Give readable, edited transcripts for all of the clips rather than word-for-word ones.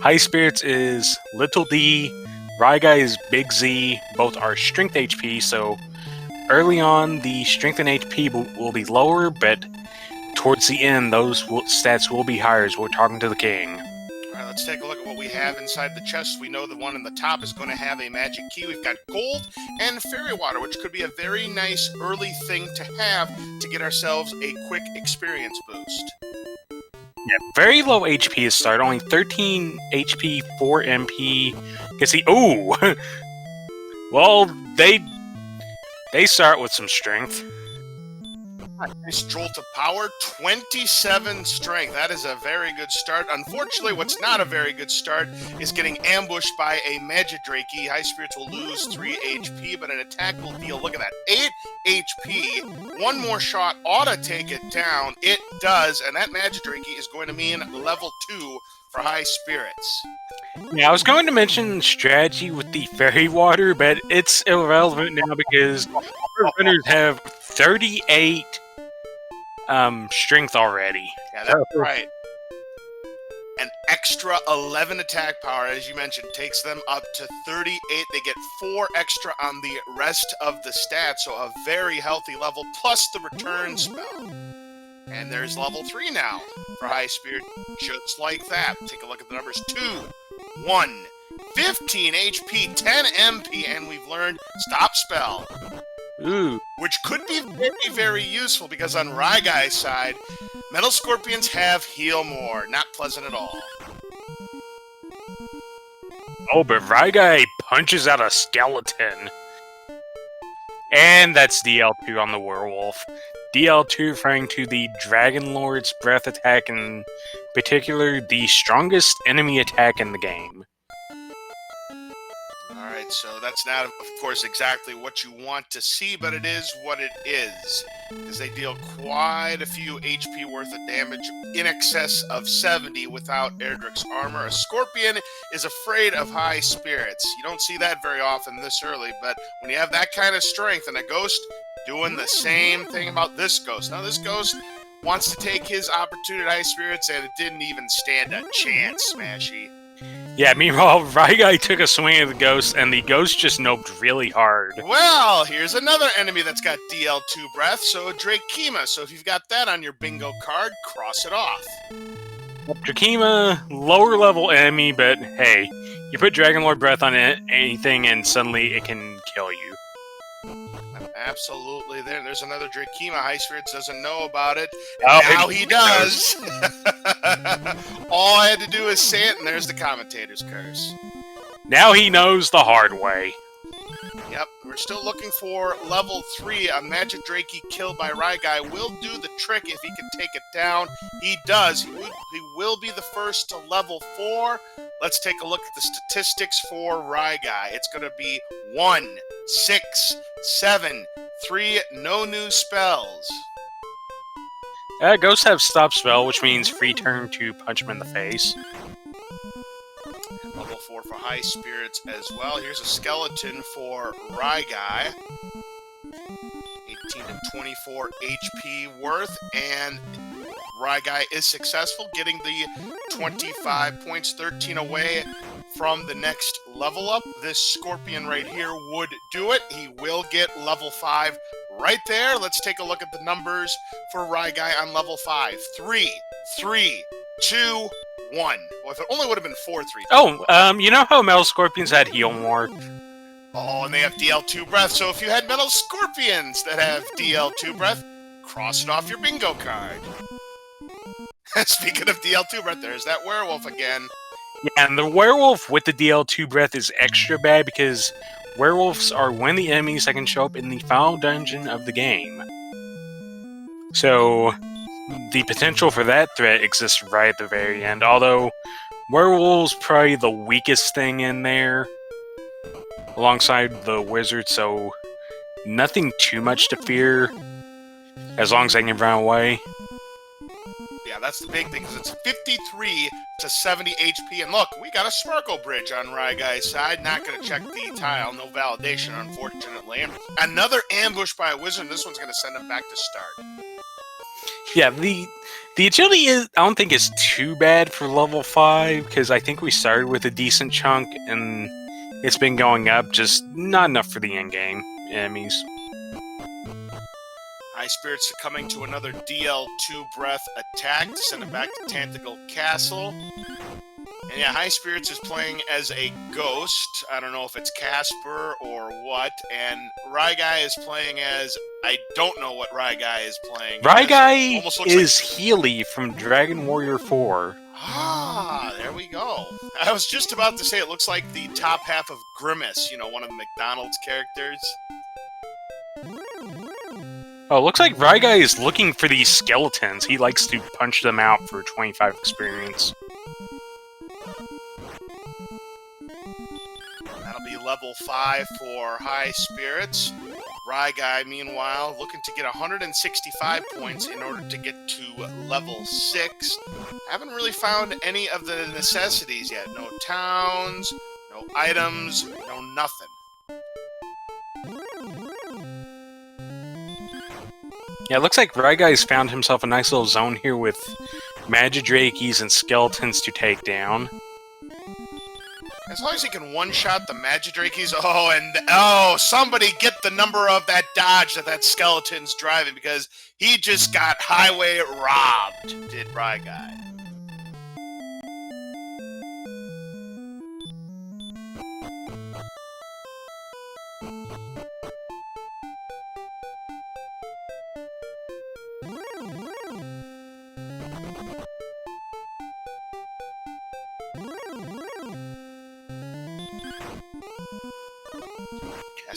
Highspirits is Little D, Ryguy is Big Z, both are strength HP, so early on the strength and HP will be lower, but towards the end those stats will be higher as we're talking to the king. Alright, let's take a look at what we have inside the chest. We know the one in the top is going to have a magic key. We've got gold and fairy water, which could be a very nice early thing to have to get ourselves a quick experience boost. Yeah, very low HP to start, only 13 HP, 4 MP. Can see, ooh! Well, they start with some strength. Nice jolt of power, 27 strength. That is a very good start. Unfortunately, what's not a very good start is getting ambushed by a Magidrakey. Highspirits will lose 3 HP, but an attack will deal, look at that, 8 HP. One more shot ought to take it down. It does, and that Magidrakey is going to mean level 2 for Highspirits. Yeah, I was going to mention strategy with the fairy water, but it's irrelevant now because our runners have 38 strength already. Yeah, that's right. An extra 11 attack power, as you mentioned, takes them up to 38. They get 4 extra on the rest of the stats, so a very healthy level, plus the return spell. And there's level 3 now for Highspirit, just like that. Take a look at the numbers. 2, 1, 15 HP, 10 MP, and we've learned Stop Spell. Ooh. Which could be very, very useful because on Ryguy's side, Metal Scorpions have Heal More. Not pleasant at all. Oh, but Ryguy punches out a skeleton. And that's DL2 on the werewolf. DL2 referring to the Dragon Lord's breath attack, in particular, the strongest enemy attack in the game. Alright, so that's not, of course, exactly what you want to see, but it is what it is. Because they deal quite a few HP worth of damage, in excess of 70 without Erdrick's armor. A Scorpion is afraid of Highspirits. You don't see that very often this early, but when you have that kind of strength and a Ghost doing the same thing about this Ghost. Now, this Ghost wants to take his opportunity at Highspirits, and it didn't even stand a chance, Smashy. Yeah, meanwhile, Ryguy took a swing at the Ghost, and the Ghost just noped really hard. Well, here's another enemy that's got DL2 breath, so Drakema. So if you've got that on your bingo card, cross it off. Drakema, lower level enemy, but hey, you put Dragon Lord breath on anything and suddenly it can kill you. Absolutely. There's another Drakema. Highspirits doesn't know about it. Oh, now he does. All I had to do is say it, and there's the commentator's curse. Now he knows the hard way. Yep, we're still looking for level 3. A Magidrakey killed by Ryguy will do the trick if he can take it down. He does. He will be the first to level 4. Let's take a look at the statistics for Ryguy. It's going to be 1, 6, 7, 3, no new spells. Ghosts have Stop Spell, which means free turn to punch him in the face. Level 4 for Highspirits as well. Here's a skeleton for Ryguy. 18 to 24 HP worth, and Ryguy is successful, getting the 25 points, 13 away from the next level up. This Scorpion right here would do it. He will get level 5 right there. Let's take a look at the numbers for Ryguy on level 5. 3, 3, 2, 1. Well, if it only would have been 4, 3. Oh, you know how Metal Scorpions had Heal More? Oh, and they have DL2 breath, so if you had Metal Scorpions that have DL2 breath, cross it off your bingo card. Speaking of DL2 breath, there's that werewolf again. Yeah, and the werewolf with the DL2 breath is extra bad because werewolves are one of the enemies that can show up in the final dungeon of the game. So, the potential for that threat exists right at the very end, although werewolves probably the weakest thing in there, alongside the wizard, so nothing too much to fear, as long as they can run away. Yeah, that's the big thing, because it's 53 to 70 HP, and look, we got a Sparkle Bridge on Ryguy's side. Not going to check the tile, no validation, unfortunately. Another ambush by a wizard, this one's going to send him back to start. Yeah, the agility is, I don't think is too bad for level 5, because I think we started with a decent chunk, and it's been going up, just not enough for the end-game enemies. Highspirits are coming to another DL2 breath attack to send him back to Tantacle Castle. And yeah, Highspirits is playing as a ghost. I don't know if it's Casper or what. And Ryguy is playing as... I don't know what Ryguy is playing Ryguy as. Almost looks is like... Healy from Dragon Warrior 4. Ah, there we go. I was just about to say it looks like the top half of Grimace, you know, one of the McDonald's characters. Oh, looks like Ryguy is looking for these skeletons. He likes to punch them out for 25 experience. That'll be level 5 for Highspirits. Ryguy, meanwhile, looking to get 165 points in order to get to level 6. Haven't really found any of the necessities yet. No towns, no items, no nothing. Yeah, it looks like Ryguy's found himself a nice little zone here with Magidrakies and skeletons to take down. As long as he can one-shot the Magidrakies, oh, somebody get the number of that dodge that skeleton's driving, because he just got highway robbed, did Ryguy.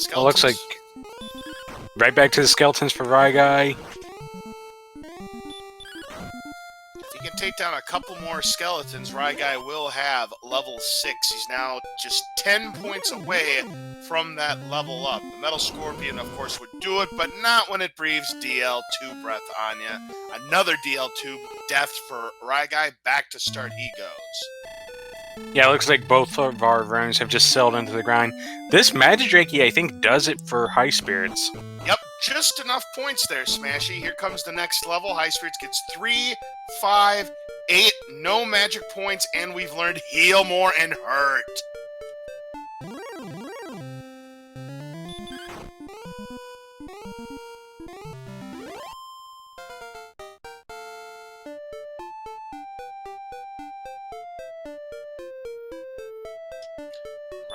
It looks like right back to the skeletons for Ryguy. If he can take down a couple more skeletons, Ryguy will have level 6. He's now just 10 points away from that level up. The Metal Scorpion, of course, would do it, but not when it breathes DL2 breath on you. Another DL2 death for Ryguy. Back to start he goes. Yeah, it looks like both of our runes have just settled into the grind. This Magidraki, I think, does it for Highspirits. Yep, just enough points there, Smashy. Here comes the next level. Highspirits gets 3, 5, 8, no magic points, and we've learned heal more and hurt.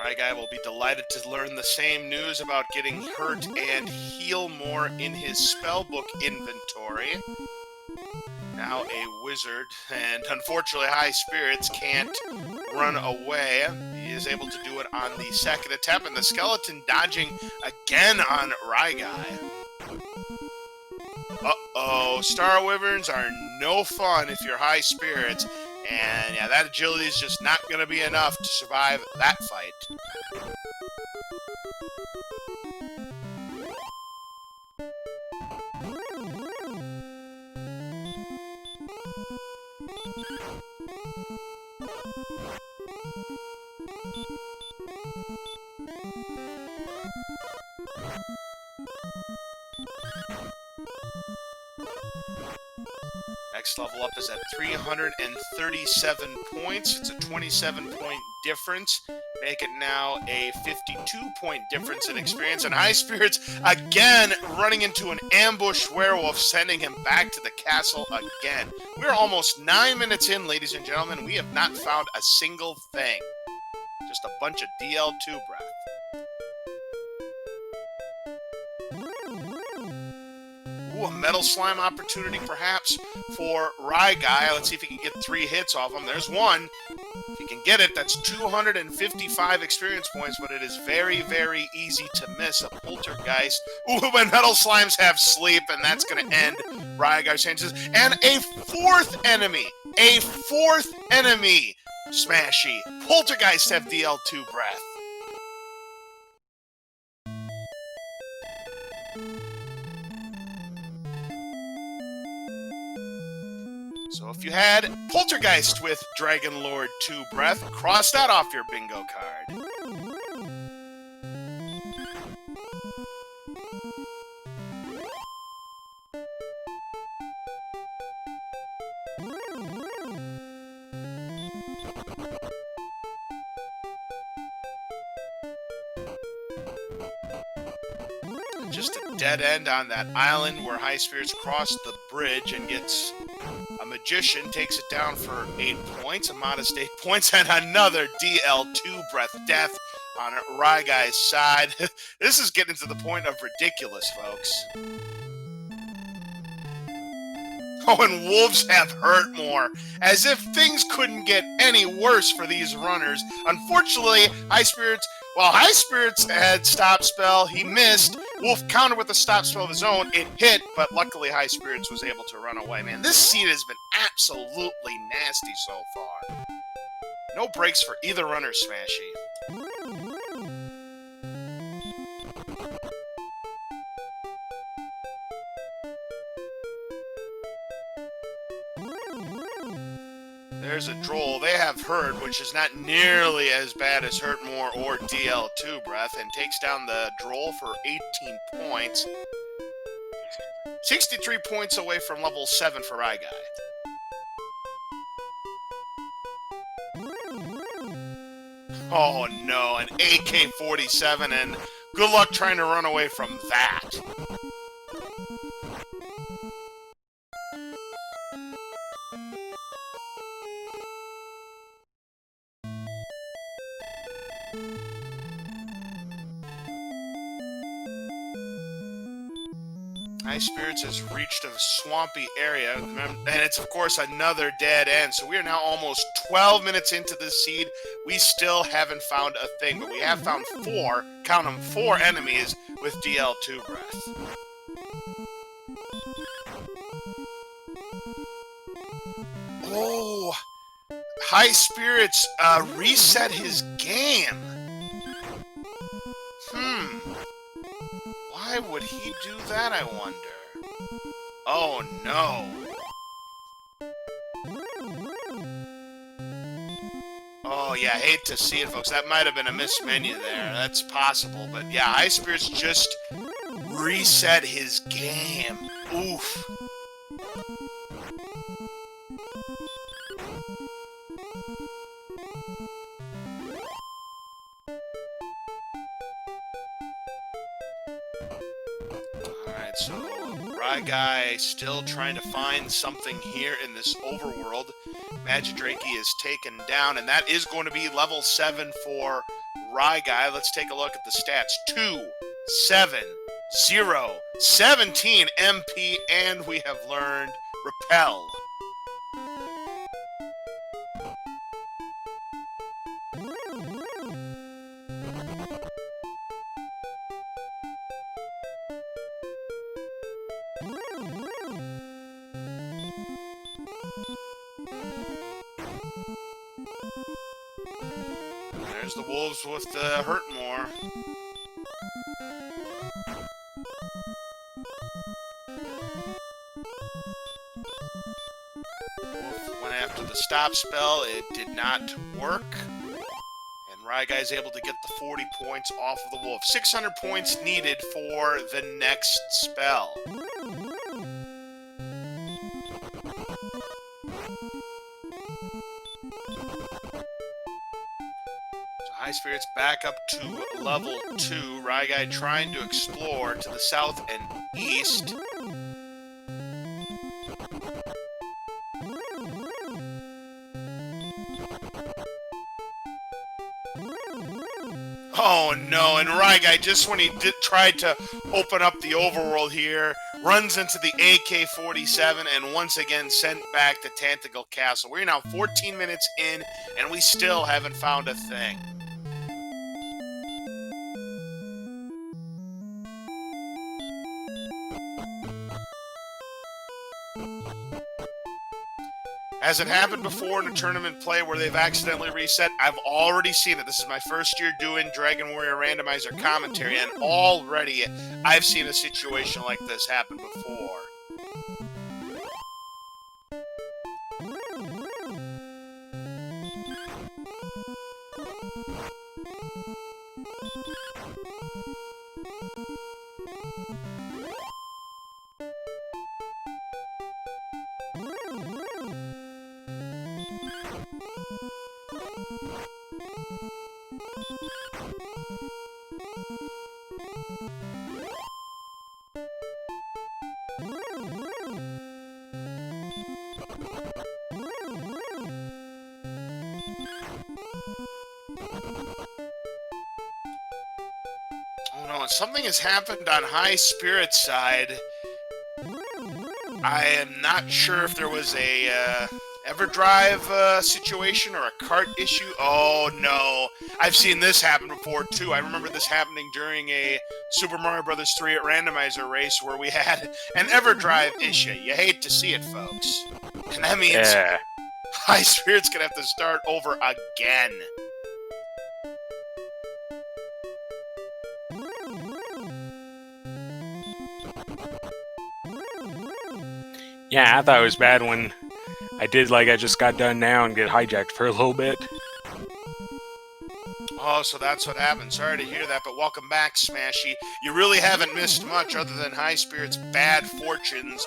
Ryguy will be delighted to learn the same news about getting hurt and heal more in his spellbook inventory. Now a wizard, and unfortunately Highspirits can't run away. He is able to do it on the second attempt, and the skeleton dodging again on Ryguy. Uh-oh, Star Wyverns are no fun if you're Highspirits. And yeah, that agility is just not going to be enough to survive that fight. Next level up is at 337 points. It's a 27-point difference. Make it now a 52-point difference in experience. And Highspirits, again, running into an ambush werewolf, sending him back to the castle again. We're almost 9 minutes in, ladies and gentlemen. We have not found a single thing. Just a bunch of DL2 breath. Ooh, a Metal Slime opportunity perhaps for Ryguy. Let's see if he can get 3 hits off him. There's one. If he can get it, that's 255 experience points, but it is very, very easy to miss. A Poltergeist. Ooh, when Metal Slimes have sleep, and that's going to end Ryguy's chances. And a fourth enemy! A fourth enemy! Smashy. Poltergeist have DL2 breath. So if you had Poltergeist with Dragon Lord 2 breath, cross that off your bingo card. just a dead end on that island where Highspirits crossed the bridge and gets a magician, takes it down for 8 points, a modest 8 points, and another DL2 breath death on Ryguy's side. This is getting to the point of ridiculous, folks. Oh, and Wolves have hurt more, as if things couldn't get any worse for these runners. Unfortunately, Highspirits had stop spell, he missed. Wolf countered with a stop spell of his own. It hit, but luckily Highspirits was able to run away. Man, this seed has been absolutely nasty so far. No breaks for either runner, Smashy. There's a Droll. They have Hurt, which is not nearly as bad as Hurt More or DL2 Breath, and takes down the Droll for 18 points. 63 points away from level 7 for Ryguy. Oh no, an AK-47, and good luck trying to run away from that. Highspirits has reached a swampy area, and it's, of course, another dead end. So we are now almost 12 minutes into this seed. We still haven't found a thing, but we have found 4, count them, 4 enemies with DL2 Breath. Oh, Highspirits reset his game. Why would he do that, I wonder? Oh, no. Oh, yeah, hate to see it, folks. That might have been a missed menu there. That's possible. But, yeah, Highspirits just reset his game. Oof. Alright, so Ryguy still trying to find something here in this overworld. Magidrakey is taken down, and that is going to be level 7 for Ryguy. Let's take a look at the stats. 2, 7, 0, 17 MP, and we have learned Repel. There's the Wolves with the Hurt More. Wolf went after the stop spell. It did not work. And Ryguy's able to get the 40 points off of the Wolf. 600 points needed for the next spell. Highspirits back up to level 2. Ryguy trying to explore to the south and east. Oh no, and Ryguy, just when he tried to open up the overworld here, runs into the AK-47 and once again sent back to Tantacle Castle. We're now 14 minutes in, and we still haven't found a thing. Has it happened before in a tournament play where they've accidentally reset? I've already seen it. This is my first year doing Dragon Warrior Randomizer commentary, and already I've seen a situation like this happen before. gentlemen, something has happened on Highspirits side. I am not sure if there was a EverDrive situation or a cart issue. Oh no, I've seen this happen before too. I remember this happening during a Super Mario Bros. 3 at Randomizer race where we had an EverDrive issue. You hate to see it, folks. And that means Highspirits gonna have to start over again. Yeah, I thought it was bad when I did like I just got done now and get hijacked for a little bit. Oh, so that's what happened. Sorry to hear that, but welcome back, Smashy. You really haven't missed much other than Highspirits' bad fortunes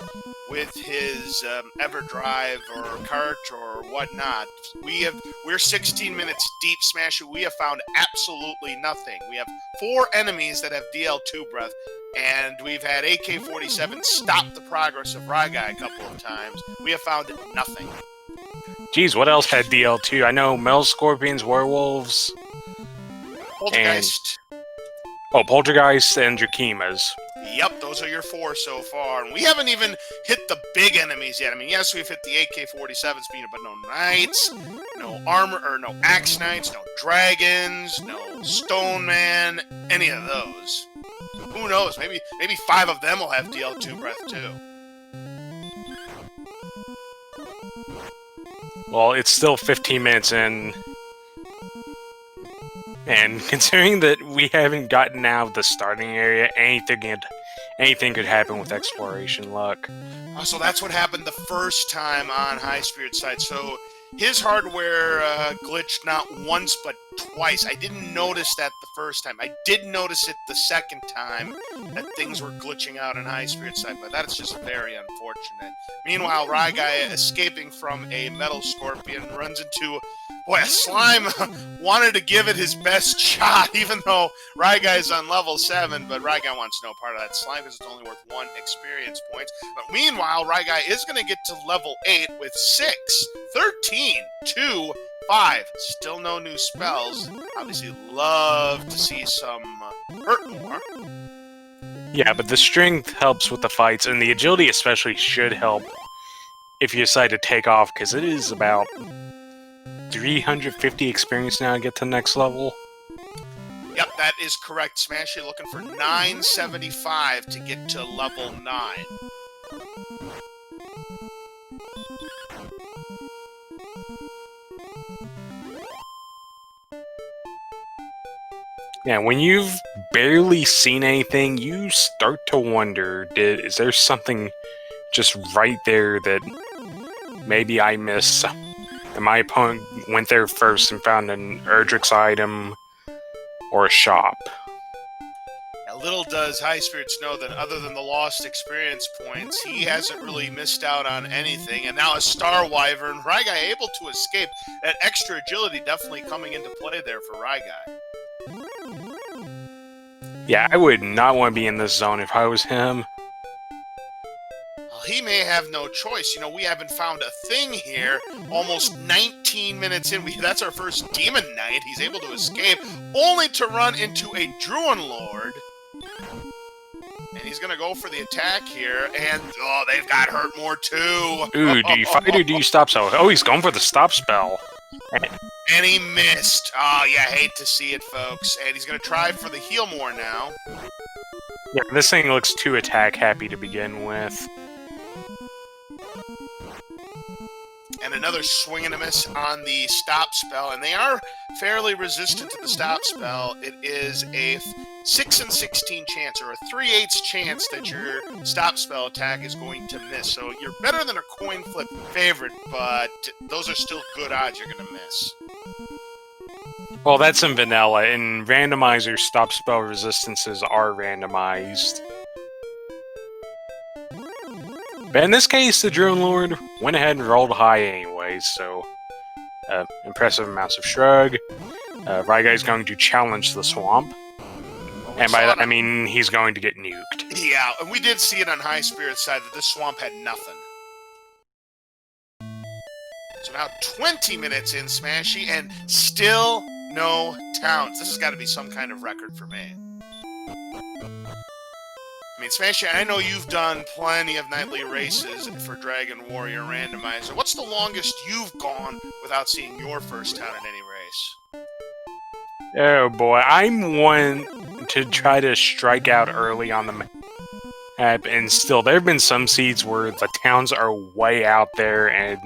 with his EverDrive or cart or whatnot. We're 16 minutes deep, Smashy. We have found absolutely nothing. We have 4 enemies that have DL2 breath, and we've had AK-47 stop the progress of Ryguy a couple of times. We have found nothing. Geez, what else had DL2? I know Metal Scorpions, Werewolves... Poltergeist. Poltergeist and Drakimas. Yep, those are your 4 so far. And we haven't even hit the big enemies yet. I mean, yes, we've hit the AK-47s, but no knights, no armor, or no axe knights, no dragons, no stone man, any of those. Who knows? Maybe 5 of them will have DL2 breath too. Well, it's still 15 minutes in. And considering that we haven't gotten out of the starting area, anything could happen with exploration luck. So that's what happened the first time on Highspirits side. So his hardware glitched not once but twice. I didn't notice that the first time. I did notice it the second time that things were glitching out on Highspirits side, but that's just very unfortunate. Meanwhile, Ryguy, escaping from a metal scorpion, runs into... Boy, a slime wanted to give it his best shot, even though Ryguy's on level 7, but Ryguy wants no part of that slime because it's only worth 1 experience points. But meanwhile, Ryguy is going to get to level 8 with 6, 13, 2, 5. Still no new spells. Obviously love to see some hurt more. Yeah, but the strength helps with the fights, and the agility especially should help if you decide to take off, because it is about 350 experience now to get to the next level. Yep, that is correct. Smash, you're looking for 975 to get to level 9. Yeah, when you've barely seen anything, you start to wonder, is there something just right there that maybe I missed? And my opponent went there first and found an Erdrick's item or a shop. Now, little does Highspirits know that other than the lost experience points, he hasn't really missed out on anything. And now a Star Wyvern, Ryguy able to escape. That extra agility definitely coming into play there for Ryguy. Yeah, I would not want to be in this zone if I was him. Well, he may have no choice. You know, we haven't found a thing here. Almost 19 minutes in. That's our first Demon Knight. He's able to escape, only to run into a Druin Lord. And he's going to go for the attack here. And, oh, they've got hurt more too. Ooh, do you fight or do you stop spell? Oh, he's going for the stop spell. And he missed. Oh, yeah, hate to see it, folks. And he's going to try for the heal more now. Yeah, this thing looks too attack happy to begin with. And another swing and a miss on the stop spell. And they are fairly resistant to the stop spell. It is a 6 in 16 chance, or a 3/8 chance that your stop spell attack is going to miss. So you're better than a coin flip favorite, but those are still good odds you're going to miss. Well, that's in vanilla. In Randomizer, stop spell resistances are randomized. But in this case, the Drone Lord went ahead and rolled high anyway, so impressive amounts of shrug. Ryguy's going to challenge the swamp. And by that, I mean he's going to get nuked. Yeah, and we did see it on Highspirits side that this swamp had nothing. So now 20 minutes in, Smashy, and still no towns. This has got to be some kind of record for me. I mean, Smashy, I know you've done plenty of nightly races for Dragon Warrior Randomizer. What's the longest you've gone without seeing your first town in any race? Oh boy, I'm one to try to strike out early on the map, and still, there have been some seeds where the towns are way out there, and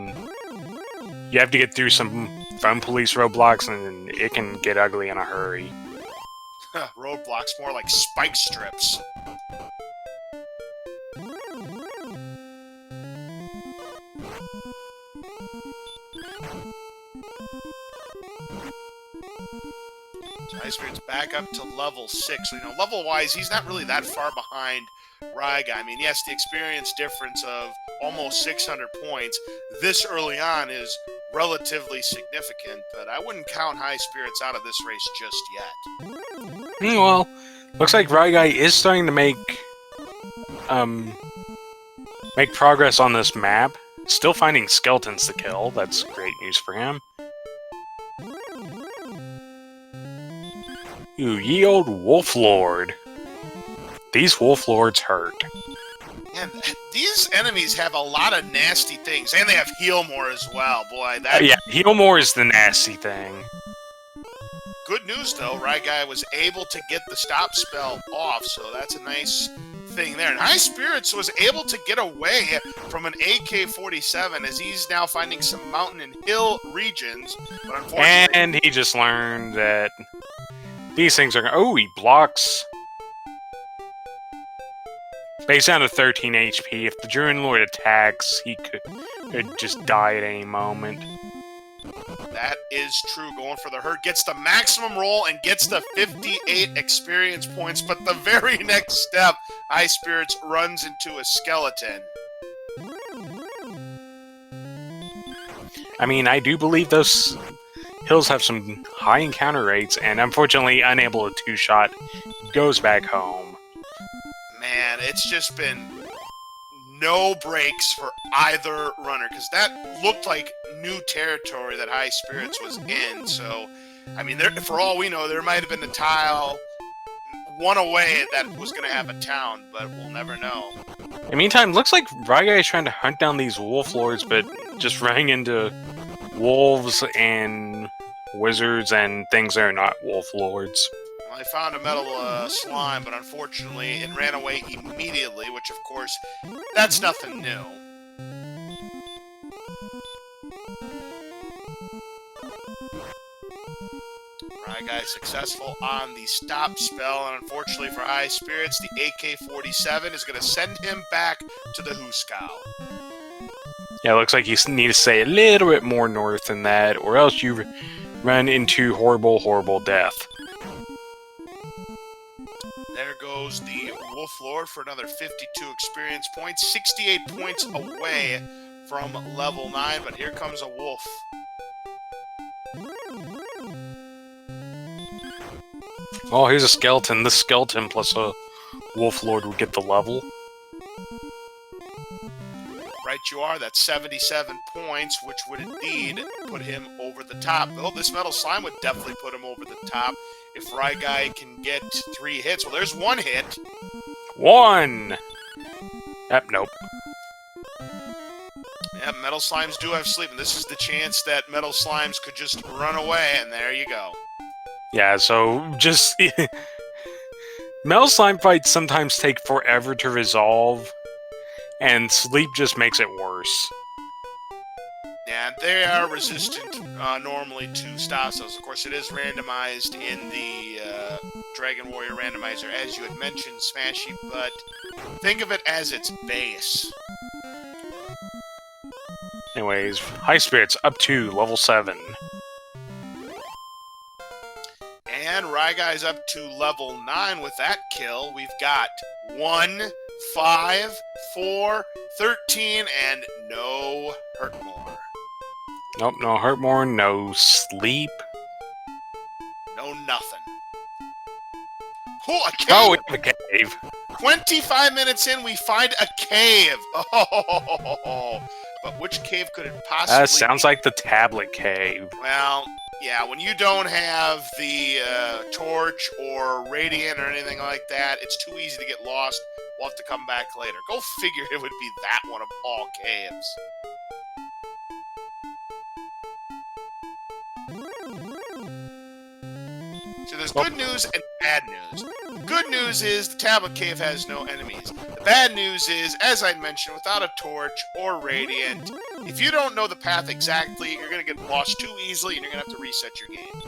you have to get through some phone police roadblocks, and it can get ugly in a hurry. Roadblocks, more like spike strips. Highspirits back up to level 6. So, you know, level-wise, he's not really that far behind Ryguy. I mean, yes, the experience difference of almost 600 points this early on is relatively significant, but I wouldn't count Highspirits out of this race just yet. Well, looks like Ryguy is starting to make progress on this map. Still finding skeletons to kill. That's great news for him. Ooh, ye old Wolf Lord. These Wolf Lords hurt. And these enemies have a lot of nasty things, and they have heal more as well. Boy, that Yeah, heal more is the nasty thing. Good news though, Ryguy was able to get the stop spell off, so that's a nice thing there. And Highspirits was able to get away from an AK-47 as he's now finding some mountain and hill regions, but unfortunately... And he just learned that these things are... Oh, he blocks... But he's down to 13 HP. If the Druid Lord attacks, he could just die at any moment. That is true. Going for the hurt. Gets the maximum roll and gets the 58 experience points. But the very next step, Highspirits runs into a skeleton. I mean, I do believe those hills have some high encounter rates, and unfortunately unable to two-shot, goes back home. Man, it's just been no breaks for either runner, because that looked like new territory that Highspirits was in. So, I mean, there, for all we know, there might have been a tile one away that was going to have a town, but we'll never know. In the meantime, looks like Ryguy is trying to hunt down these Wolf Lords, but just running into wolves and wizards and things that are not Wolf Lords. Well, I found a metal slime, but unfortunately it ran away immediately, which of course, that's nothing new. Ryguy successful on the stop spell, and unfortunately for Highspirits, the AK-47 is going to send him back to the Hooskow. Yeah, it looks like you need to stay a little bit more north than that, or else you run into horrible, horrible death. There goes the Wolf Lord for another 52 experience points, 68 points away from level 9, but here comes a wolf. Oh, here's a skeleton. This skeleton plus a Wolf Lord would get the level. Right you are, that's 77 points, which would indeed put him over the top. Well, this metal slime would definitely put him over the top if Ryguy can get 3 hits. Well, there's 1 hit. 1! Nope. Yeah, metal slimes do have sleep, and this is the chance that metal slimes could just run away, and there you go. Yeah, so just... Metal slime fights sometimes take forever to resolve, and sleep just makes it worse. Yeah, they are resistant normally to stop spells. Of course, it is randomized in the Dragon Warrior Randomizer, as you had mentioned, Smashy, but think of it as its base. Anyways, Highspirits up to level 7. And Ryguy's up to level 9 with that kill. We've got 1, 5, 4, 13, and no Hurtmore. Nope, no Hurtmore, no sleep. No nothing. Oh, a cave! Oh, we have a cave. 25 minutes in, we find a cave. Oh, but which cave could it possibly Sounds be? like the tablet cave. Well, yeah, when you don't have the torch or radiant or anything like that, it's too easy to get lost We'll have to come back later. Go figure it would be that one of all caves. So there's good news and bad news. Good news is the tablet cave has no enemies. The bad news is, as I mentioned, without a torch or radiant, if you don't know the path exactly, you're going to get lost too easily and you're going to have to reset your game.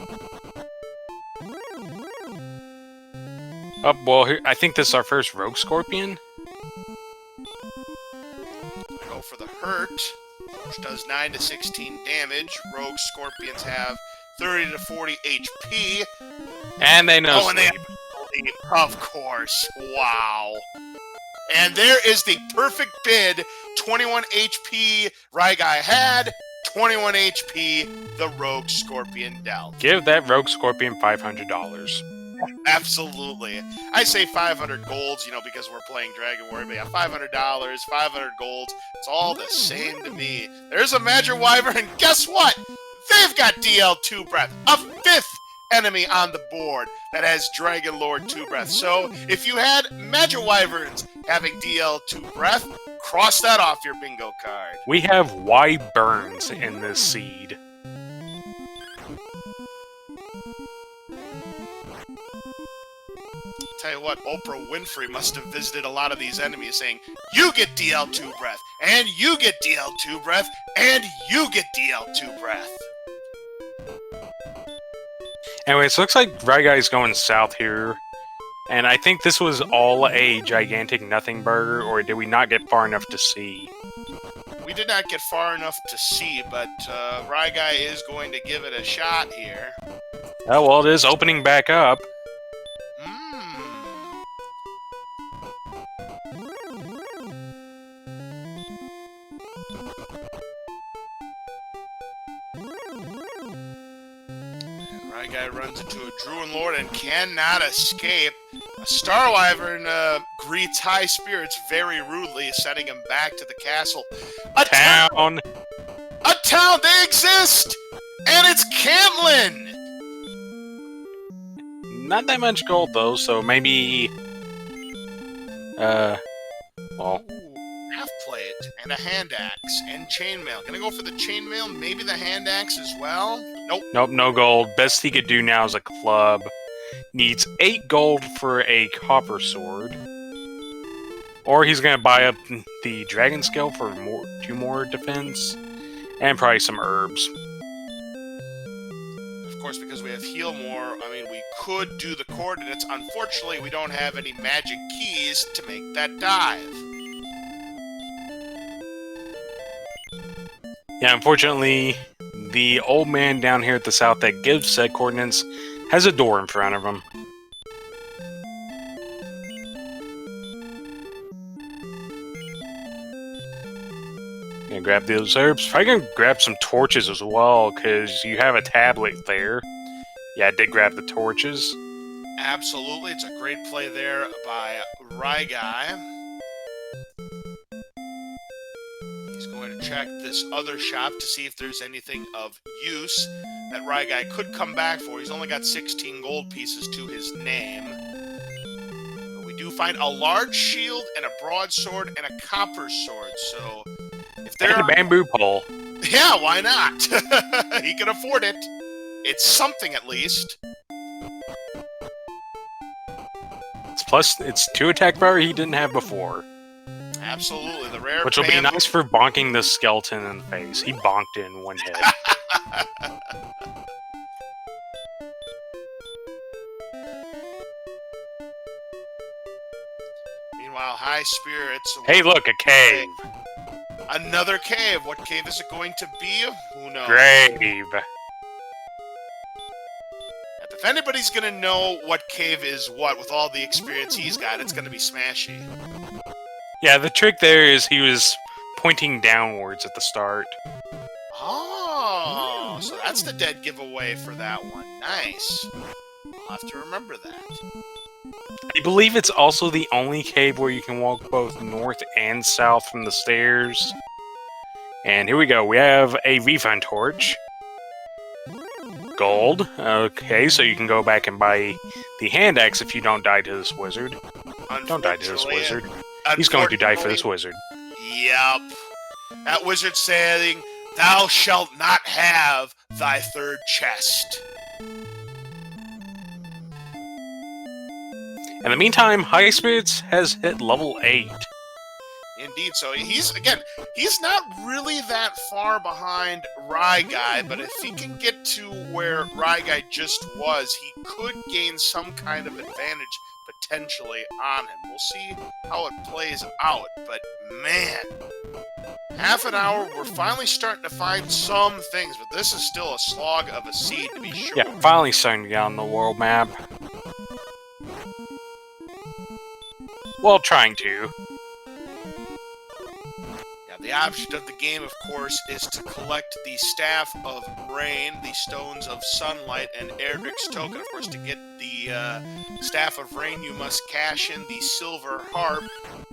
Oh, well, here, I think this is our first Rogue Scorpion. I go for the hurt, which does 9 to 16 damage. Rogue Scorpions have 30 to 40 HP. And they know. Oh, and they have sleep, of course. Wow. And there is the perfect bid. 21 HP Ryguy had, 21 HP the Rogue Scorpion dealt. Give that Rogue Scorpion $500. Absolutely. I say 500 golds, because we're playing Dragon Warrior, but yeah, $500, 500 golds, it's all the same to me. There's a Magic Wyvern, and guess what? They've got DL2 Breath, a 5th enemy on the board that has Dragon Lord 2 Breath. So, if you had Magic Wyverns having DL2 Breath, cross that off your bingo card. We have Wyverns in this seed. Tell you what, Oprah Winfrey must have visited a lot of these enemies saying, you get DL2 Breath, and you get DL2 Breath, and you get DL2 Breath. Anyways, looks like Ryguy's going south here. And I think this was all a gigantic nothing burger, or did we not get far enough to see? We did not get far enough to see, but Ryguy is going to give it a shot here. Oh, well, it is opening back up. Ryguy runs into a Druid Lord and cannot escape. A Star Wyvern greets Highspirits very rudely, sending him back to the castle. A town! A town! They exist! And it's Cantlin! Not that much gold, though, so maybe... well... Half-plate, and a hand axe, and chainmail. Gonna go for the chainmail, maybe the hand axe as well? Nope. Nope, no gold. Best he could do now is a club. Needs 8 gold for a copper sword. Or he's gonna buy up the dragon scale for 2 more defense. And probably some herbs. Of course, because we have heal more, we could do the coordinates. Unfortunately, we don't have any magic keys to make that dive. Yeah, unfortunately, the old man down here at the south that gives said coordinates has a door in front of him. Gonna grab those herbs. Probably gonna grab some torches as well, because you have a tablet there. Yeah, I did grab the torches. Absolutely, it's a great play there by Ryguy. He's going to check this other shop to see if there's anything of use that Ryguy could come back for. He's only got 16 gold pieces to his name. But we do find a large shield and a broadsword and a copper sword, so... And a bamboo pole. Yeah, why not? He can afford it. It's something, at least. It's 2 attack power he didn't have before. Absolutely, the rare which will be nice for bonking the skeleton in the face. He bonked it in one hit. Meanwhile, Highspirits... Hey, look, a cave! Another cave. What cave is it going to be? Who knows? Grave. If anybody's going to know what cave is what with all the experience he's got, it's going to be Smashy. Yeah, the trick there is he was pointing downwards at the start. Oh, so that's the dead giveaway for that one. Nice. I'll have to remember that. I believe it's also the only cave where you can walk both north and south from the stairs. And here we go. We have a refund torch. Gold. Okay, so you can go back and buy the hand axe if you don't die to this wizard. Don't die to this wizard. He's going to die for Unfortunately, this wizard. Yep. That wizard saying, "Thou shalt not have thy third chest." In the meantime, Highspirits has hit level 8. Indeed, so he's not really that far behind Ryguy, but if he can get to where Ryguy just was, he could gain some kind of advantage potentially on him. We'll see how it plays out, but man, half an hour, we're finally starting to find some things, but this is still a slog of a seed to be sure. Yeah, finally starting to get on the world map. Well, trying to. The object of the game, of course, is to collect the Staff of Rain, the Stones of Sunlight, and Erdrick's Token. Of course, to get the Staff of Rain, you must cash in the Silver Harp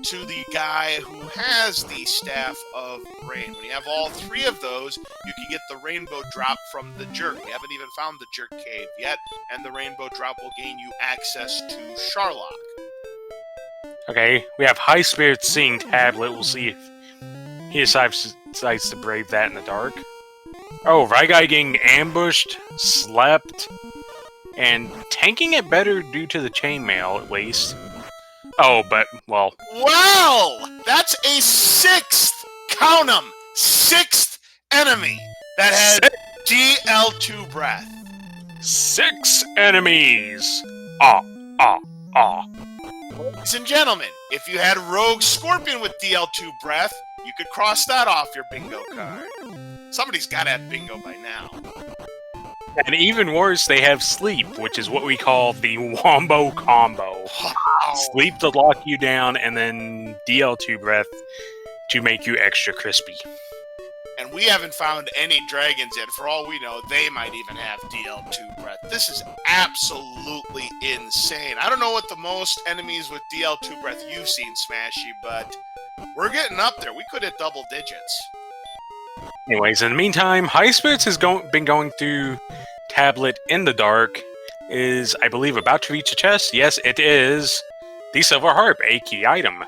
to the guy who has the Staff of Rain. When you have all three of those, you can get the Rainbow Drop from the Jerk. We haven't even found the Jerk Cave yet, and the Rainbow Drop will gain you access to Sharlock. Okay, we have Highspirits seeing Tablet. We'll see if he decides to brave that in the dark. Oh, Ryguy getting ambushed, slept, and tanking it better due to the chainmail, at least. Oh, but, well... Wow! That's a sixth, count 'em, sixth enemy that has DL2 breath. 6 enemies! Ladies and gentlemen, if you had Rogue Scorpion with DL2 breath, you could cross that off your bingo card. Somebody's got to have bingo by now. And even worse, they have Sleep, which is what we call the Wombo Combo. Wow. Sleep to lock you down, and then DL2 Breath to make you extra crispy. And we haven't found any dragons yet. For all we know, they might even have DL2 breath. This is absolutely insane. I don't know what the most enemies with DL2 breath you've seen, Smashy, but we're getting up there. We could hit double digits. Anyways, in the meantime, Highspirits has been going through Tablet in the dark, is, I believe, about to reach a chest. Yes, it is the Silver Harp, a key item.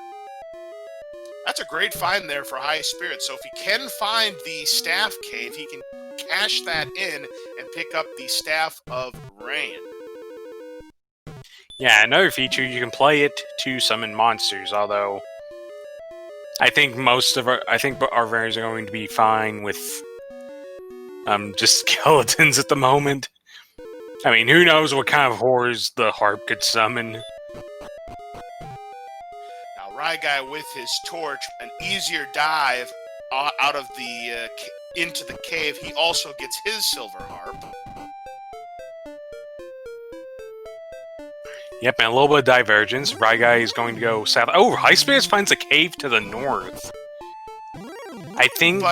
That's a great find there for Highspirits. So if he can find the Staff Cave, he can cash that in and pick up the Staff of Rain. Yeah, another feature, you can play it to summon monsters, although I think our variants are going to be fine with just skeletons at the moment. I mean, who knows what kind of horrors the harp could summon. Now, Ryguy with his torch, an easier dive out of the into the cave. He also gets his Silver Harp. Yep, and a little bit of divergence. Ryguy is going to go south. Oh, Highspirits finds a cave to the north. I think...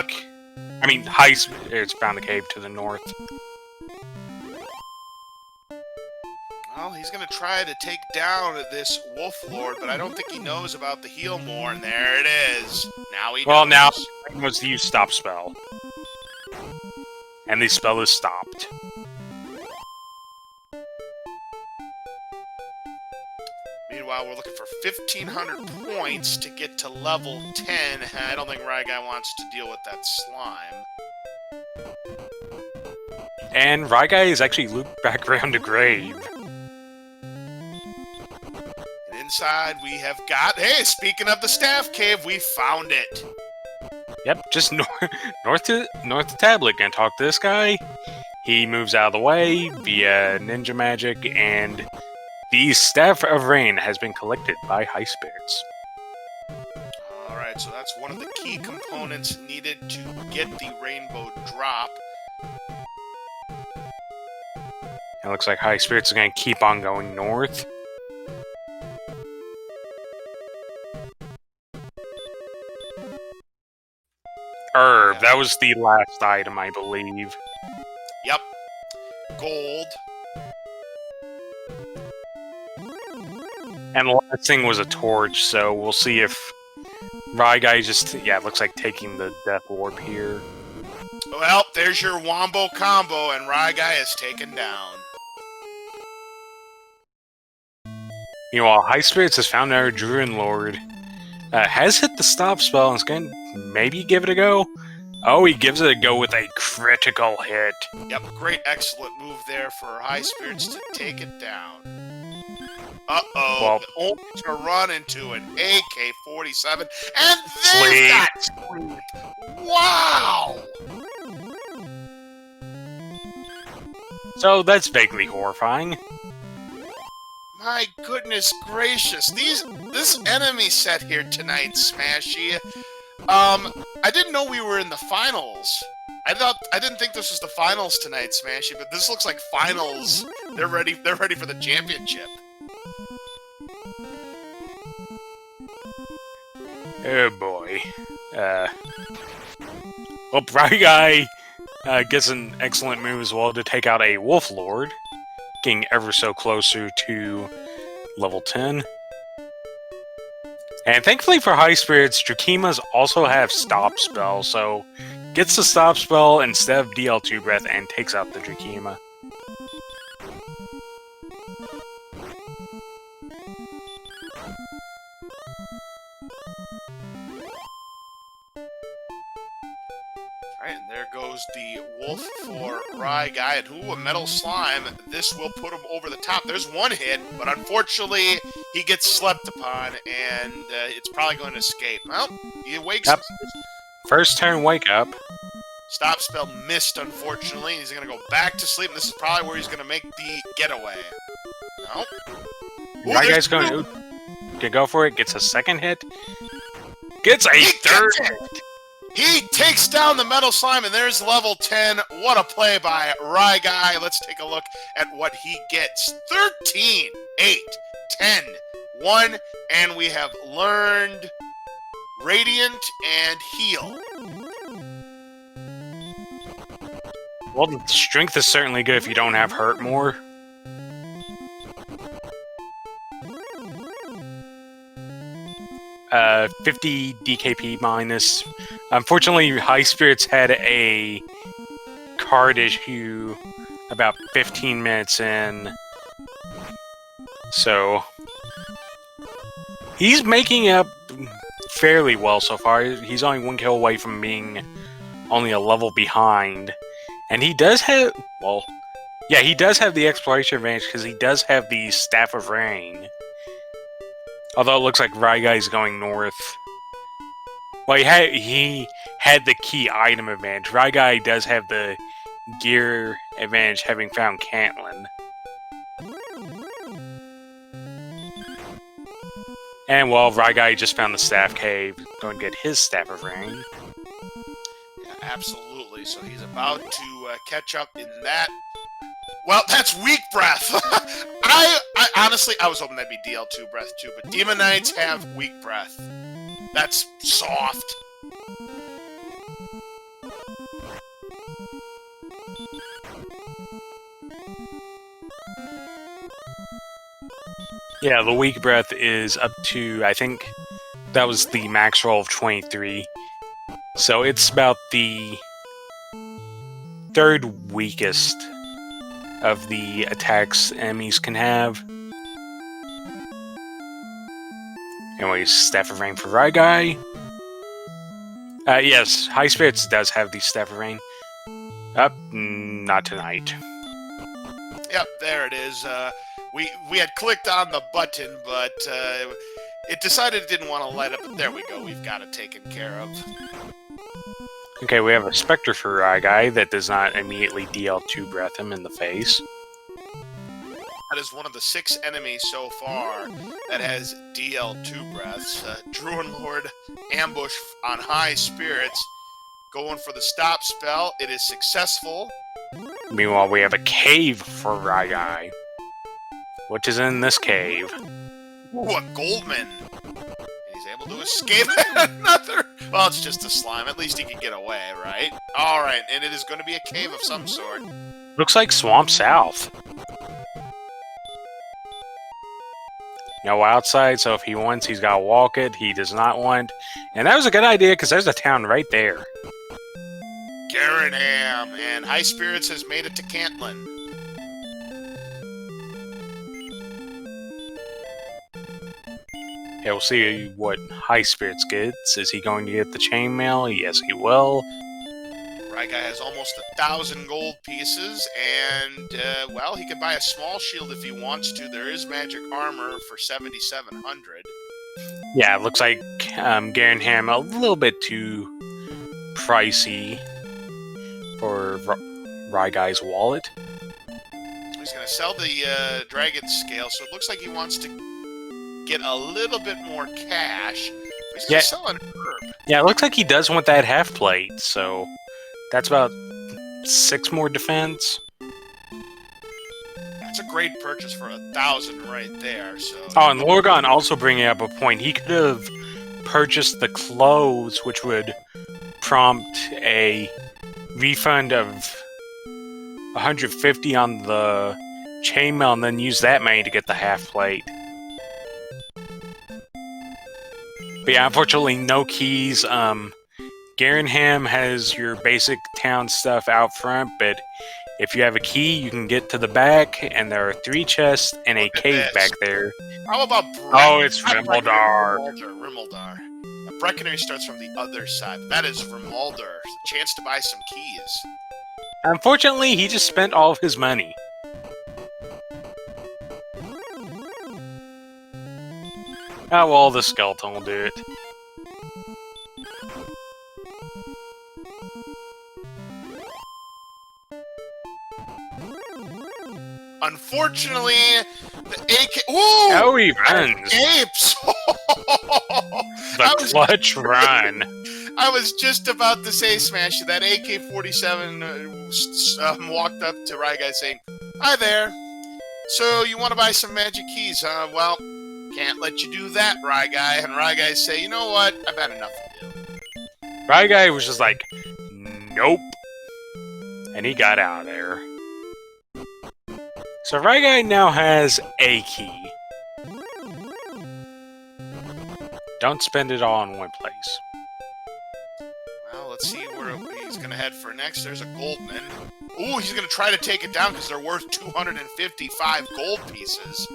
Highspirits found a cave to the north. Well, he's going to try to take down this Wolf Lord, but I don't think he knows about the Heal More, and there it is. Now he knows. Well, now he knows to use Stop Spell. And the spell is stopped. Meanwhile, we're looking for 1,500 points to get to level 10. I don't think Ryguy wants to deal with that slime. And Ryguy is actually looped back around a grave. And inside we have got... Hey, speaking of the Staff Cave, we found it. Yep, just north to Tablet. Gonna talk to this guy. He moves out of the way via ninja magic, and the Staff of Rain has been collected by Highspirits. Alright, so that's one of the key components needed to get the Rainbow Drop. It looks like Highspirits is going to keep on going north. Herb, that was the last item, I believe. Yep. Gold. And the last thing was a torch, so we'll see if Ryguy just... Yeah, it looks like taking the Death Orb here. Well, there's your Wombo combo, and Ryguy is taken down. Meanwhile, Highspirits has found our Druid Lord, Has hit the stop spell and is going to maybe give it a go. Oh, he gives it a go with a critical hit. Yep, great, excellent move there for Highspirits to take it down. Uh-oh, Well, only to run into an AK-47, and there's that sleep! Wow! So that's vaguely horrifying. My goodness gracious, this enemy set here tonight, Smashy. I didn't know we were in the finals. I didn't think this was the finals tonight, Smashy, but this looks like finals. They're ready for the championship. Oh boy. Ryguy gets an excellent move as well to take out a Wolf Lord, getting ever so closer to level 10. And thankfully for Highspirits, Drakimas also have Stop Spell, so gets the Stop Spell instead of DL2 Breath and takes out the Drakima. Alright, and there goes the Wolf for Ryguy, and a Metal Slime. This will put him over the top. There's one hit, but unfortunately, he gets slept upon, and it's probably going to escape. Well, he wakes up. First turn wake up. Stop spell missed, unfortunately. He's going to go back to sleep, and this is probably where he's going to make the getaway. No. Ryguy's going to go for it, gets a second hit. Gets a third hit. He takes down the Metal Slime, and there's level 10. What a play by Ryguy. Let's take a look at what he gets. 13, 8, 10, 1, and we have learned Radiant and Heal. Well, the strength is certainly good if you don't have Hurt more. Uh, 50 DKP minus. Unfortunately, Highspirits had a card issue about 15 minutes in. So, he's making up fairly well so far. He's only one kill away from being only a level behind. And he does have, well, yeah, he does have the exploration advantage because he does have the Staff of Rain. Although it looks like Ryguy's going north. Well, he had the key item advantage. Ryguy does have the gear advantage, having found Cantlin. And, well, Ryguy just found the Staff Cave. Going to get his Staff of Rain. Yeah, absolutely. So he's about to catch up in that. Well, that's Weak Breath. I honestly, I was hoping that'd be DL2 Breath too, but Demon Knights have Weak Breath. That's soft. Yeah, the Weak Breath is up to, I think, that was the max roll of 23. So it's about the third weakest of the attacks enemies can have. Anyways, Staff of Rain for Ryguy. Yes, Highspirits does have the Staff of Rain. Not tonight. Yep, there it is. We had clicked on the button, but it decided it didn't want to light up. But there we go. We've got it taken care of. Okay, we have a Spectre for Ryguy that does not immediately DL2 breath him in the face. That is one of the 6 enemies so far that has DL2 breaths. Druid Lord ambush on Highspirits, going for the stop spell. It is successful. Meanwhile, we have a cave for Ryguy. What is in this cave? Ooh, a Goldman. He's able to escape another. Well, it's just a slime. At least he can get away, right? Alright, and it is going to be a cave of some sort. Looks like Swamp South. No outside, so if he wants, he's got to walk it. He does not want. And that was a good idea, because there's a town right there. Garanham, and Highspirits has made it to Cantlin. Yeah, we'll see what Highspirits gets. Is he going to get the chainmail? Yes, he will. Ryguy has almost 1,000 gold pieces, and, well, he could buy a small shield if he wants to. There is magic armor for 7,700. Yeah, it looks like Garenham a little bit too pricey for Ryguy's wallet. He's going to sell the dragon scale, so it looks like he wants to get a little bit more cash. He's going to sell an herb. Yeah, it looks like he does want that half plate, so that's about 6 more defense. That's a great purchase for 1,000 right there. So. Oh, and Lorgon also bringing up a point. He could have purchased the clothes, which would prompt a refund of 150 on the chainmail, and then use that money to get the half plate. But yeah, unfortunately, no keys. Garenham has your basic town stuff out front, but if you have a key, you can get to the back, and there are 3 chests and a cave back there. How about Oh, it's Rimuldar. Rimuldar. A Breckenary starts from the other side. That is Rimuldar. Chance to buy some keys. Unfortunately, he just spent all of his money. Oh, well, the skeleton will do it. Unfortunately, the AK... Ooh! Oh, he runs. Apes! The clutch run. I was just about to say, Smash, that AK-47 walked up to Ryguy saying, "Hi there. So, you want to buy some magic keys, huh? Well, can't let you do that, Ryguy." And Ryguy say, "You know what? I've had enough of you." Ryguy was just like, nope. And he got out of there. So Ryguy now has a key. Don't spend it all in one place. Well, let's see where he's going to head for next. There's a Goldman. Ooh, he's going to try to take it down because they're worth 255 gold pieces.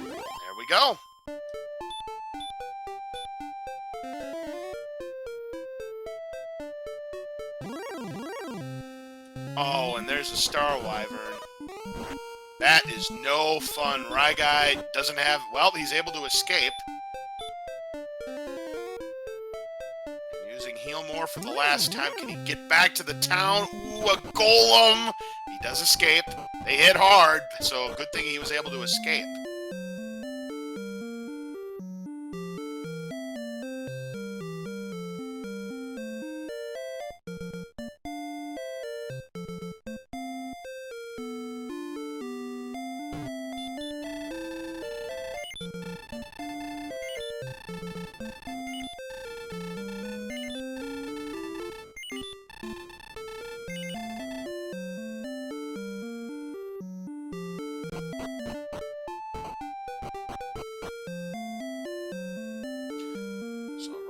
There we go. Oh, and there's a Star Wyvern. That is no fun. Ryguy doesn't have... Well, he's able to escape. Using Heal More for the last time. Can he get back to the town? Ooh, a Golem! He does escape. They hit hard, so good thing he was able to escape.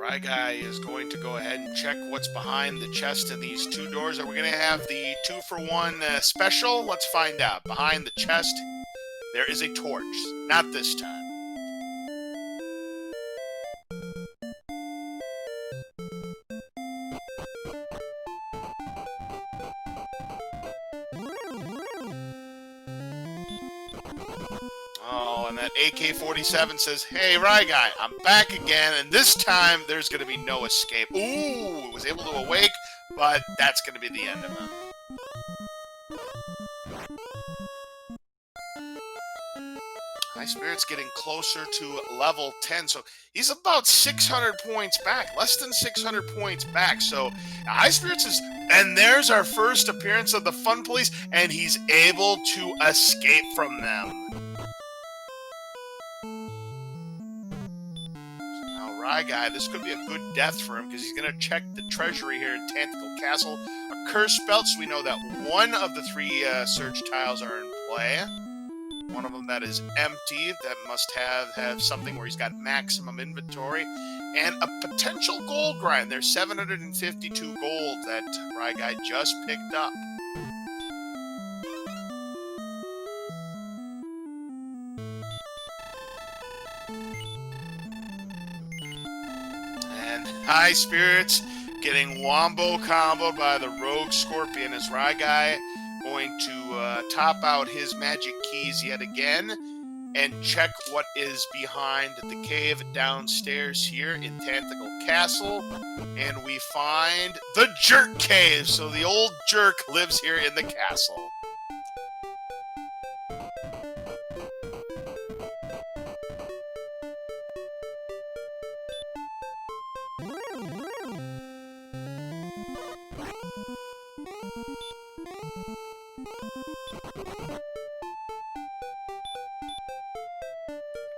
Ryguy is going to go ahead and check what's behind the chest in these 2 doors. Are we going to have the 2-for-1 special? Let's find out. Behind the chest, there is a torch. Not this time. Oh, and that AK-47 says, "Hey, Ryguy, I'm back again, and this time there's going to be no escape." Ooh, was able to awake, but that's going to be the end of him. Highspirits getting closer to level 10, so he's about 600 points back, less than 600 points back. So Highspirits is, and there's our first appearance of the Fun Police, and he's able to escape from them. Ryguy, this could be a good death for him because he's going to check the treasury here in Tantical Castle. A cursed belt, so we know that one of the 3 search tiles are in play. One of them that is empty, that must have something where he's got maximum inventory. And a potential gold grind. There's 752 gold that Ryguy just picked up. High Spirits getting wombo comboed by the Rogue Scorpion as Ryguy going to top out his magic keys yet again and check what is behind the cave downstairs here in Tentacle Castle. And we find the Jerk Cave. So the old jerk lives here in the castle.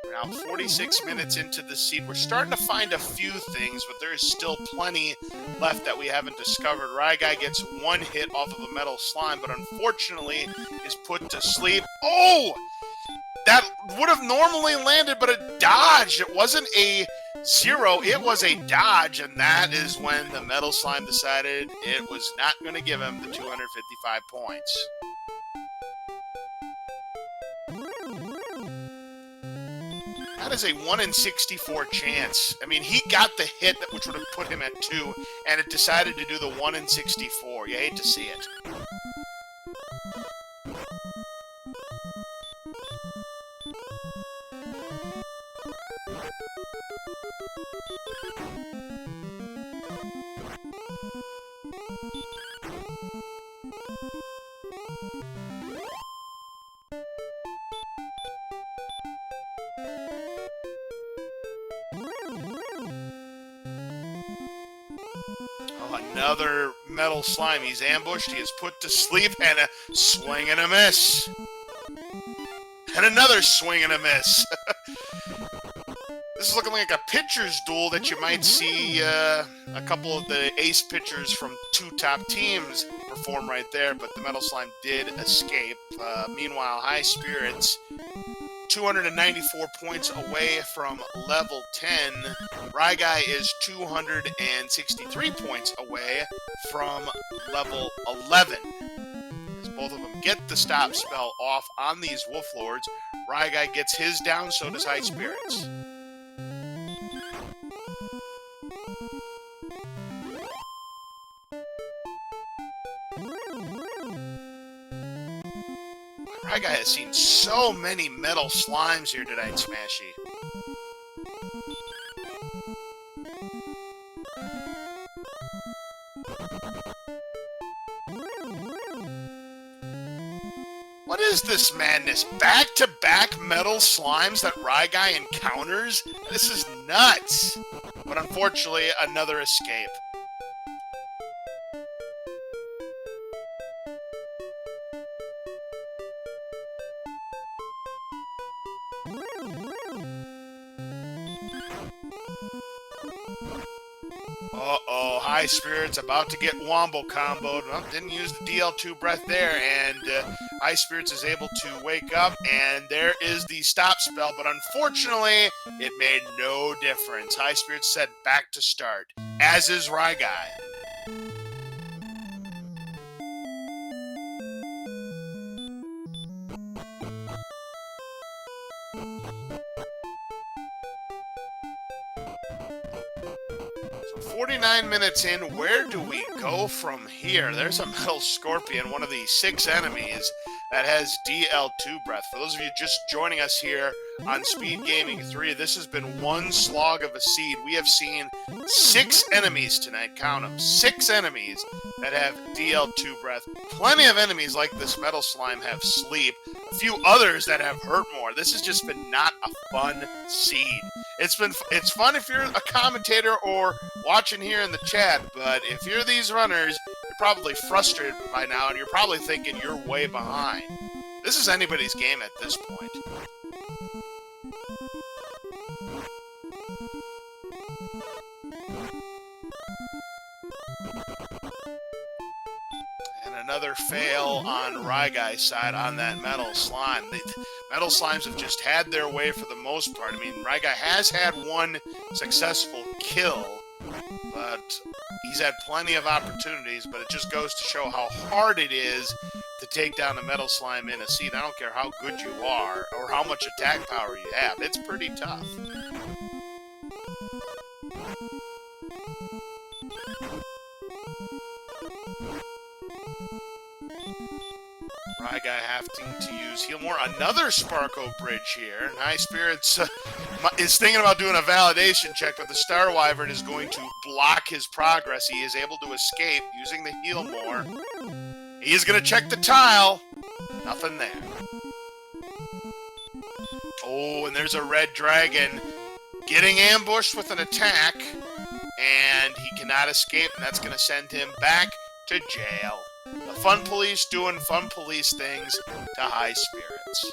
We're now 46 minutes into the seed. We're starting to find a few things, but there is still plenty left that we haven't discovered. Ryguy gets one hit off of a metal slime, but unfortunately is put to sleep. Oh! That would have normally landed, but it dodged. It wasn't a 0, it was a dodge, and that is when the metal slime decided it was not going to give him the 255 points. That is a 1 in 64 chance. I mean, he got the hit, which would have put him at 2, and it decided to do the 1 in 64. You hate to see it. Another metal slime. He's ambushed. He is put to sleep, and a swing and a miss. And another swing and a miss. This is looking like a pitcher's duel that you might see a couple of the ace pitchers from 2 top teams perform right there, but the metal slime did escape. Meanwhile, High Spirits, 294 points away from level 10. Ryguy is 263 points away from level 11. As both of them get the stop spell off on these Wolf Lords, Ryguy gets his down, so does High Spirits. Ryguy has seen so many metal slimes here tonight, Smashy. What is this madness? Back-to-back metal slimes that Ryguy encounters? This is nuts. But unfortunately, another escape. Uh-oh, High Spirits about to get wombo comboed. Well, didn't use the DL2 breath there, and High Spirits is able to wake up, and there is the stop spell, but unfortunately, it made no difference. High Spirits said back to start, as is Ryguy. So 49 minutes in, where do we go from here? There's a metal scorpion, one of the 6 enemies that has DL2 breath. For those of you just joining us here on Speed Gaming 3, this has been one slog of a seed. We have seen 6 enemies tonight, count them, 6 enemies that have DL2 breath. Plenty of enemies like this metal slime have sleep. A few others that have hurt more. This has just been not a fun seed. It's fun if you're a commentator or watching here in the chat, but if you're these runners, you're probably frustrated by now, and you're probably thinking you're way behind. This is anybody's game at this point. And another fail on Ryguy's side on that metal slime. Metal slimes have just had their way for the most part. I mean, Ryguy has had one successful kill, but he's had plenty of opportunities, but it just goes to show how hard it is to take down a metal slime in a seed. I don't care how good you are or how much attack power you have. It's pretty tough. Ryguy having to use Heal More. Another Sparko Bridge here. And High Spirits is thinking about doing a validation check, but the Star Wyvern is going to block his progress. He is able to escape using the Heal More. He is going to check the tile. Nothing there. Oh, and there's a red dragon getting ambushed with an attack, and he cannot escape, and that's going to send him back to jail. The Fun Police doing Fun Police things to High Spirits.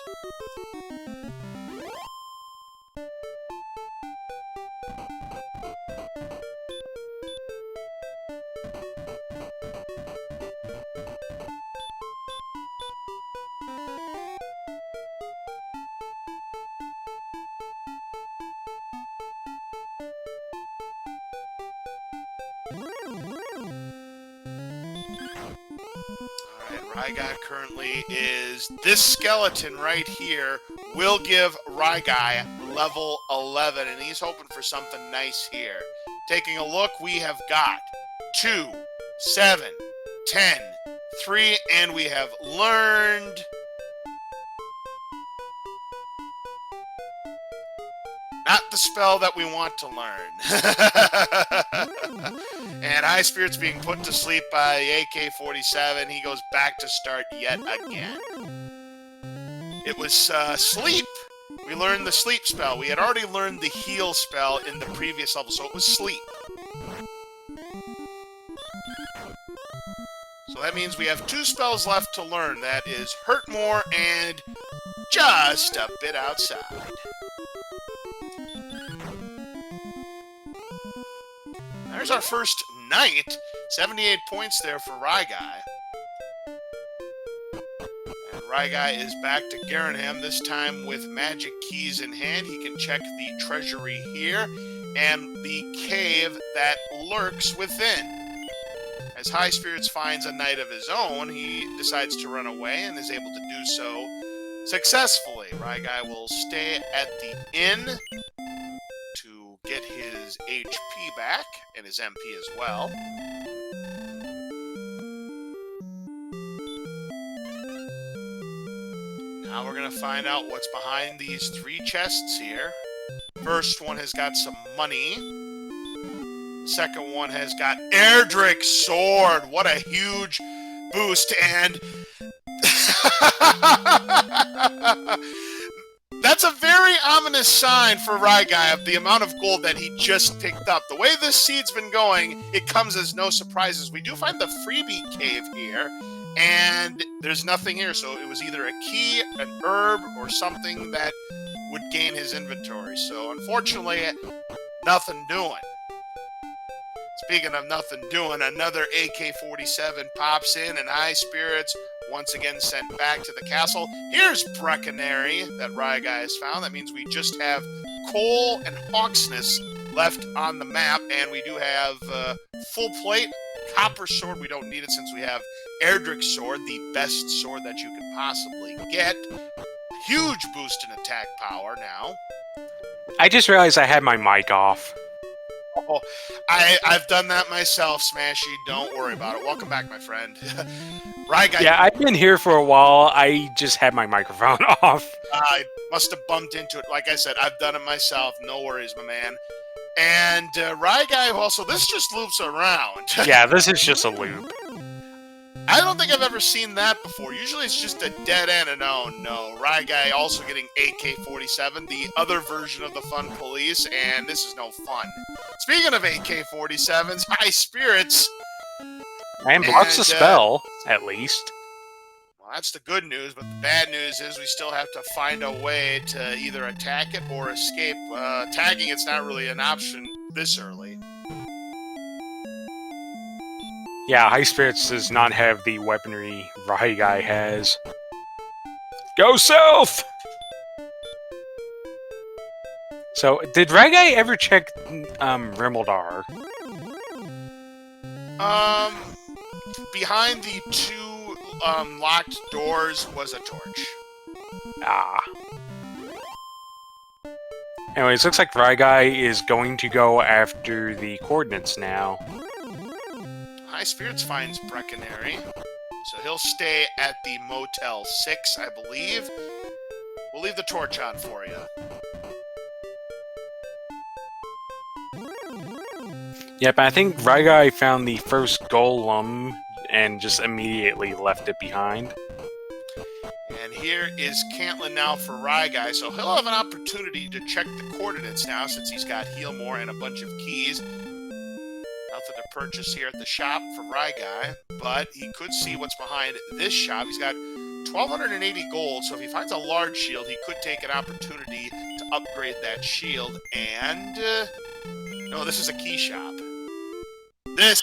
Ryguy currently is this skeleton right here will give Ryguy level 11, and he's hoping for something nice here. Taking a look, we have got 2, 7, 10, 3, and we have learned not the spell that we want to learn. And High Spirits being put to sleep by the AK-47. He goes back to start yet again. It was sleep. We learned the sleep spell. We had already learned the heal spell in the previous level, so it was sleep. So that means we have 2 spells left to learn. That is Hurt More and just a bit outside. There's our first night. 78 points there for Ryguy. And Ryguy is back to Garanham, this time with magic keys in hand. He can check the treasury here and the cave that lurks within. As High Spirits finds a knight of his own, he decides to run away and is able to do so successfully. Ryguy will stay at the inn to get his HP back, and his MP as well. Now we're going to find out what's behind these 3 chests here. First one has got some money. Second one has got Erdrick's sword. What a huge boost, and that's a very ominous sign for Ryguy of the amount of gold that he just picked up. The way this seed's been going, it comes as no surprises. We do find the freebie cave here, and there's nothing here. So it was either a key, an herb, or something that would gain his inventory. So unfortunately, nothing doing. Speaking of nothing doing, another AK-47 pops in, and High Spirits once again sent back to the castle. Here's Breckenary that Ryguy has found. That means we just have Coal and Hawksness left on the map, and we do have full plate, Copper Sword. We don't need it since we have Erdrick's Sword, the best sword that you can possibly get. Huge boost in attack power now. I just realized I had my mic off. Oh, I've done that myself, Smashy. Don't worry about it. Welcome back, my friend. Ryguy. Yeah, I've been here for a while. I just had my microphone off. I must have bumped into it. Like I said, I've done it myself. No worries, my man. And Ryguy also, this just loops around. Yeah, this is just a loop. I don't think I've ever seen that before. Usually it's just a dead end, and oh no. Ryguy also getting AK-47, the other version of the Fun Police, and this is no fun. Speaking of AK-47s, High Spirits. And blocks the spell, at least. Well, that's the good news, but the bad news is we still have to find a way to either attack it or escape. Tagging it's not really an option this early. Yeah, High Spirits does not have the weaponry Ryguy has. Go south! So, did Ryguy ever check Rimeldar? Behind the 2 locked doors was a torch. Ah. Anyways, looks like Ryguy is going to go after the coordinates now. High Spirits finds Breckenary. So he'll stay at the Motel 6, I believe. We'll leave the torch on for you. Yep, I think Ryguy found the first golem and just immediately left it behind. And here is Cantlin now for Ryguy, so he'll have an opportunity to check the coordinates now since he's got heal more and a bunch of keys. Nothing to purchase here at the shop for Ryguy, but he could see what's behind this shop. He's got 1,280 gold, so if he finds a large shield, he could take an opportunity to upgrade that shield. And no, this is a key shop. There's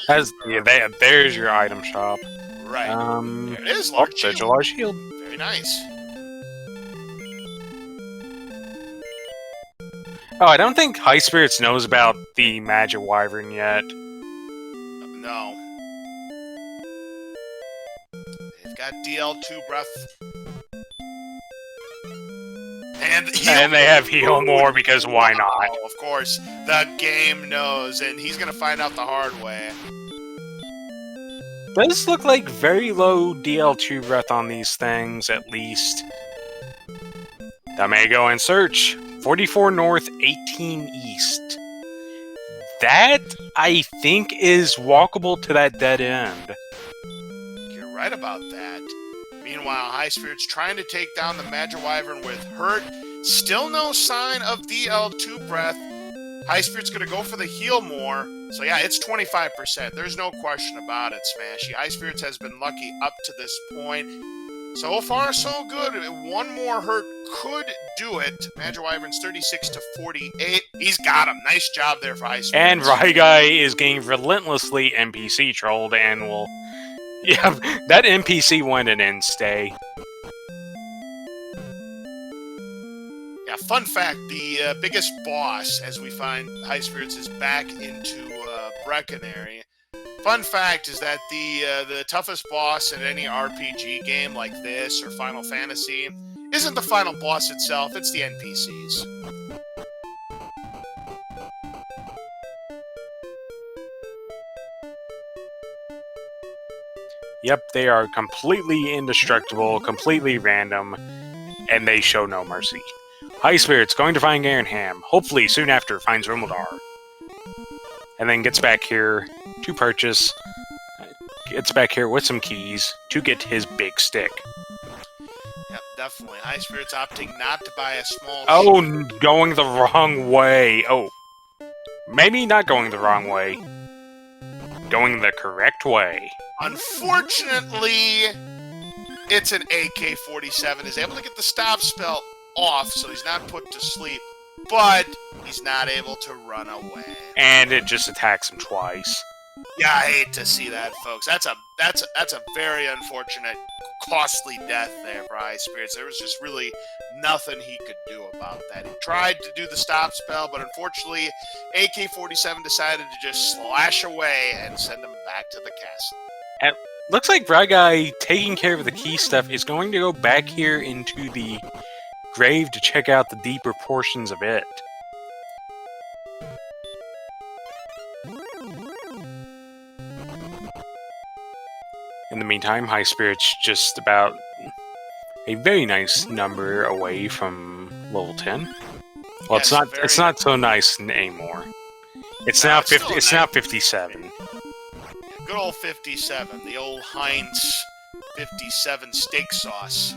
your item shop. Right. There it is, large shield. There's a large shield. Very nice. Oh, I don't think Highspirits knows about the Magic Wyvern yet. No. They've got DL2 breath. And they have heal more because why not? Oh, of course, the game knows, and he's going to find out the hard way. Does look like very low DL2 breath on these things, at least. That may go and search. 44 north, 18 east. That, I think, is walkable to that dead end. You're right about that. Meanwhile, Highspirits trying to take down the Magic Wyvern with Hurt. Still no sign of DL2 breath. Highspirits going to go for the heal more. So yeah, it's 25%. There's no question about it, Smashy. Highspirits has been lucky up to this point. So far, so good. One more Hurt could do it. Magic Wyvern's 36 to 48. He's got him. Nice job there for Highspirits. And Ryguy is getting relentlessly NPC trolled and will... Yeah, that NPC went an end stay. Yeah, fun fact, the biggest boss, as we find Highspirits, is back into Breckenary. Fun fact is that the toughest boss in any RPG game like this or Final Fantasy isn't the final boss itself, it's the NPCs. Yep, they are completely indestructible, completely random, and they show no mercy. Highspirits going to find Garenham, hopefully soon after finds Rimaldar. And then gets back here to purchase, gets back here with some keys to get his big stick. Yep, definitely. Highspirits opting not to buy a small shield. Going the wrong way. Oh, maybe not going the wrong way. Going the correct way. Unfortunately, it's an AK-47. He's able to get the stop spell off, so he's not put to sleep, but he's not able to run away. And it just attacks him twice. Yeah, I hate to see that, folks. That's a very unfortunate, costly death there for Highspirits. There was just really nothing he could do about that. He tried to do the stop spell, but unfortunately, AK-47 decided to just slash away and send him back to the castle. And looks like Ryguy, taking care of the key stuff, is going to go back here into the grave to check out the deeper portions of it. In the meantime, Highspirits just about a very nice number away from level 10. Well, yes, it's not so nice anymore. It's now 50. It's now 57. Good old 57. The old Heinz 57 steak sauce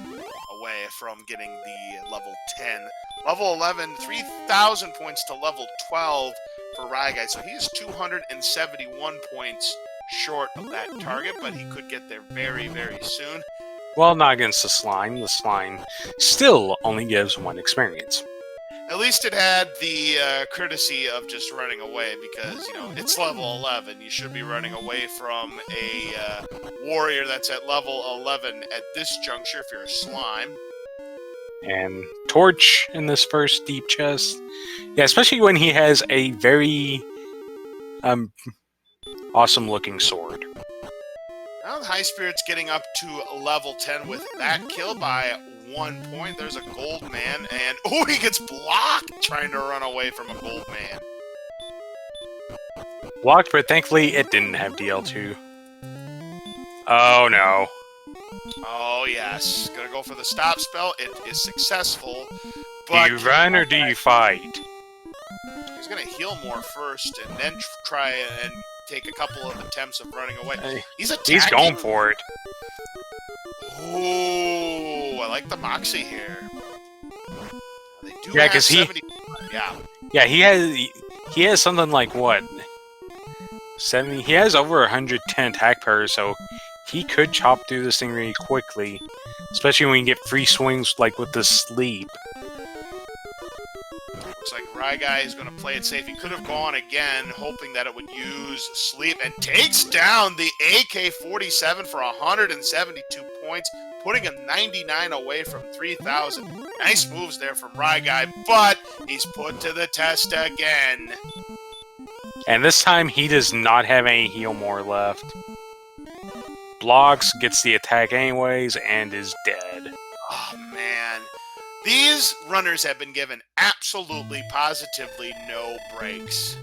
away from getting the level 10. Level 11, 3,000 points to level 12 for Ryguy. So he is 271 points short of that target, but he could get there very, very soon. Well, not against the slime. The slime still only gives 1 experience. At least it had the courtesy of just running away because, you know, it's level 11. You should be running away from a warrior that's at level 11 at this juncture if you're a slime. And torch in this first deep chest. Yeah, especially when he has a very awesome-looking sword. Now the Highspirits getting up to level 10 with that kill by 1 point. There's a gold man, and oh, he gets blocked trying to run away from a gold man. Blocked, but thankfully it didn't have DL2. Oh no. Oh, yes. Gonna go for the stop spell. It is successful. Do But you run or do you fight? he's gonna heal more first and then try and take a couple of attempts of running away. He's attacking. He's going for it. Ooh, I like the Moxie here. They do Yeah, have because 70. Yeah. he has something like what? 70. He has over 110 attack power, so he could chop through this thing really quickly, especially when you get free swings like with the sleep. Looks like ryguy is going to play it safe. He could have gone again, hoping that it would use sleep, and takes down the AK-47 for 172 points, putting him 99 away from 3,000. Nice moves there from ryguy, but he's put to the test again. And this time, he does not have any heal more left. Blocks, gets the attack anyways, and is dead. Oh, man. These runners have been given absolutely, positively no breaks.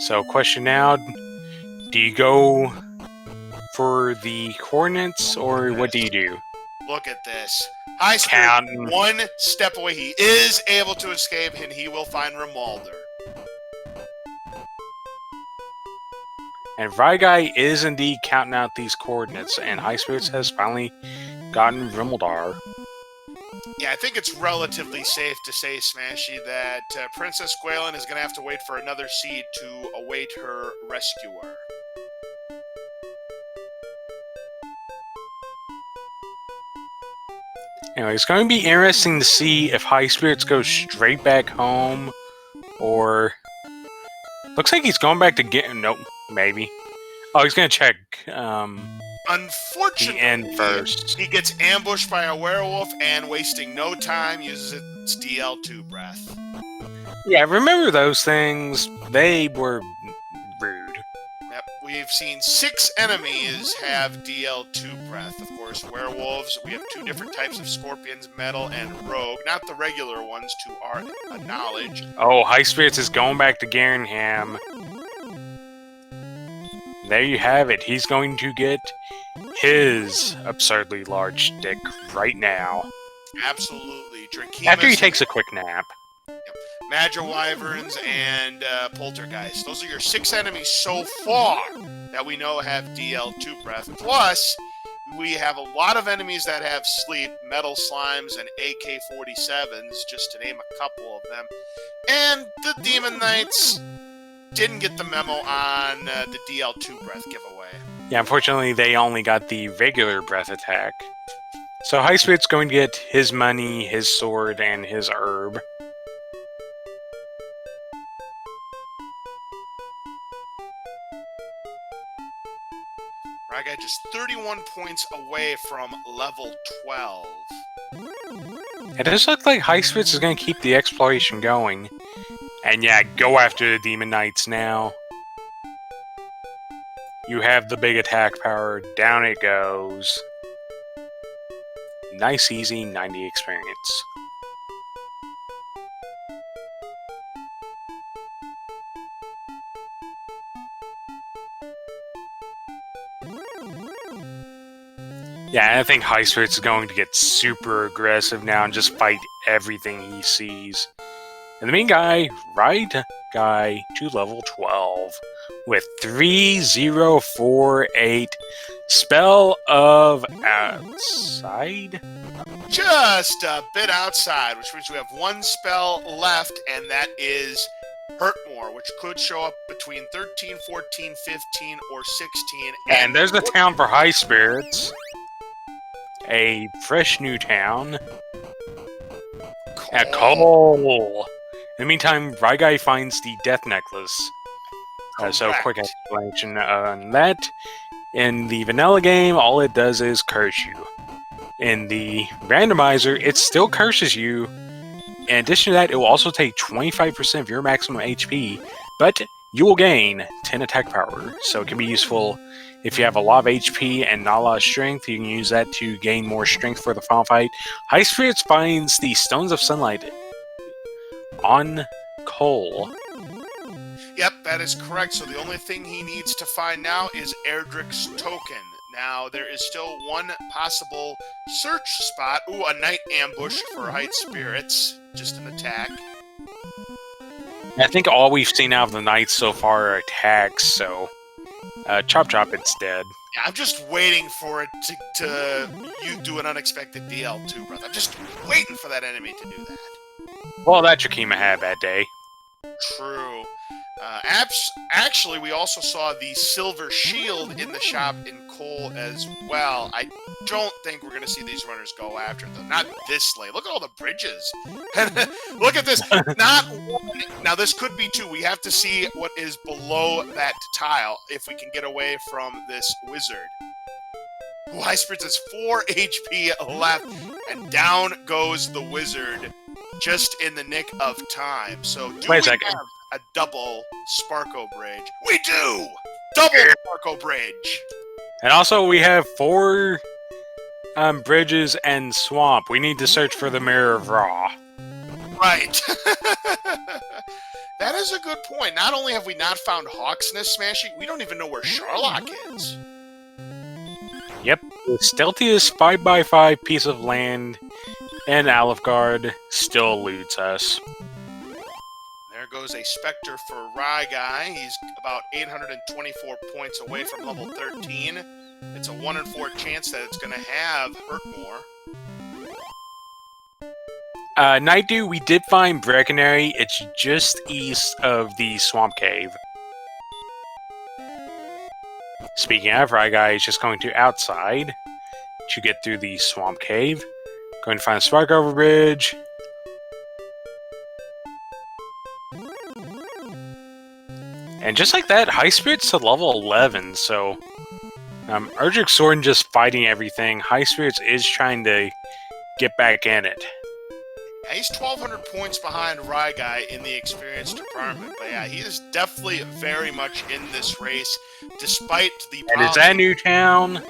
So, question now, do you go for the coordinates, or what do you do? Look at this. Highspirits, one step away. He is able to escape, and he will find Rimalder. And ryguy is indeed counting out these coordinates, and Highspirits has finally gotten Rimuldar. Yeah, I think it's relatively safe to say, Smashy, that Princess Gwalen is going to have to wait for another seed to await her rescuer. Anyway, it's going to be interesting to see if Highspirits goes straight back home, or... Looks like he's going back to get... Nope, maybe. Oh, he's going to check, Unfortunately, the end first. he gets ambushed by a werewolf and, wasting no time, uses its DL2 breath. Yeah, remember those things? They were rude. Yep, we've seen 6 enemies have DL2 breath. Of course, werewolves, we have 2 different types of scorpions, metal and rogue. Not the regular ones, to our knowledge. Oh, Highspirits is going back to Garenham. There you have it. He's going to get his absurdly large stick right now. Absolutely. Drinkimus, After he takes a quick nap. Madra Wyverns, and Poltergeist. Those are your 6 enemies so far that we know have DL2 breath. Plus, we have a lot of enemies that have sleep, metal slimes, and AK-47s, just to name a couple of them. And the Demon Knights didn't get the memo on the DL2 breath giveaway. Yeah, unfortunately, they only got the regular breath attack. So Highspirit's going to get his money, his sword, and his herb. ryguy just 31 points away from level 12. It does look like Highspirits is going to keep the exploration going. And yeah, go after the Demon Knights now. You have the big attack power. Down it goes. Nice, easy, 90 experience. Yeah, I think Highspirits is going to get super aggressive now and just fight everything he sees. In the meantime, ryguy to level 12 with 3048 Spell of Outside. Just a bit outside, which means we have 1 spell left, and that is Hurt More, which could show up between 13, 14, 15, or 16. And there's the town for Highspirits. A fresh new town. At Cole. In the meantime, ryguy finds the death necklace. So quick explanation on that. In the vanilla game, all it does is curse you. In the randomizer, it still curses you. In addition to that, it will also take 25% of your maximum HP, but you will gain 10 attack power. So it can be useful if you have a lot of HP and not a lot of strength. You can use that to gain more strength for the final fight. Highspirits finds the Stones of Sunlight on Cole. Yep, that is correct. So the only thing he needs to find now is Erdrick's token. Now, there is still one possible search spot. Ooh, a night ambush for Highspirits. Just an attack. I think all we've seen out of the knights so far are attacks, so chop chop, it's dead. Yeah, I'm just waiting for it to you do an unexpected DL too, brother. I'm just waiting for that enemy to do that. Well, that Yakima had that day. True. Actually, we also saw the silver shield in the shop in coal as well. I don't think we're going to see these runners go after them. Not this late. Look at all the bridges. Look at this. Not one. Now, this could be two. We have to see what is below that tile if we can get away from this wizard. Highspirits has 4 HP left, and down goes the wizard just in the nick of time. So, do we have a double Sparko Bridge? We do! Double Sparko Bridge! And also, we have 4 bridges and swamp. We need to search for the Mirror of Ra. Right. That is a good point. Not only have we not found Hawk's Nest smashing, we don't even know where Sharlock is. Yep. The stealthiest 5x5 piece of land in Alfgard still eludes us. There goes a Spectre for Ryguy. He's about 824 points away from level 13. It's a 1 in 4 chance that it's going to have Hurtmore. Night Dew, we did find Breckenary. It's just east of the Swamp Cave. Speaking of, Ryguy is just going to outside to get through the Swamp Cave. Going to find a Spark Over Bridge. And just like that, Highspirits to level 11, so Erdrick Soren just fighting everything. Highspirits is trying to get back in it. Yeah, he's 1,200 points behind Ryguy in the experience department, but yeah, he is definitely very much in this race, despite the... And is that Newtown?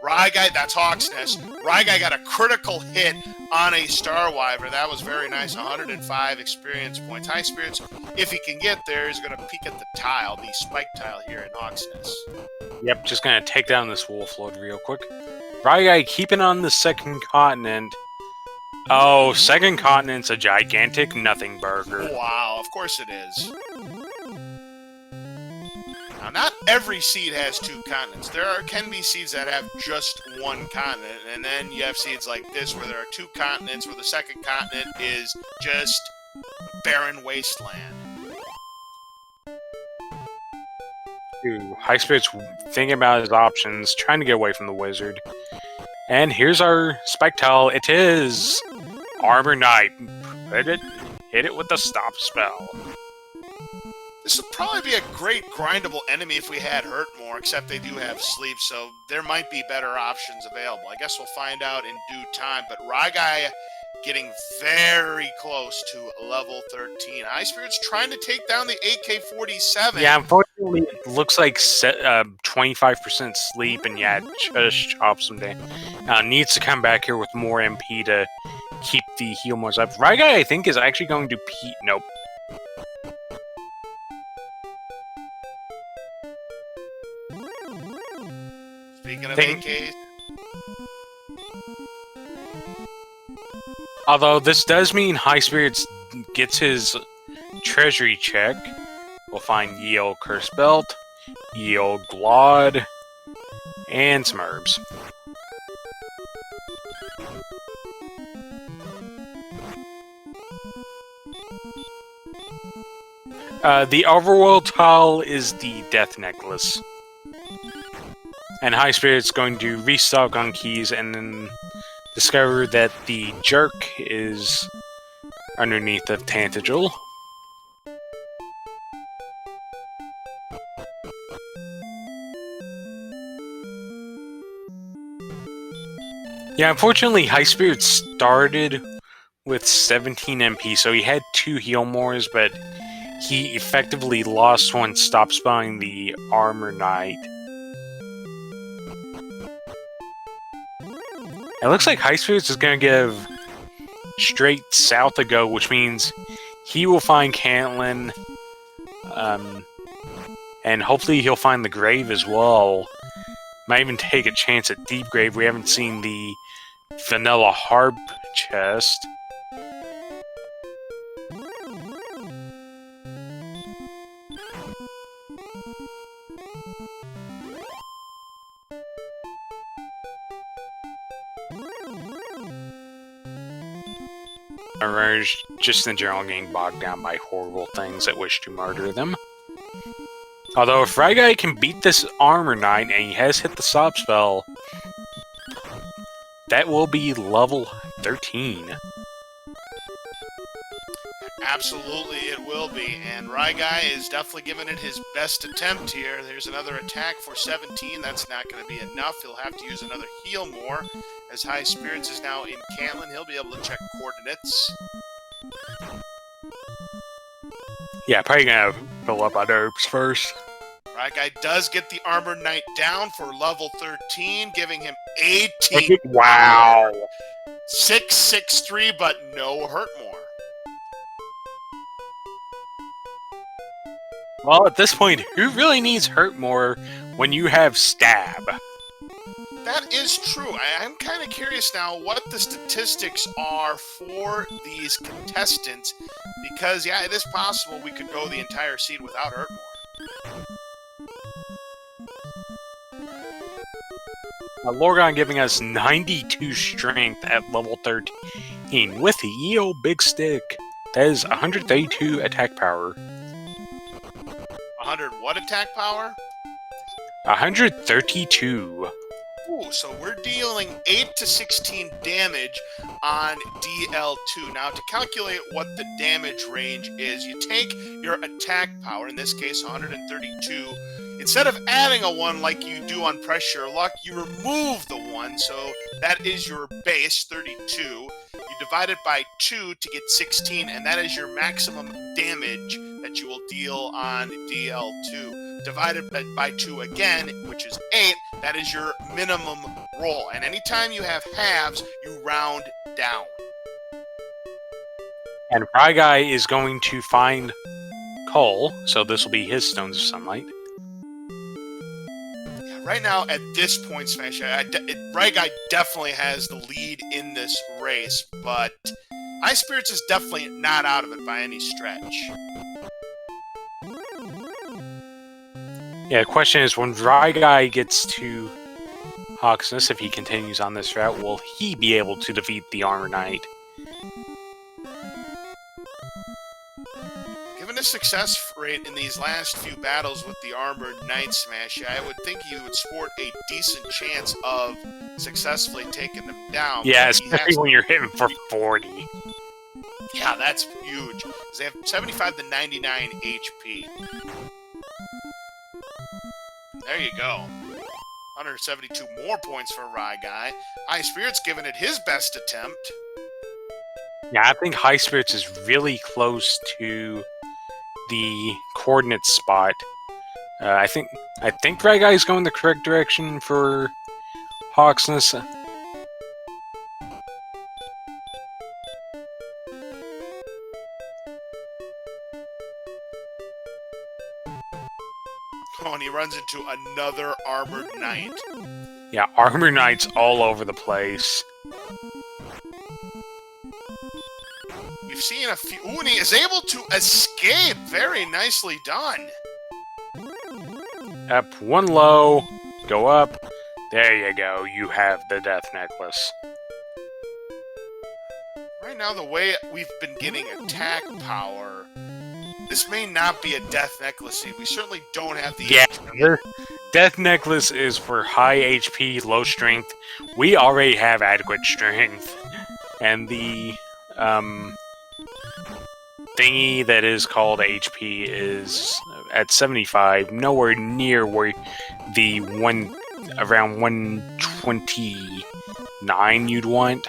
Ryguy, that's Hawk's Nest. Ryguy got a critical hit on a Star Wyver. That was very nice. 105 experience points. Highspirits, if he can get there, is going to peek at the tile, the spike tile here in Hawk's Nest. Yep, just going to take down this Wolf Lord real quick. Ryguy keeping on the second continent. Oh, second continent's a gigantic nothing burger. Wow, of course it is. Now, not every seed has 2 continents. There can be seeds that have just 1 continent, and then you have seeds like this where there are 2 continents, where the second continent is just barren wasteland. Highspirits thinking about his options, trying to get away from the wizard. And here's our spike tile. It is Armor Knight. Hit it with the stop spell. This would probably be a great grindable enemy if we had Hurtmore, except they do have sleep, so there might be better options available. I guess we'll find out in due time, but Ryguy getting very close to level 13. Highspirits trying to take down the AK-47. Yeah, unfortunately, it looks like 25% sleep, and yeah, just chops him down. Needs to come back here with more MP to keep the heal mores up. Ryguy, I think, is actually going to Nope. Speaking of AKs... Although this does mean Highspirits gets his treasury check. We'll find Ye Olde Curse Belt, Ye Olde Glod, and some herbs. The overworld tile is the Death Necklace. And Highspirit's going to restock on keys and then discover that the jerk is underneath the Tantagel. Yeah, unfortunately, Highspirits started with 17 MP, so he had 2 heal mores, but he effectively lost one stop spawning the Armor Knight. It looks like Highspirits is going to give straight south a go, which means he will find Caitlin, and hopefully he'll find the grave as well. Might even take a chance at Deep Grave. We haven't seen the Vanilla Harp chest. Or just in general getting bogged down by horrible things that wish to murder them. Although if Ryguy can beat this Armor Knight and he has hit the stop spell, that will be level 13. Absolutely, it will be. And Ryguy is definitely giving it his best attempt here. There's another attack for 17. That's not going to be enough. He'll have to use another heal more. As Highspirits is now in Cantlin, he'll be able to check coordinates. Yeah, probably gonna fill up on herbs first. Ryguy does get the Armor Knight down for level 13, giving him 18. Wow! 663, but no hurt more. Well, at this point, who really needs hurt more when you have stab? That is true. I'm kind of curious now what the statistics are for these contestants, because, yeah, it is possible we could go the entire seed without hurt more. Lorgon giving us 92 strength at level 13 with the EO Big Stick. That is 132 attack power. 100 what attack power? 132. Ooh, so we're dealing 8 to 16 damage on DL2. Now, to calculate what the damage range is, you take your attack power, in this case 132. Instead of adding a 1 like you do on Press Your Luck, you remove the 1, so that is your base, 32. You divide it by 2 to get 16, and that is your maximum damage that you will deal on DL2. Divided by 2 again, which is 8, that is your minimum roll. And anytime you have halves, you round down. And Ryguy is going to find coal, so this will be his Stones of Sunlight. Yeah, right now, at this point, Smash, Ryguy definitely has the lead in this race, but Highspirits is definitely not out of it by any stretch. Yeah, the question is, when Ryguy gets to Hawksness, if he continues on this route, will he be able to defeat the Armor Knight? Given his success rate in these last few battles with the Armored Knight Smash, I would think he would sport a decent chance of successfully taking them down. Yeah, especially when you're hitting for 40. Yeah, that's huge. They have 75 to 99 HP. There you go. 172 more points for Ryguy. Highspirits giving it his best attempt. Yeah, I think Highspirits is really close to the coordinate spot. I think Ryguy is going the correct direction for Hawksness. Oh, and he runs into another Armored Knight. Yeah, Armor Knights all over the place. We've seen a few... Ooh, and he is able to escape! Very nicely done. Up one low, go up. There you go, you have the Death Necklace. Right now, the way we've been getting attack power, this may not be a Death Necklace. We certainly don't have the... Yeah, the Death Necklace is for high HP, low strength. We already have adequate strength. And the thingy that is called HP is at 75, nowhere near where the around 129 you'd want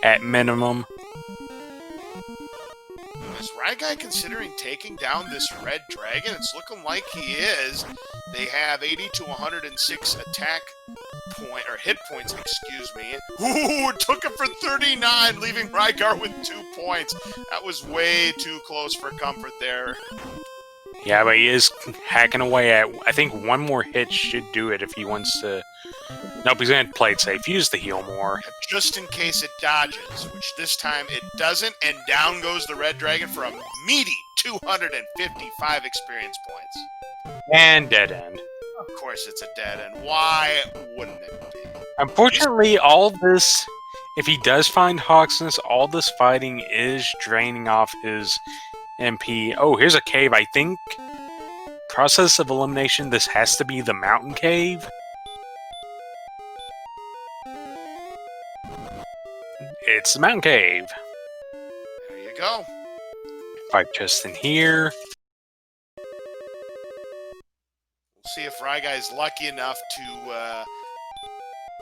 at minimum. Is Ryguy considering taking down this red dragon? It's looking like he is. They have 80 to 106 attack point or hit points, excuse me. Ooh, took him for 39, leaving Ryguy with 2 points. That was way too close for comfort there. Yeah, but he is hacking away at... I think one more hit should do it if he wants to... Nope, he's going to play it safe. Use the heal more. Just in case it dodges, which this time it doesn't, and down goes the red dragon for a meaty 255 experience points. And dead end. Of course it's a dead end. Why wouldn't it be? Unfortunately, all this... If he does find Hawksness, all this fighting is draining off his MP. Oh, here's a cave, I think. Process of elimination, this has to be the mountain cave. It's the mountain cave. There you go. 5 chests in here. We'll see if Ryguy's lucky enough to...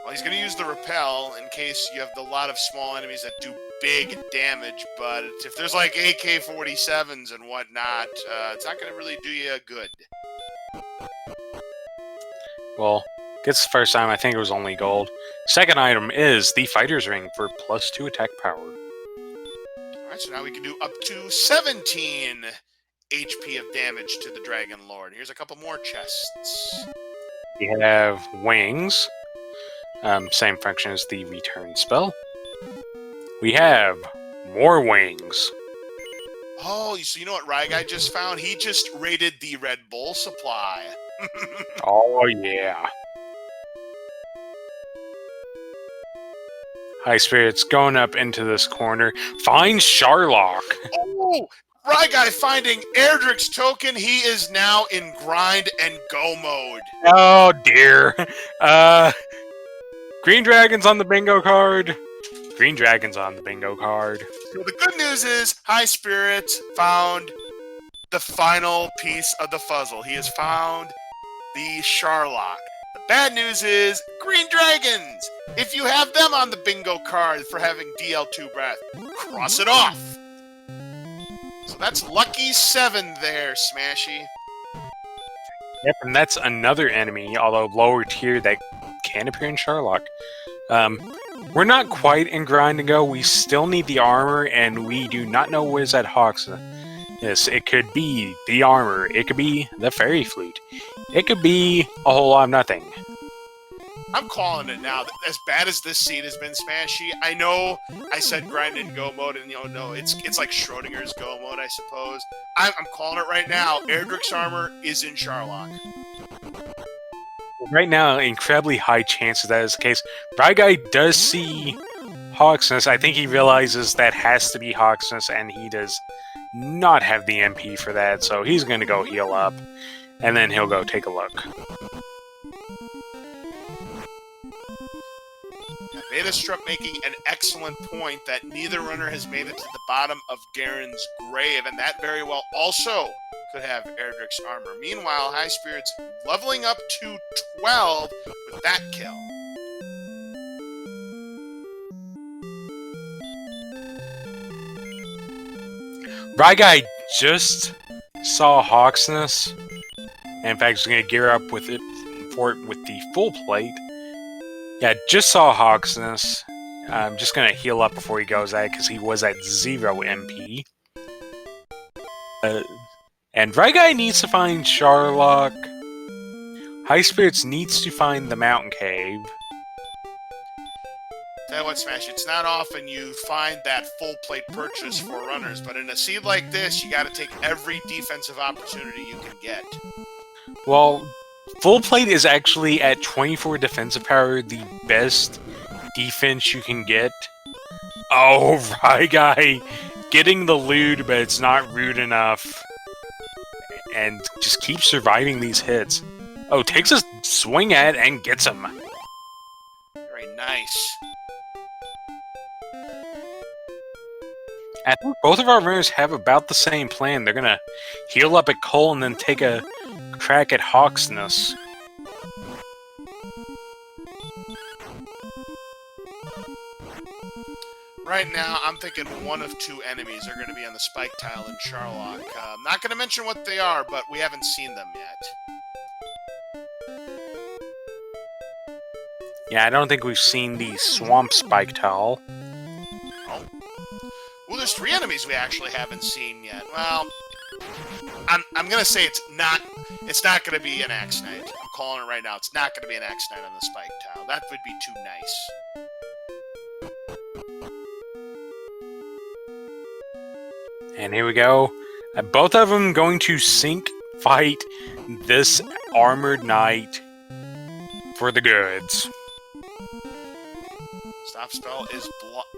Well, he's going to use the repel in case you have a lot of small enemies that do big damage, but if there's like AK-47s and whatnot, it's not going to really do you good. Well, gets the first time, I think it was only gold. Second item is the Fighter's Ring for +2 attack power. Alright, so now we can do up to 17 HP of damage to the Dragon Lord. Here's a couple more chests. We have wings. Same function as the return spell. We have more wings. Oh, so you know what Ryguy just found? He just raided the Red Bull supply. Oh, yeah. Highspirits going up into this corner. Find Sharlock. Oh, Ryguy finding Erdrick's token. He is now in grind and go mode. Oh, dear. Green Dragon's on the bingo card. Green Dragon's on the bingo card. So the good news is Highspirits found the final piece of the puzzle. He has found the Sharlock. The bad news is Green Dragons. If you have them on the bingo card for having DL2 breath, cross it off. So that's lucky 7 there, Smashy. Yep, and that's another enemy, although lower tier, that can appear in Sharlock. We're not quite in grind to go. We still need the armor, and we do not know where's that Hawks. Yes, it could be the armor. It could be the fairy flute. It could be a whole lot of nothing. I'm calling it now. As bad as this scene has been, Smashy, I know I said grind and go mode, and no, it's like Schrodinger's go mode, I suppose. I'm calling it right now. Erdrick's armor is in Sharlock. Right now, incredibly high chances that is the case. Ryguy does see Hawksness. I think he realizes that has to be Hawksness, and he does not have the MP for that, so he's going to go heal up, and then he'll go take a look. Betastrup making an excellent point that neither runner has made it to the bottom of Garen's grave, and that very well also could have Erdrick's armor. Meanwhile, Highspirits leveling up to 12 with that kill. Ryguy just saw Hawksness, and in fact, he's going to gear up with it with the full plate. Yeah, just saw Hawksness. I'm just going to heal up before he goes at it, because he was at 0 MP. And Ryguy needs to find Sharlock. Highspirits needs to find the mountain cave. Tell you what, Smash, it's not often you find that full plate purchase for runners, but in a seed like this, you got to take every defensive opportunity you can get. Well, full plate is actually at 24 defensive power, the best defense you can get. Oh, Ryguy getting the loot, but it's not rude enough. And just keep surviving these hits. Oh, takes a swing at it and gets him. Very nice. I think both of our runners have about the same plan. They're gonna heal up at Cole and then take a crack at Hawksness. Right now, I'm thinking one of 2 enemies are going to be on the spike tile in Sharlock. I'm not going to mention what they are, but we haven't seen them yet. Yeah, I don't think we've seen the swamp spike tile. Oh. Well, there's 3 enemies we actually haven't seen yet. Well, I'm gonna say it's not gonna be an Axe Knight. I'm calling it right now. It's not gonna be an Axe Knight on the Spike Tile. That would be too nice. And here we go. Both of them going to sync fight this Armored Knight for the goods. Stop spell is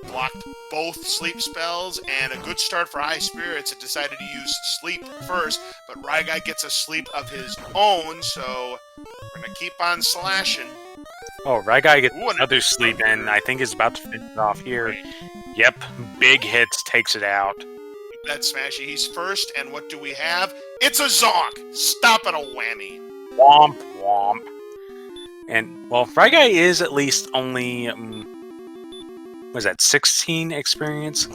blocked both sleep spells, and a good start for Highspirits. It decided to use sleep first, but Ryguy gets a sleep of his own, so we're gonna keep on slashing. Oh, Ryguy gets another sleep, and I think is about to finish it off here. Yep, big hits, takes it out. That Smashy, he's first, and what do we have? It's a Zonk! Stop at a whammy. Womp, womp. And, well, Ryguy is at least only, what is that, 16 experience?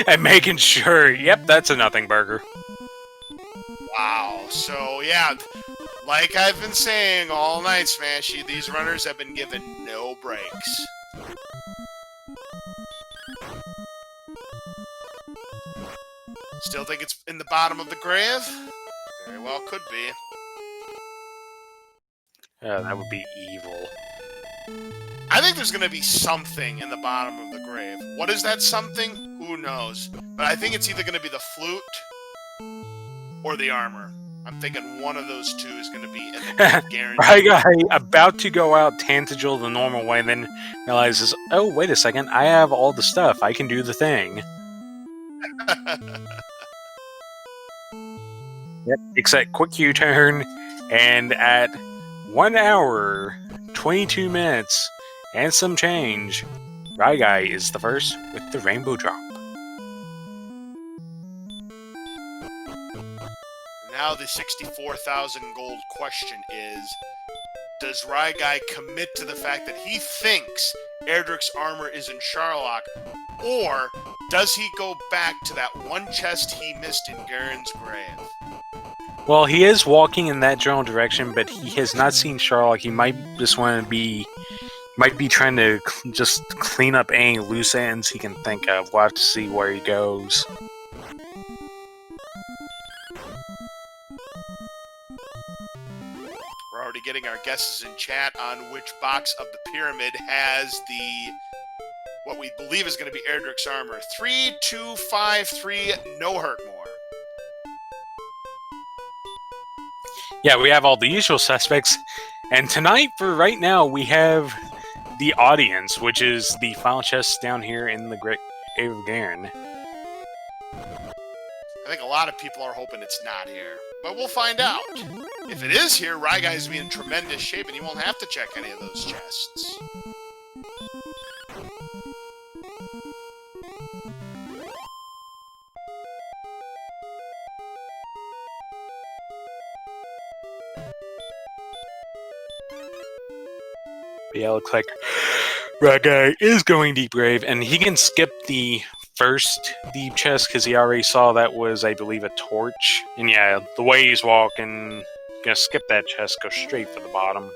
And making sure, yep, that's a nothing burger. Wow, so yeah, like I've been saying all night, Smashy, these runners have been given no breaks. Still think it's in the bottom of the grave? Very well could be. That would be evil. I think there's going to be something in the bottom of the grave. What is that something? Who knows? But I think it's either going to be the flute or the armor. I'm thinking one of those two is going to be in the grave, guaranteed. Ryguy about to go out Tantagel the normal way, and then realizes, oh, wait a second, I have all the stuff. I can do the thing. Yep, except quick U-turn, and at 1 hour, 22 minutes, and some change, Ryguy is the first with the Rainbow Drop. Now the 64,000 gold question is, does Ryguy commit to the fact that he thinks Erdrick's armor is in Sharlock, or does he go back to that one chest he missed in Garen's grave? Well, he is walking in that general direction, but he has not seen Sharlock. He might just want to be... might be trying to just clean up any loose ends he can think of. We'll have to see where he goes. We're already getting our guesses in chat on which box of the pyramid has the... what we believe is going to be Erdrick's armor. 3, 2, 5, 3, no hurt more. Yeah, we have all the usual suspects. And tonight, for right now, we have the audience, which is the final chest down here in the Great Grave of Garen. I think a lot of people are hoping it's not here, but we'll find out. If it is here, Ryguy's be in tremendous shape, and he won't have to check any of those chests. Yeah, looks like Ryguy is going deep grave, and he can skip the first deep chest because he already saw that was, I believe, a torch. And yeah, the way he's walking, gonna skip that chest, go straight for the bottom.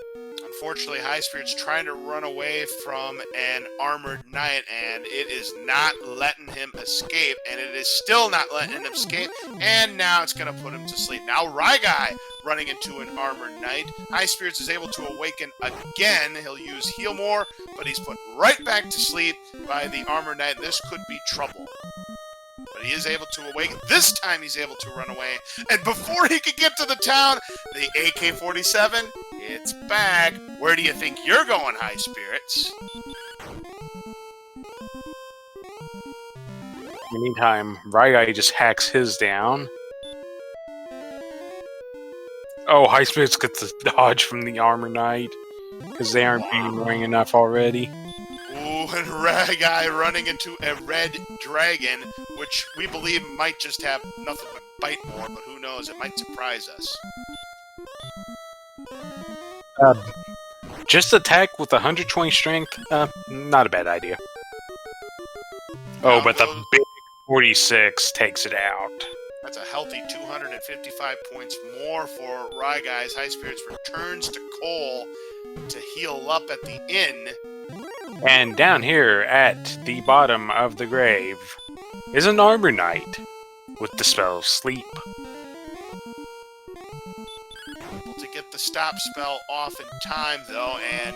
Unfortunately, Highspirits trying to run away from an armored knight, and it is not letting him escape, and it is still not letting him escape, and now it's going to put him to sleep. Now Ryguy running into an armored knight. Highspirits is able to awaken again. He'll use heal more, but he's put right back to sleep by the armored knight. This could be trouble. But he is able to awaken. This time he's able to run away. And before he could get to the town, the AK-47, it's back. Where do you think you're going, Highspirits? In the meantime, Ryguy just hacks his down. Oh, Highspirits gets the dodge from the armor knight because they aren't being annoying enough already. Ooh, and Ryguy running into a red dragon, which we believe might just have nothing but bite more, but who knows, it might surprise us. Just attack with 120 strength, not a bad idea. Oh, but the big 46 takes it out. That's a healthy 255 points more for Ryguy's. Highspirits returns to Cole to heal up at the inn. And down here at the bottom of the grave is an armor knight. with the spell of sleep. Able to get the stop spell off in time, though, and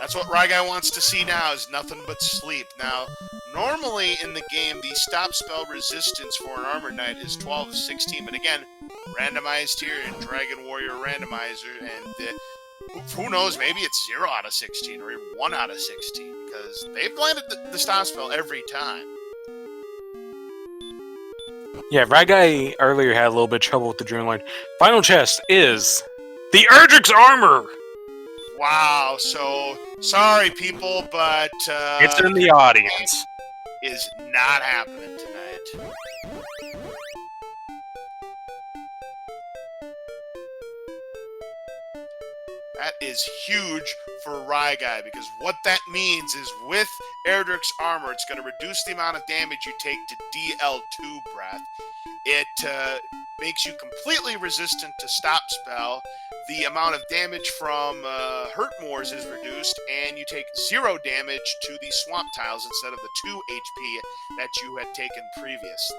that's what Ryguy wants to see now, is nothing but sleep. Now, normally in the game, the stop spell resistance for an Armor Knight is 12 of 16, but again, randomized here in Dragon Warrior Randomizer, and who knows, maybe it's 0 out of 16 or even 1 out of 16, because they've landed the stop spell every time. Yeah, Ryguy earlier had a little bit of trouble with the Dream Lord. Final chest is the Erdrick's armor! Wow, so sorry people, but It's in the audience. Is not happening tonight. That is huge for Ryguy, because what that means is with Erdrick's armor, it's going to reduce the amount of damage you take to DL2 breath. It makes you completely resistant to stop spell. The amount of damage from hurt mores is reduced, and you take 0 damage to the swamp tiles instead of the 2 HP that you had taken previously.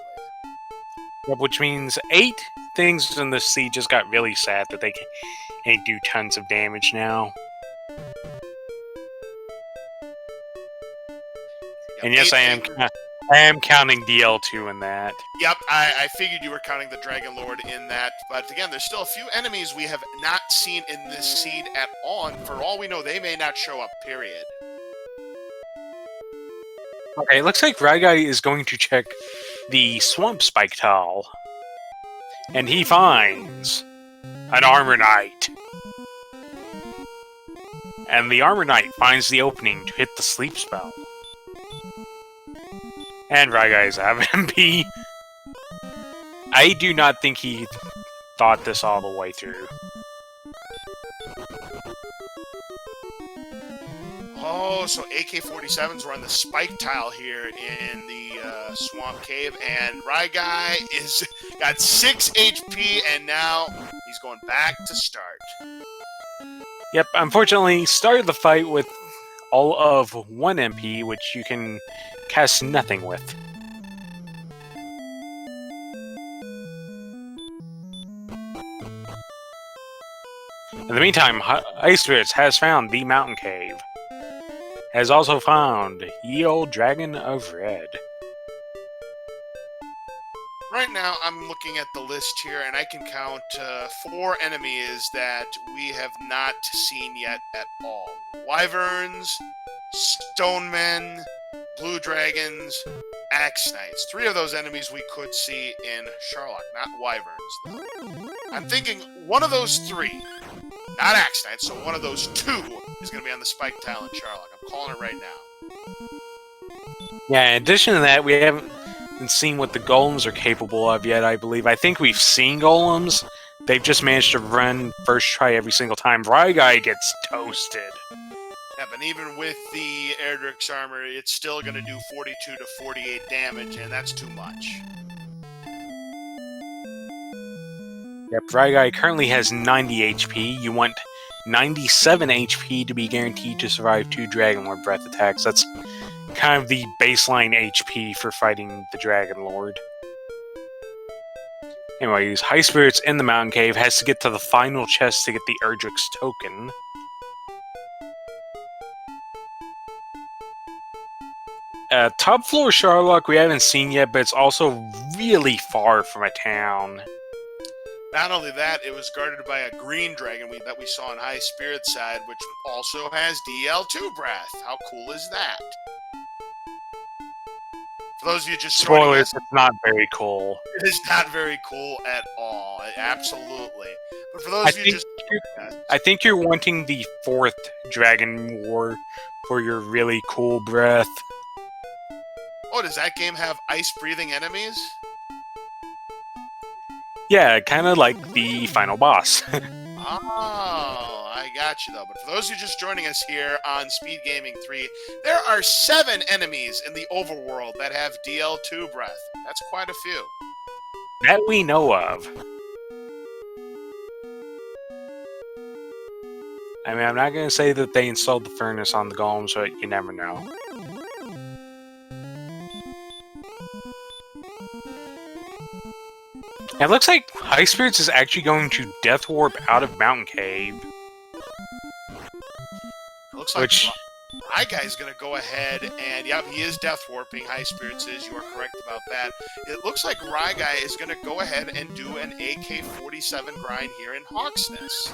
Which means 8 things in the sea just got really sad that they can't do tons of damage now. Yep, And yes, I am counting DL2 in that. Yep, I figured you were counting the Dragon Lord in that. But again, there's still a few enemies we have not seen in this seed at all. And for all we know, they may not show up, period. Okay, it looks like Ryguy is going to check the Swamp Spike Tile. And he finds an Armor Knight. And the Armor Knight finds the opening to hit the sleep spell. And Ryguy's out of MP. I do not think he thought this all the way through. Oh, so AK-47s were on the spike tile here in the swamp cave, and Ryguy is got 6 HP, and now he's going back to start. Yep, unfortunately, started the fight with all of 1 MP, which you can cast nothing with. In the meantime, Highspirits has found the mountain cave. Has also found Ye Olde Dragon of Red. Right now, I'm looking at the list here, and I can count 4 enemies that we have not seen yet at all. Wyverns, Stonemen, Blue Dragons, Axe Knights. 3 of those enemies we could see in Sharlock, not Wyverns, though. I'm thinking one of those 3, not Axe Knights, so one of those 2 is going to be on the spike tile in Sharlock. I'm calling it right now. Yeah, in addition to that, we haven't seen what the golems are capable of yet, I believe. I think we've seen golems. They've just managed to run first try every single time. Ryguy gets toasted. Yeah, but even with the Erdrick's armor, it's still going to do 42 to 48 damage, and that's too much. Yep, Ryguy currently has 90 HP. You want 97 HP to be guaranteed to survive 2 Dragon Lord breath attacks. That's kind of the baseline HP for fighting the Dragon Lord. Anyways, Highspirits in the Mountain Cave has to get to the final chest to get the Erdrick's token. Top floor Sharlock we haven't seen yet, but it's also really far from a town. Not only that, it was guarded by a green dragon that we saw on Highspirits side, which also has DL2 breath. How cool is that? For those of you just spoilers, it's not very cool. It is not very cool at all. Absolutely. But for those of you just... I think you're wanting the 4th Dragon War for your really cool breath. Oh, does that game have ice-breathing enemies? Yeah, kind of like the final boss. Oh, I got you, though. But for those who are just joining us here on SpeedGaming 3, there are 7 enemies in the overworld that have DL2 breath. That's quite a few. That we know of. I mean, I'm not going to say that they installed the furnace on the golems, but you never know. It looks like Highspirits is actually going to Death Warp out of Mountain Cave. Looks like Ryguy is going to go ahead and, yep, he is Death Warping. Highspirits is, you are correct about that. It looks like Ryguy is going to go ahead and do an AK-47 grind here in Hawksness.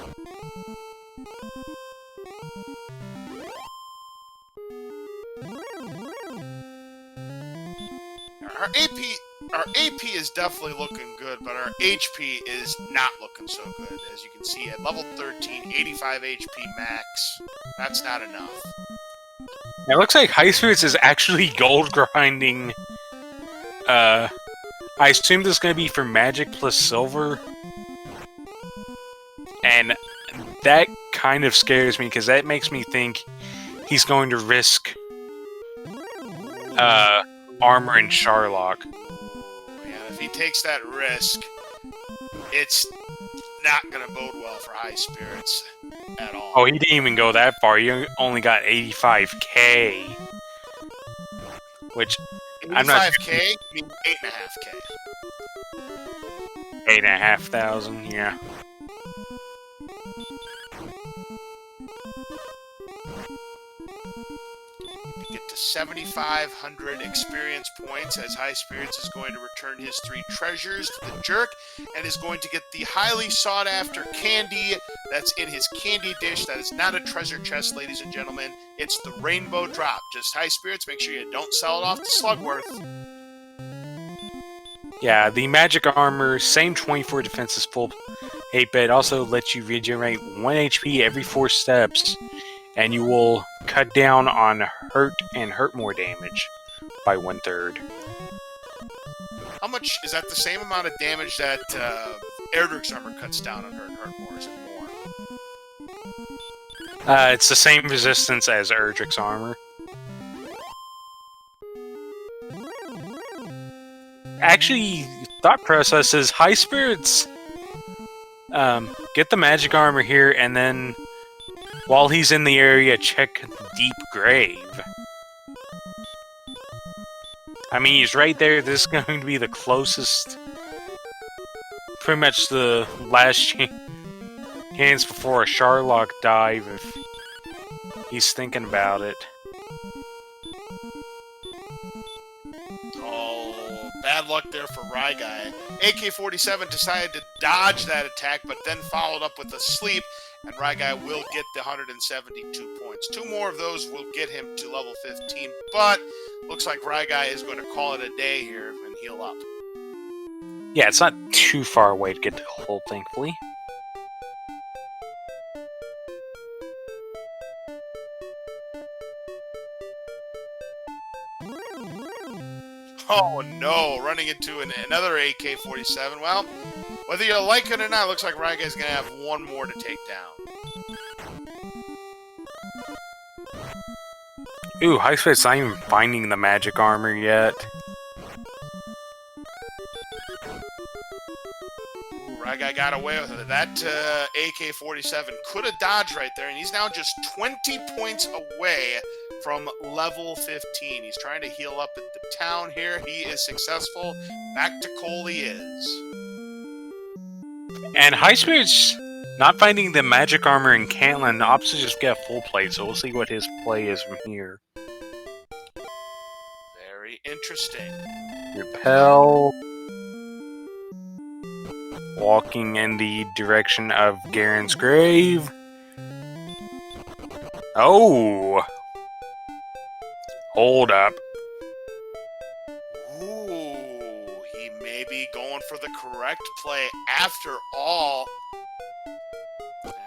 Our AP is definitely looking good, but our HP is not looking so good. As you can see, at level 13, 85 HP max. That's not enough. It looks like Highspirits is actually gold grinding. I assume this is going to be for magic plus silver. And that kind of scares me, because that makes me think he's going to risk armor and Sharlock. Yeah, if he takes that risk, it's not going to bode well for Highspirits at all. Oh, he didn't even go that far. He only got 85k. Which, I'm not... 85k means 8.5k. 8,500, yeah. Get to 7,500 experience points as Highspirits is going to return his 3 treasures to the Jerk and is going to get the highly sought after candy that's in his candy dish. That is not a treasure chest, ladies and gentlemen. It's the Rainbow Drop. Just Highspirits, make sure you don't sell it off to Slugworth. Yeah, the magic armor, same 24 defense as full 8-bit, also lets you regenerate 1 HP every 4 steps, and you will cut down on hurt and hurt more damage by 1/3. How much is that? The same amount of damage that Erdrick's armor cuts down on hurt and hurt more? Is it more? It's the same resistance as Erdrick's armor. Actually, thought process is Highspirits. Get the magic armor here, and then while he's in the area, check Deep Grave. I mean, he's right there. This is going to be the closest, pretty much the last chance before a Sharlock dive if he's thinking about it. Oh, bad luck there for Ryguy. AK-47 decided to dodge that attack, but then followed up with a sleep, and Ryguy will get the 172 points. 2 more of those will get him to level 15, but looks like Ryguy is going to call it a day here and heal up. Yeah, it's not too far away to get to the hole, thankfully. Oh no, running into another AK-47. Well, whether you like it or not, it looks like Ryguy is going to have 1 more to take down. Ooh, Highspirits not even finding the magic armor yet. Ooh, Ryguy got away with it. That AK-47 could have dodged right there, and he's now just 20 points away from level 15. He's trying to heal up at the town here. He is successful. Back to Cole he is. And Highspirits not finding the magic armor in Cantland opts to just get a full plate, so we'll see what his play is from here. Very interesting. Repel. Walking in the direction of Garen's grave. Oh! Hold up. Ooh, he may be going for the correct play after all.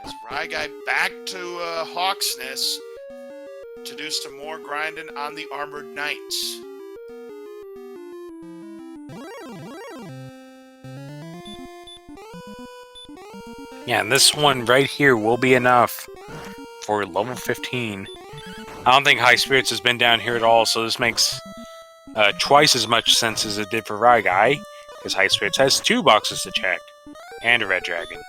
As Ryguy back to Hawksness to do some more grinding on the Armored Knights. Yeah, and this one right here will be enough for level 15. I don't think Highspirits has been down here at all, so this makes twice as much sense as it did for Ryguy, because Highspirits has 2 boxes to check, and a red dragon.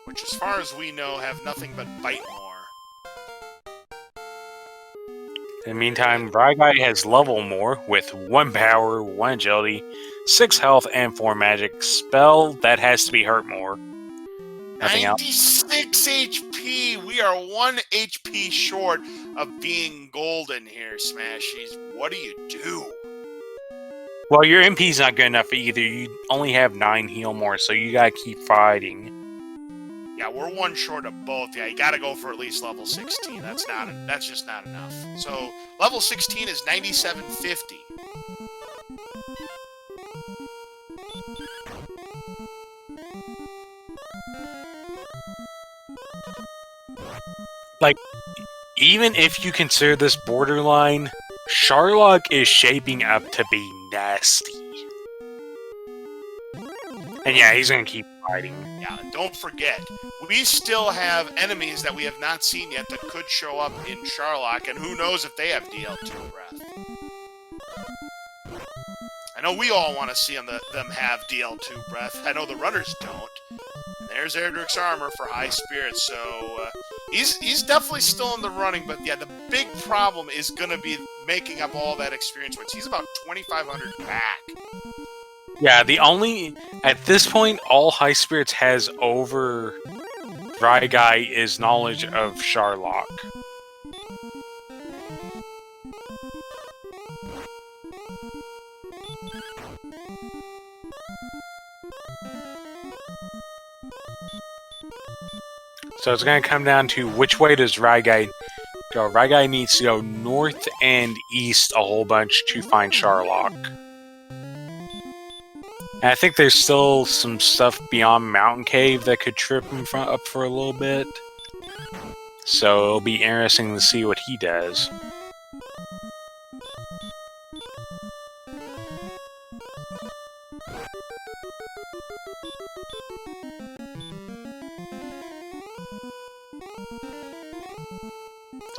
Which, as far as we know, have nothing but Bite More. In the meantime, Ryguy has level more with 1 power, 1 agility, 6 health, and 4 magic. Spell that has to be hurt more. Nothing else. 96 HP. We are 1 HP short of being golden here, Smashies. What do you do? Well, your MP's not good enough either. You only have 9 heal more, so you gotta keep fighting. Yeah, we're 1 short of both. Yeah, you gotta go for at least level 16. That's just not enough. So level 16 is 9750. Like, even if you consider this borderline, Sharlock is shaping up to be nasty. And yeah, he's gonna keep fighting. Yeah, and don't forget, we still have enemies that we have not seen yet that could show up in Sharlock, and who knows if they have DL2 breath. I know we all want to see them have DL2 breath. I know the runners don't. And there's Erdrick's armor for Highspirits, so he's definitely still in the running, but yeah, the big problem is going to be making up all that experience points. He's about 2,500 back. Yeah, at this point, all Highspirits has over Ryguy is knowledge of Sharlock. So it's going to come down to which way does Ryguy go. Ryguy needs to go north and east a whole bunch to find Sharlock. And I think there's still some stuff beyond Mountain Cave that could trip him up for a little bit. So it'll be interesting to see what he does.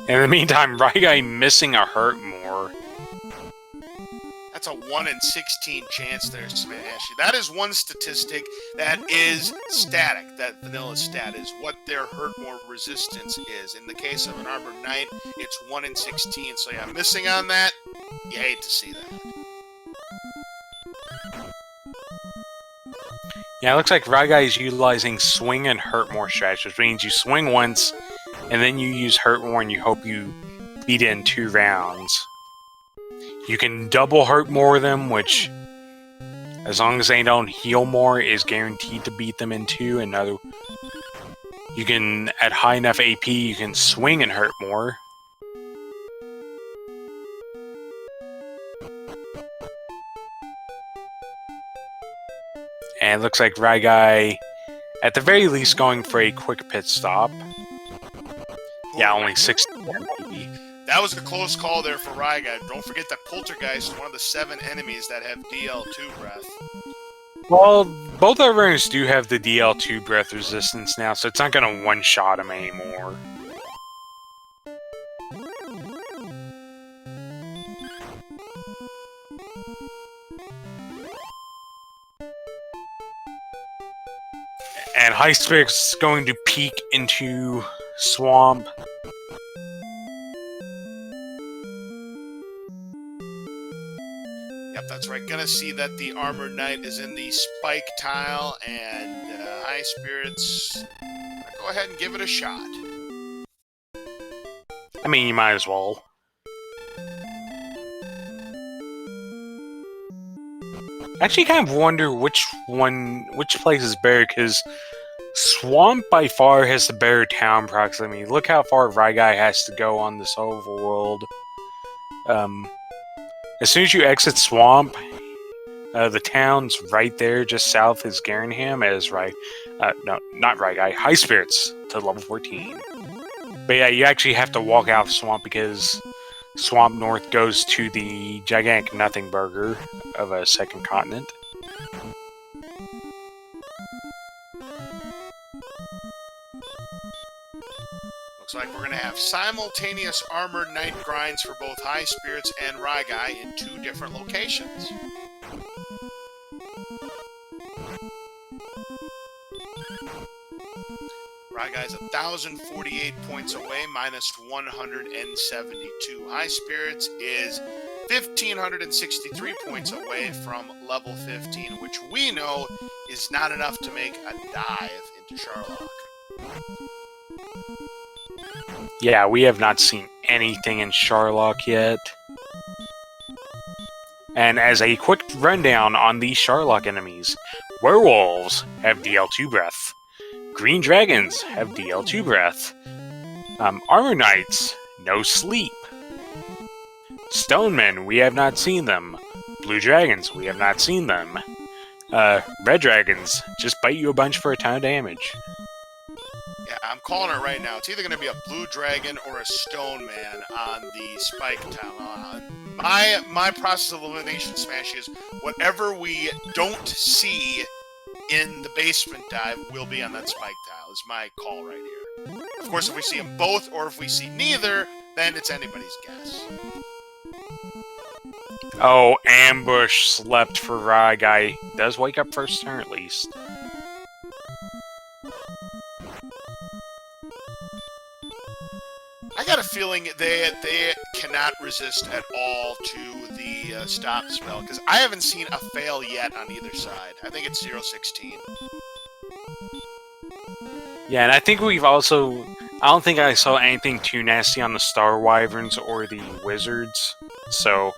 In the meantime, Ryguy missing a hurt more. That's a 1 in 16 chance there, Smashy. That is one statistic that is static. That vanilla stat is what their hurt more resistance is. In the case of an Armored Knight, it's 1 in 16. So yeah, missing on that, you hate to see that. Yeah, it looks like Ryguy is utilizing swing and hurt more strategy, which means you swing once, and then you use hurt more and you hope you beat it in 2 rounds. You can double hurt more of them, which, as long as they don't heal more, is guaranteed to beat them in 2. Another, you can, at high enough AP, you can swing and hurt more. And it looks like Ryguy, at the very least, going for a quick pit stop. Yeah, only 60 MP. That was a close call there for Ryguy. Don't forget that Poltergeist is one of the 7 enemies that have DL2 breath. Well, both our runners do have the DL2 breath resistance now, so it's not going to one-shot him anymore. And Highspirits is going to peek into Swamp. Yep, that's right. Gonna see that the Armored Knight is in the spike tile, and Highspirits, go ahead and give it a shot. I mean, you might as well. I actually kind of wonder which place is better, because Swamp by far has the better town proximity. Look how far Ryguy has to go on this overworld. As soon as you exit Swamp, the town's right there, just south is Garenham, as no, not Ryguy, Highspirits to level 14. But yeah, you actually have to walk out of Swamp because Swamp North goes to the gigantic nothing burger of a second continent. Looks like we're going to have simultaneous Armored Knight grinds for both Highspirits and Ryguy in 2 different locations. Ryguy's 1,048 points away, minus 172. High Spirits is 1,563 points away from level 15, which we know is not enough to make a dive into Sharlock. Yeah, we have not seen anything in Sharlock yet. And as a quick rundown on these Sharlock enemies, werewolves have DL2 breath. Green dragons have DL2 breath. Armor knights, no sleep. Stonemen, we have not seen them. Blue dragons, we have not seen them. Red dragons, just bite you a bunch for a ton of damage. Yeah, I'm calling it right now. It's either going to be a blue dragon or a stone man on the spike tile. My process of elimination smash is whatever we don't see in the basement dive will be on that spike tile, is my call right here. Of course, if we see them both or if we see neither, then it's anybody's guess. Oh, ambush slept for Ryguy. Does wake up first turn at least. I got a feeling they cannot resist at all to the stop spell, because I haven't seen a fail yet on either side. I think it's 0-16. Yeah, and I think we've also... I don't think I saw anything too nasty on the Star Wyverns or the Wizards. So,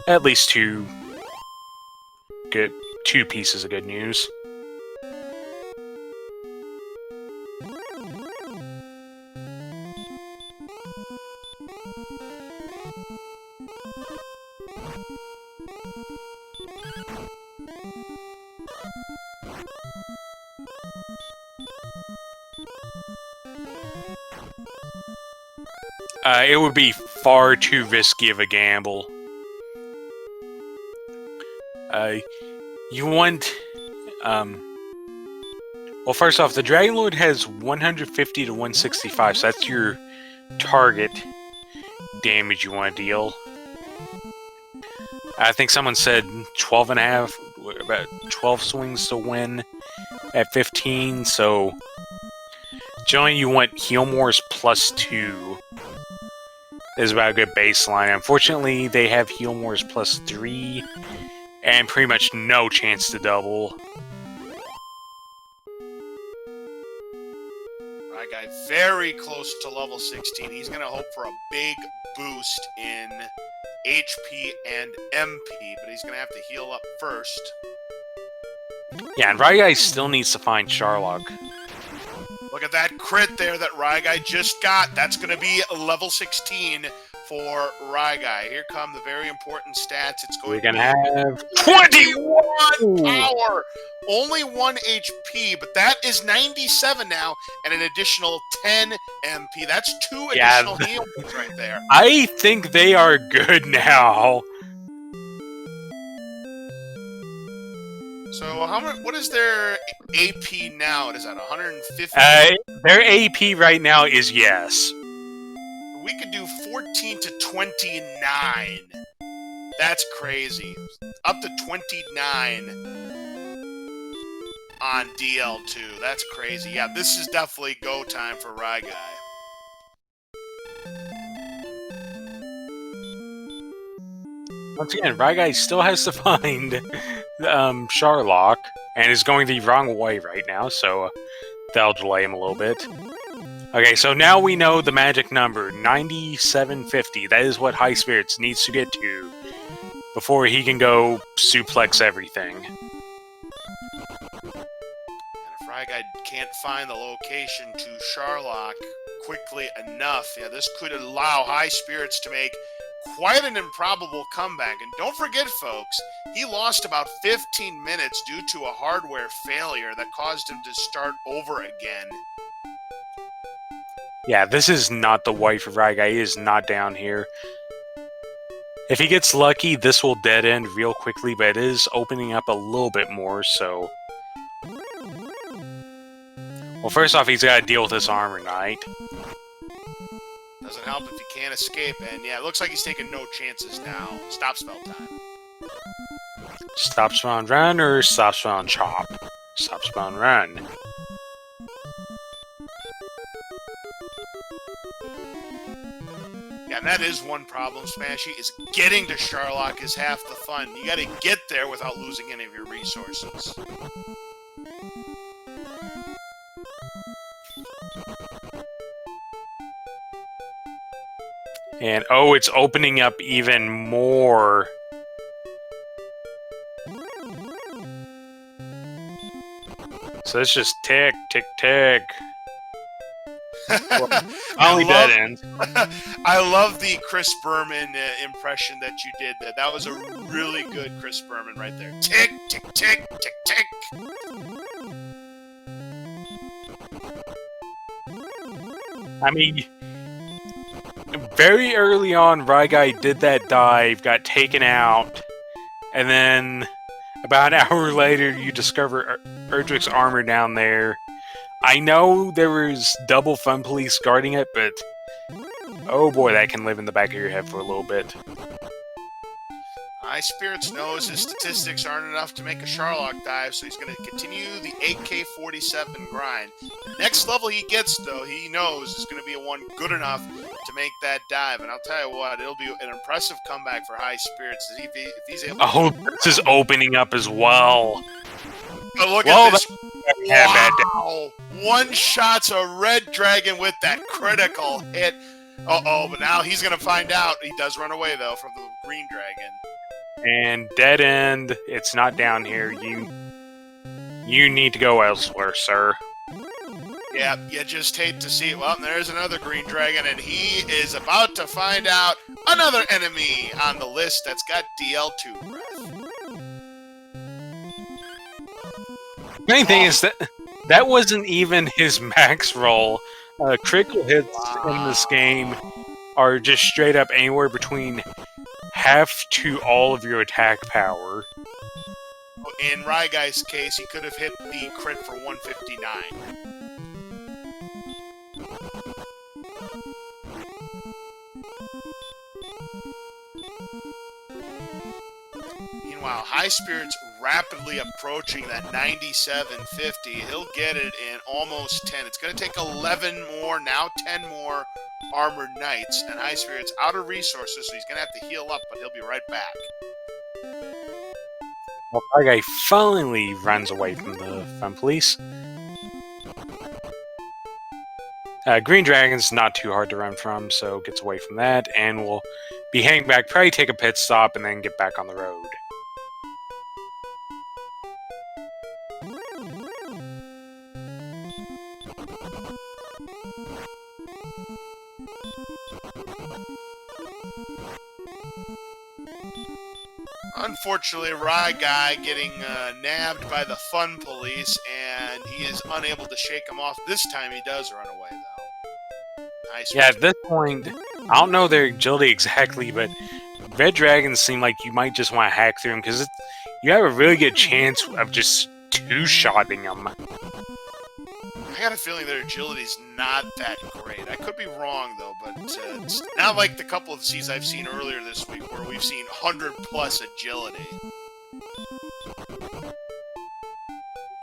at least two pieces of good news. It would be far too risky of a gamble. You want... well, first off, the Dragon Lord has 150 to 165, so that's your target damage you want to deal. I think someone said 12 and a half, about 12 swings to win at 15, so generally you want Heal More's +2 is about a good baseline. Unfortunately, they have Heal More's +3 and pretty much no chance to double. Ryguy very close to level 16. He's going to hope for a big boost in HP and MP, but he's going to have to heal up first. Yeah, and Ryguy still needs to find Sharlock. Look at that crit there that Ryguy just got. That's going to be a level 16 for Ryguy. Here come the very important stats. It's going to have 21 power. Only 1 HP, but that is 97 now, and an additional 10 MP. That's 2 additional heal points right there. I think they are good now. So how much? What is their AP now? It is at 150. Their AP right now is yes. We could do 14 to 29. That's crazy. Up to 29 on DL2. That's crazy. Yeah, this is definitely go time for Ryguy. Once again, Ryguy still has to find Sharlock, and is going the wrong way right now, so that'll delay him a little bit. Okay, so now we know the magic number, 9750. That is what Highspirits needs to get to before he can go suplex everything. And if Ryguy can't find the location to Sharlock quickly enough, yeah, this could allow Highspirits to make quite an improbable comeback. And don't forget, folks, he lost about 15 minutes due to a hardware failure that caused him to start over again. Yeah, this is not the way for Ryguy. He is not down here. If he gets lucky, this will dead end real quickly, but it is opening up a little bit more, so... Well, first off, he's got to deal with this Armor Knight. Doesn't help if he can't escape, and yeah, it looks like he's taking no chances now. Stop spell time. Stop spell and run, or stop spell and chop? Stop spell and run. Yeah, and that is one problem, Smashy, is getting to Sharlock is half the fun. You gotta get there without losing any of your resources. And, oh, it's opening up even more. So it's just tick, tick, tick. Only dead end. I love the Chris Berman impression that you did there. That was a really good Chris Berman right there. Tick, tick, tick, tick, tick. I mean, very early on, Ryguy did that dive, got taken out, and then about an hour later, you discover Erdrick's armor down there. I know there was double Fun Police guarding it, but oh boy, that can live in the back of your head for a little bit. Highspirits knows his statistics aren't enough to make a Sharlock dive, so he's going to continue the AK-47 grind. Next level he gets, though, he knows is going to be a one good enough to make that dive. And I'll tell you what, it'll be an impressive comeback for Highspirits if he's able to... Oh, this is opening up as well. But look at this. Wow! One shot's a red dragon with that critical hit. Uh-oh, but now he's going to find out. He does run away, though, from the green dragon. And dead end. It's not down here. You need to go elsewhere, sir. Yeah, you just hate to see it. Well, there's another green dragon, and he is about to find out another enemy on the list that's got DL2 breath. The main thing is that wasn't even his max roll. Critical hits in this game are just straight up anywhere between half to all of your attack power. In Ryguy's case, he could have hit the crit for 159. Meanwhile, Highspirits rapidly approaching that 9750. He'll get it in almost 10. It's going to take 11 more, now 10 more Armored Knights. And Highspirits out of resources, so he's going to have to heal up, but he'll be right back. Well, our guy finally runs away from the Fun Police. Green Dragon's not too hard to run from, so gets away from that, and we'll be heading back, probably take a pit stop, and then get back on the road. Unfortunately, Ryguy getting nabbed by the Fun Police, and he is unable to shake him off. This time he does run away, though. Nice. Yeah, at this point, I don't know their agility exactly, but Red Dragons seem like you might just want to hack through them, because you have a really good chance of just two-shotting them. I got a feeling their agility's not that great. I could be wrong, though, but it's not like the couple of seas I've seen earlier this week where we've seen 100-plus agility.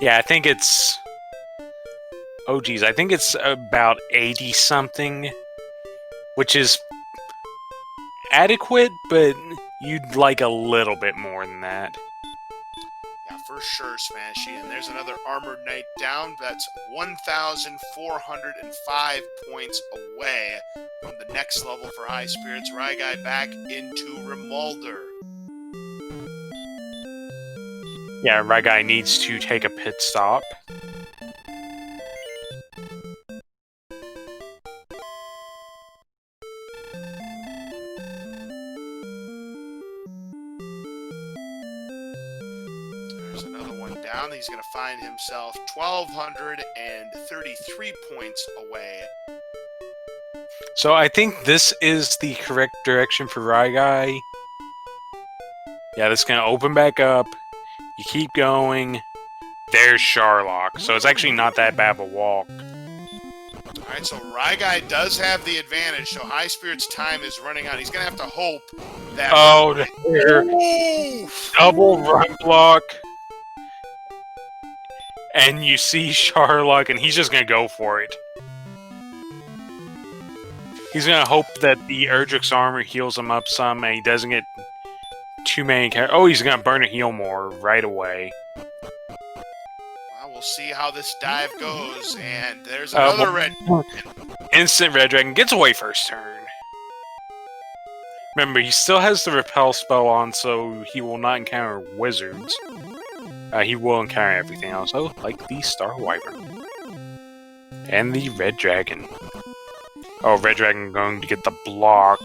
Yeah, I think it's... Oh, geez, I think it's about 80-something, which is adequate, but you'd like a little bit more than that. Yeah, for sure, Smashy. And there's another Armored Knight down. That's 1,405 points away from the next level for Highspirits. Ryguy back into Remolder. Yeah, Ryguy needs to take a pit stop. He's going to find himself 1,233 points away. So I think this is the correct direction for Ryguy. Yeah, this is going to open back up. You keep going. There's Sharlock. So it's actually not that bad of a walk. Alright, so Ryguy does have the advantage, so Highspirit's time is running out. He's going to have to hope that... Oh, there. Double run block. And you see Sharlock, and he's just gonna go for it. He's gonna hope that the Erdrick's armor heals him up some, and he doesn't get too many. Oh, he's gonna burn a heal more right away. Well, we'll see how this dive goes. And there's another red. Instant red dragon gets away first turn. Remember, he still has the repel spell on, so he will not encounter wizards. He will encounter everything else, like the Star Wyvern. And the red dragon. Oh, red dragon going to get the block.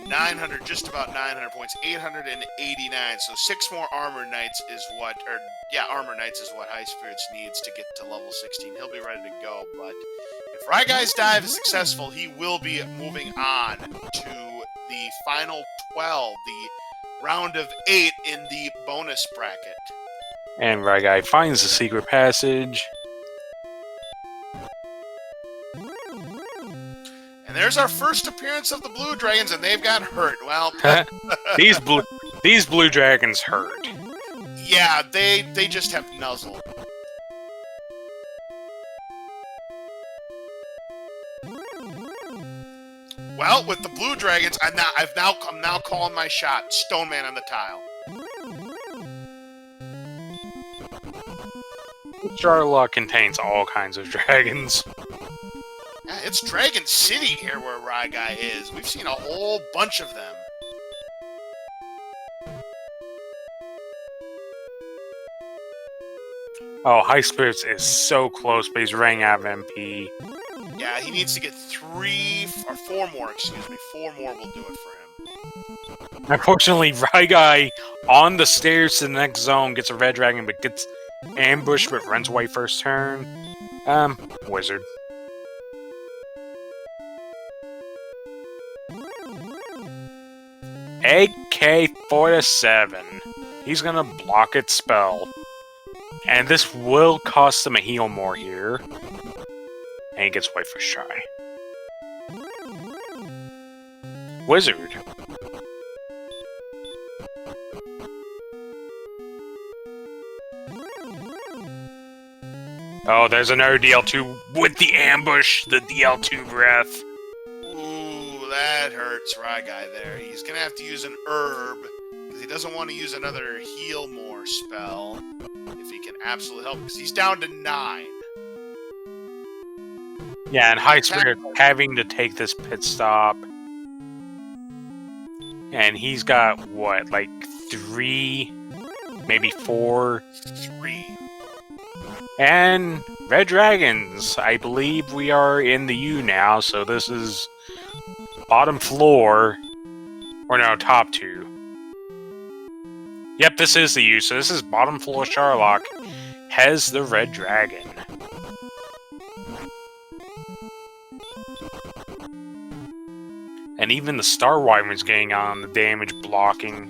900, just about 900 points, 889. So 6 more armor knights is what, armor knights is what Highspirits needs to get to level 16. He'll be ready to go, but if Ryguy's dive is successful, he will be moving on to the final 12, the round of 8 in the bonus bracket. And Ryguy finds the secret passage. And there's our first appearance of the blue dragons, and they've got hurt. Well, these blue dragons hurt. Yeah, they just have nuzzle. Well, with the blue dragons, I'm now calling my shot. Stone Man on the tile. Charlotte contains all kinds of dragons. Yeah, it's Dragon City here where Ryguy is. We've seen a whole bunch of them. Oh, Highspirits is so close, but he's running out of MP. Yeah, he needs to get 4 more, excuse me. 4 more will do it for him. Unfortunately, Ryguy on the stairs to the next zone gets a red dragon, but gets ambushed but runs away first turn. Wizard. AK-47. He's gonna block its spell. And this will cost him a heal more here. And he gets away first try. Wizard. Oh, there's another DL2 with the ambush, the DL2 breath. Ooh, that hurts Ryguy there. He's gonna have to use an herb, because he doesn't want to use another heal more spell. If he can absolutely help, because he's down to 9. Yeah, and Highspirits having to take this pit stop. And he's got, what, like 3, maybe 4? 3. And Red Dragons. I believe we are in the U now, so this is bottom floor. Or no, top 2. Yep, this is the U, so this is bottom floor Charlock. Has the Red Dragon. And even the Star Wyvern's getting on the damage blocking.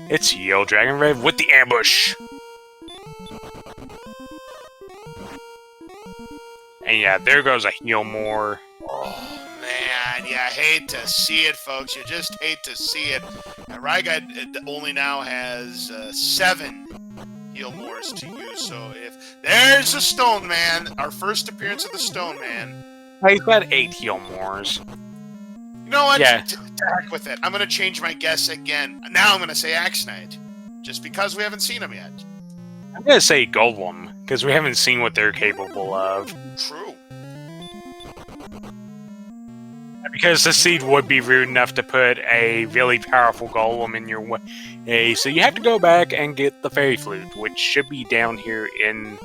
It's Yellow Dragon Red with the ambush! And yeah, there goes a heal more. Oh, man. Yeah, I hate to see it, folks. You just hate to see it. And Ryguy only now has 7 heal mores to use. So if there's the Stone Man, our first appearance of the Stone Man. He's got 8 heal mores. You know what? Yeah. Heck with it. I'm going to change my guess again. Now I'm going to say Axe Knight. Just because we haven't seen him yet. I'm going to say Golem, because we haven't seen what they're capable of. True. Because the seed would be rude enough to put a really powerful golem in your way, so you have to go back and get the fairy flute, which should be down here in...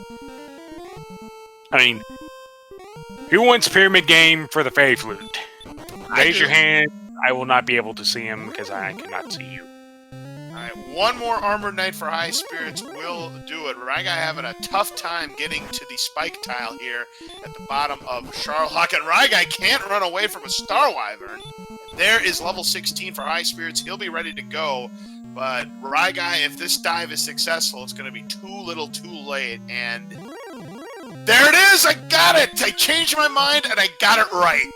I mean, who wants Pyramid Game for the fairy flute? Raise your hand. I will not be able to see him because I cannot see you. Alright, 1 more Armored Knight for Highspirits will do it. Ryguy having a tough time getting to the spike tile here at the bottom of Charlock, and Ryguy can't run away from a Star Wyvern. There is level 16 for Highspirits. He'll be ready to go, but Ryguy, if this dive is successful, it's going to be too little too late, and there it is! I got it! I changed my mind, and I got it right!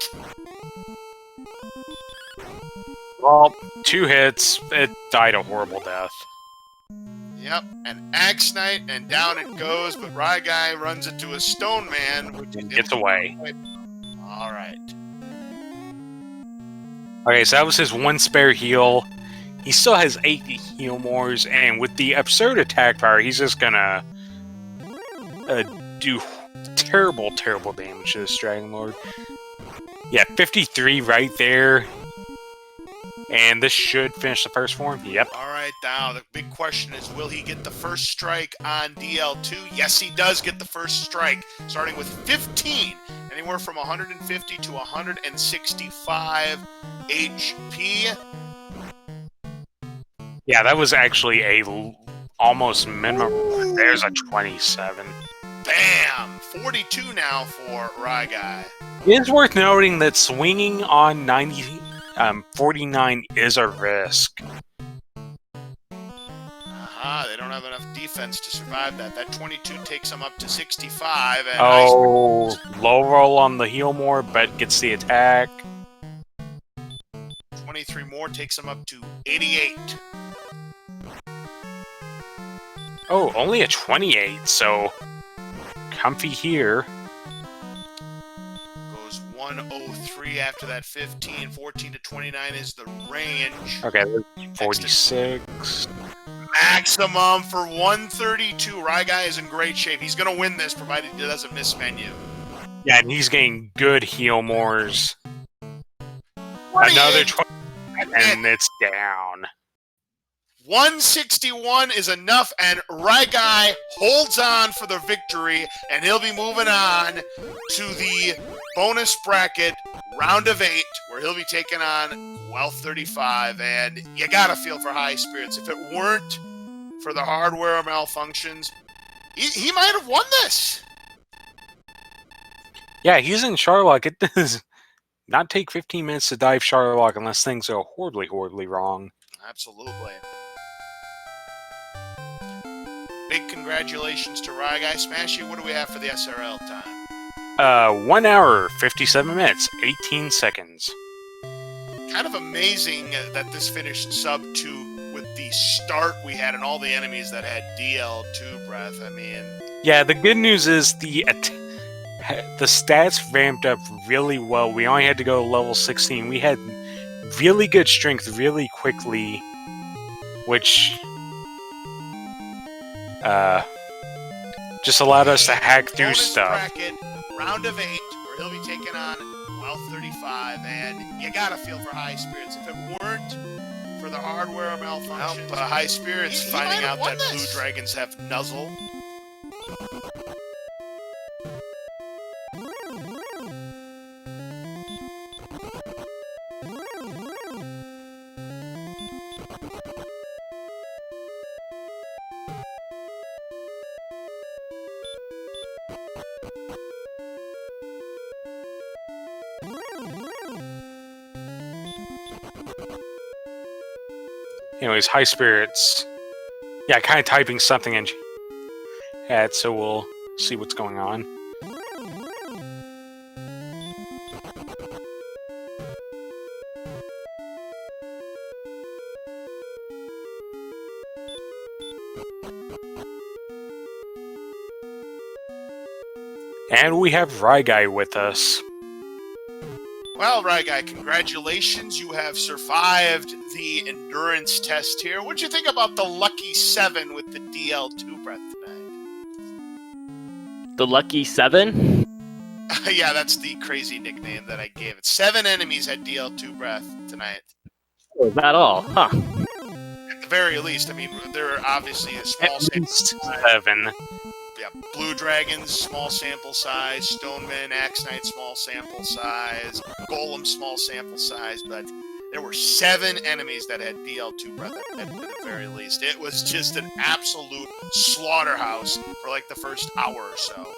Well, 2 hits. It died a horrible death. Yep, and Axe Knight, and down it goes, but Ryguy runs into a Stone Man, which Gets away. All right. Okay, so that was his one spare heal. He still has 8 heal mores, and with the absurd attack power, he's just gonna do terrible, terrible damage to this Dragon Lord. Yeah, 53 right there. And this should finish the first form. Yep. All right, now the big question is, will he get the first strike on DL2? Yes, he does get the first strike, starting with 15, anywhere from 150 to 165 HP. Yeah, that was actually a almost minimum. There's a 27. Bam! 42 now for Ryguy. It is worth noting that swinging on 49 is a risk. They don't have enough defense to survive that. That 22 takes them up to 65. And low roll on the heal more, but gets the attack. 23 more takes them up to 88. Oh, only a 28, so comfy here. Goes 103 after that 15. 14 to 29 is the range. Okay, 46. Maximum for 132. Ryguy is in great shape. He's going to win this, provided he doesn't miss menu. Yeah, and he's getting good heal mores. 28. Another 20, and it's down. 161 is enough, and Ryguy holds on for the victory, and he'll be moving on to the bonus bracket, round of 8, where he'll be taking on ryguy3745, and you gotta feel for Highspirits. If it weren't for the hardware malfunctions, he might have won this. Yeah, he's in Sharlock. It does not take 15 minutes to dive Sharlock unless things go horribly, horribly wrong. Absolutely. Big congratulations to Ryguy. Smashy, what do we have for the SRL time? 1 hour, 57 minutes, 18 seconds. Kind of amazing that this finished sub 2 with the start we had and all the enemies that had DL2 breath. I mean... Yeah, the good news is the stats ramped up really well. We only had to go to level 16. We had really good strength really quickly, which just allowed us to hack through bonus stuff. Bracket, round of 8, where he'll be taking on ryguy3745, and you gotta feel for Highspirits. If it weren't for the hardware malfunctions, Highspirits finding out that Blue Dragons have Nuzzle. Anyways, Highspirits. Yeah, kind of typing something in chat, so we'll see what's going on. And we have Ryguy with us. Well, Ryguy, congratulations. You have survived the endurance test here. What'd you think about the Lucky 7 with the DL2 breath tonight? The Lucky 7? Yeah, that's the crazy nickname that I gave it. 7 enemies had DL2 breath tonight. Is that all? Huh. At the very least. I mean, there are obviously a small sample size. 7. Yeah, Blue Dragons, small sample size. Stoneman, Axe Knight, small sample size. Golem, small sample size. But there were 7 enemies that had DL2 breath at the very least. It was just an absolute slaughterhouse for like the first hour or so.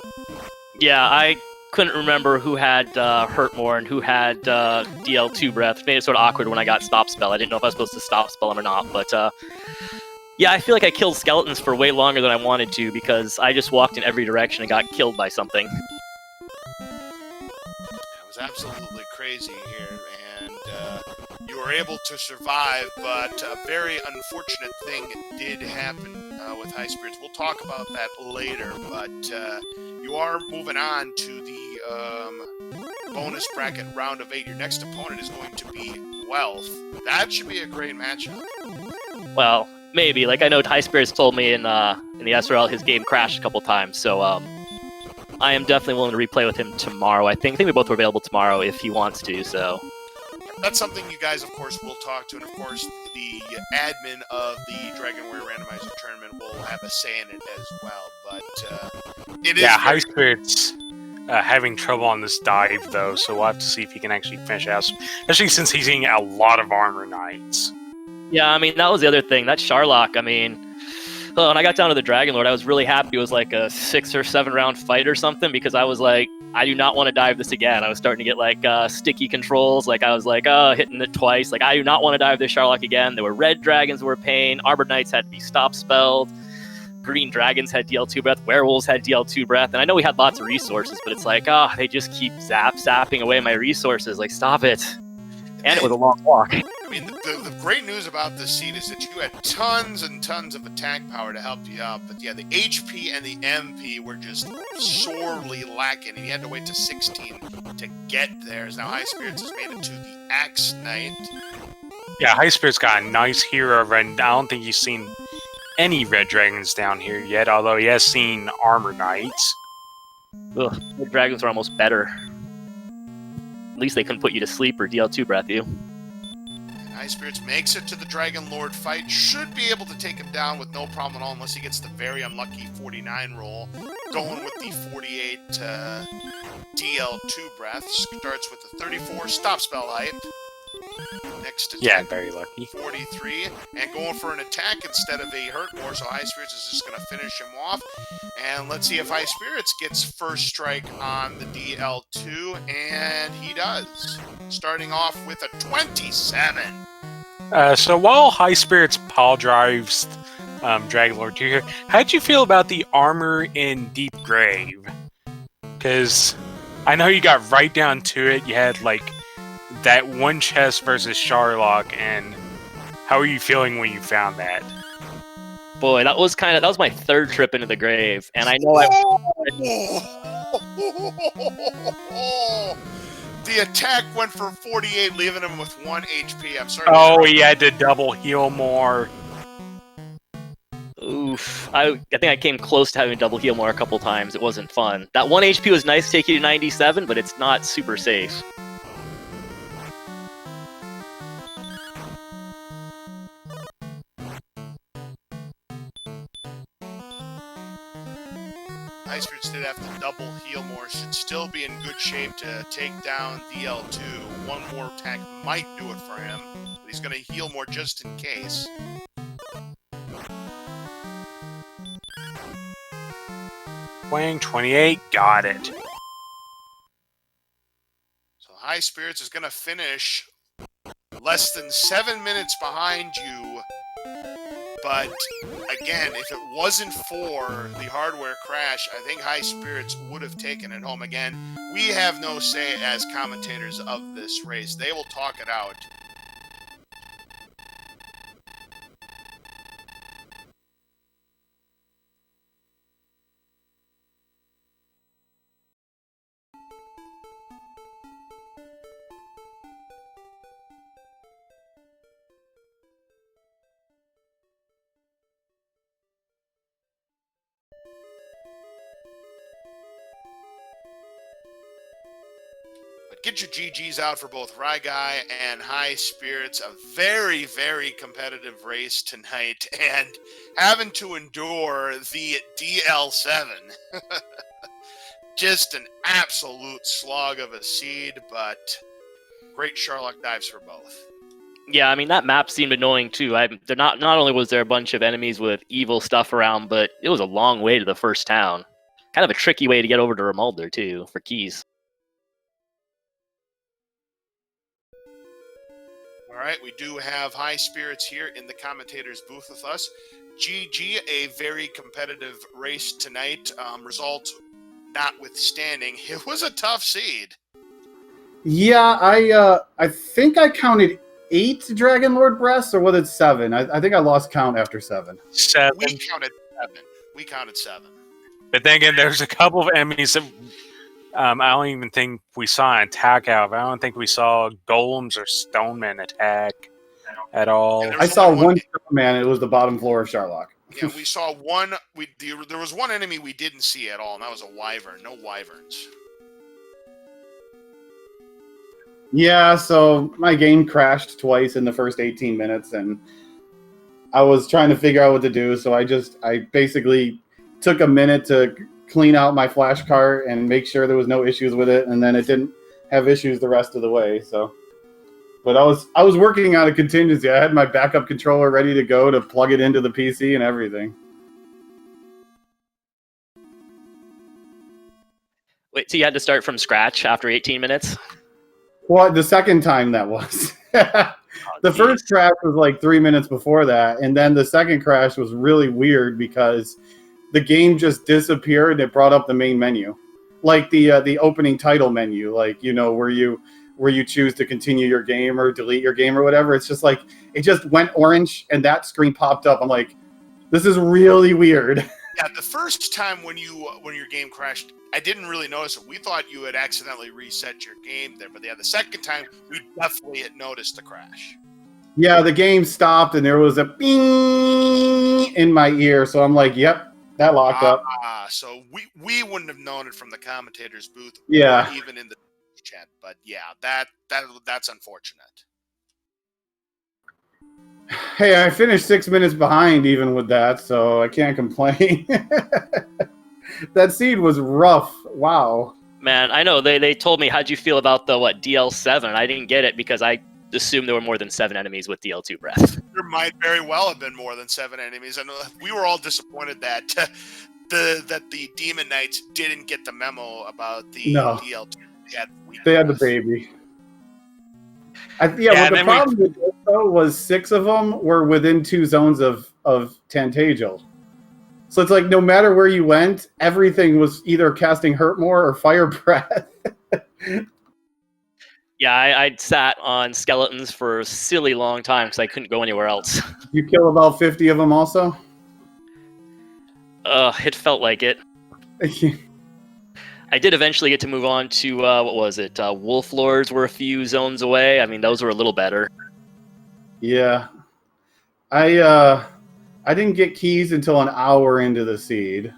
Yeah, I couldn't remember who had Hurt More and who had DL2 breath. It made it sort of awkward when I got Stop Spell. I didn't know if I was supposed to Stop Spell him or not, but yeah, I feel like I killed skeletons for way longer than I wanted to because I just walked in every direction and got killed by something. It was absolutely crazy here, and you were able to survive, but a very unfortunate thing did happen with High Spirits. We'll talk about that later, but you are moving on to the bonus bracket round of 8. Your next opponent is going to be Wealth. That should be a great matchup. Well, maybe. Like, I know Highspirits told me in the SRL his game crashed a couple times, so I am definitely willing to replay with him tomorrow. I think we both are available tomorrow if he wants to, so... That's something you guys, of course, will talk to, and of course, the admin of the Dragon Warrior Randomizer tournament will have a say in it as well. But it is High Spirits having trouble on this dive though, so we'll have to see if he can actually finish out. Especially since he's getting a lot of armor knights. Yeah, I mean that was the other thing. That Sharlock, I mean, when I got down to the Dragon Lord, I was really happy it was like a 6 or 7 round fight or something because I was like, I do not want to dive this again. I was starting to get like sticky controls. Like I was like, hitting it twice. Like I do not want to dive this Sharlock again. There were red dragons were a pain. Arbor Knights had to be stop spelled. Green dragons had DL2 breath. Werewolves had DL2 breath. And I know we had lots of resources, but it's like, they just keep zapping away my resources. Like, stop it. And it was a long walk. I mean, the great news about this seed is that you had tons and tons of attack power to help you out. But yeah, the HP and the MP were just sorely lacking. And you had to wait to 16 to get there. Now High Spirits has made it to the Axe Knight. Yeah, High Spirits got a nice hero, and I don't think he's seen any red dragons down here yet, although he has seen armor knights. Ugh, red dragons are almost better. At least they couldn't put you to sleep or DL2 breath you. High Spirits makes it to the Dragon Lord fight. Should be able to take him down with no problem at all, unless he gets the very unlucky 49 roll. Going with the 48 DL2 breath. Starts with the 34 stop spell height. Next attack, very lucky. 43, and going for an attack instead of a hurt more, so High Spirits is just going to finish him off. And let's see if High Spirits gets first strike on the DL2, and he does. Starting off with a 27. So while High Spirits pile drives Dragon Lord 2 here, how'd you feel about the armor in Deep Grave? Because I know you got right down to it, you had like that one chest versus Sharlock, and how are you feeling when you found that? Boy, that was my third trip into the grave, and I know The attack went for 48, leaving him with 1 HP. I'm sorry. He had to double heal more. Oof. I think I came close to having double heal more a couple times. It wasn't fun. That 1 HP was nice to take you to 97, but it's not super safe. High Spirits did have to double heal more. Should still be in good shape to take down DL2. One more attack might do it for him, but he's going to heal more just in case. Wang 28, got it. So High Spirits is going to finish less than 7 minutes behind you. But again, if it wasn't for the hardware crash, I think High Spirits would have taken it home. Again, we have no say as commentators of this race. They will talk it out. Get your GGs out for both Ryguy and High Spirits. A very, very competitive race tonight, and having to endure the DL7. Just an absolute slog of a seed, but great Sharlock dives for both. Yeah, I mean, that map seemed annoying, too. Not only was there a bunch of enemies with evil stuff around, but it was a long way to the first town. Kind of a tricky way to get over to Remulder, too, for keys. All right, we do have High Spirits here in the commentator's booth with us. GG, a very competitive race tonight. Result notwithstanding, it was a tough seed. Yeah, I think I counted 8 Dragon Lord breaths, or was it 7? I think I lost count after 7. 7. We counted We counted 7. But then again, there's a couple of enemies that I don't even think we saw an attack out of. I don't think we saw golems or stonemen attack at all. Yeah, I saw one man. It was the bottom floor of Sharlock. Yeah, we saw one. There was one enemy we didn't see at all, and that was a wyvern. No wyverns. Yeah, so my game crashed twice in the first 18 minutes, and I was trying to figure out what to do. So I basically took a minute to clean out my flash cart and make sure there was no issues with it, and then it didn't have issues the rest of the way. So, but I was working on a contingency. I had my backup controller ready to go to plug it into the PC and everything. Wait, so you had to start from scratch after 18 minutes? Well, the second time that was. The first crash was like 3 minutes before that, and then the second crash was really weird because the game just disappeared and it brought up the main menu. Like the opening title menu, like, you know, where you choose to continue your game or delete your game or whatever. It's just like it just went orange and that screen popped up. I'm like, this is really weird. Yeah, the first time when your game crashed, I didn't really notice it. We thought you had accidentally reset your game there, but yeah, the second time we definitely had noticed the crash. Yeah, the game stopped and there was a bing in my ear, so I'm like, yep, that locked up. So we wouldn't have known it from the commentator's booth, yeah, or even in the chat. But yeah, that's unfortunate. Hey, I finished 6 minutes behind even with that, so I can't complain. That seed was rough. Wow. Man, I know. They told me, how'd you feel about the, DL7? I didn't get it because I assumed there were more than 7 enemies with DL2 breath. There might very well have been more than 7 enemies. And we were all disappointed that the Demon Knights didn't get the memo about the DL2. They had the baby. Well, the problem with this, though, was 6 of them were within 2 zones of Tantagel. So it's like no matter where you went, everything was either casting Hurt More or Fire Breath. Yeah, I sat on skeletons for a silly long time because I couldn't go anywhere else. You kill about 50 of them also? It felt like it. I did eventually get to move on to, what was it? Wolf Lords were a few zones away. I mean, those were a little better. Yeah. I didn't get keys until an hour into the seed.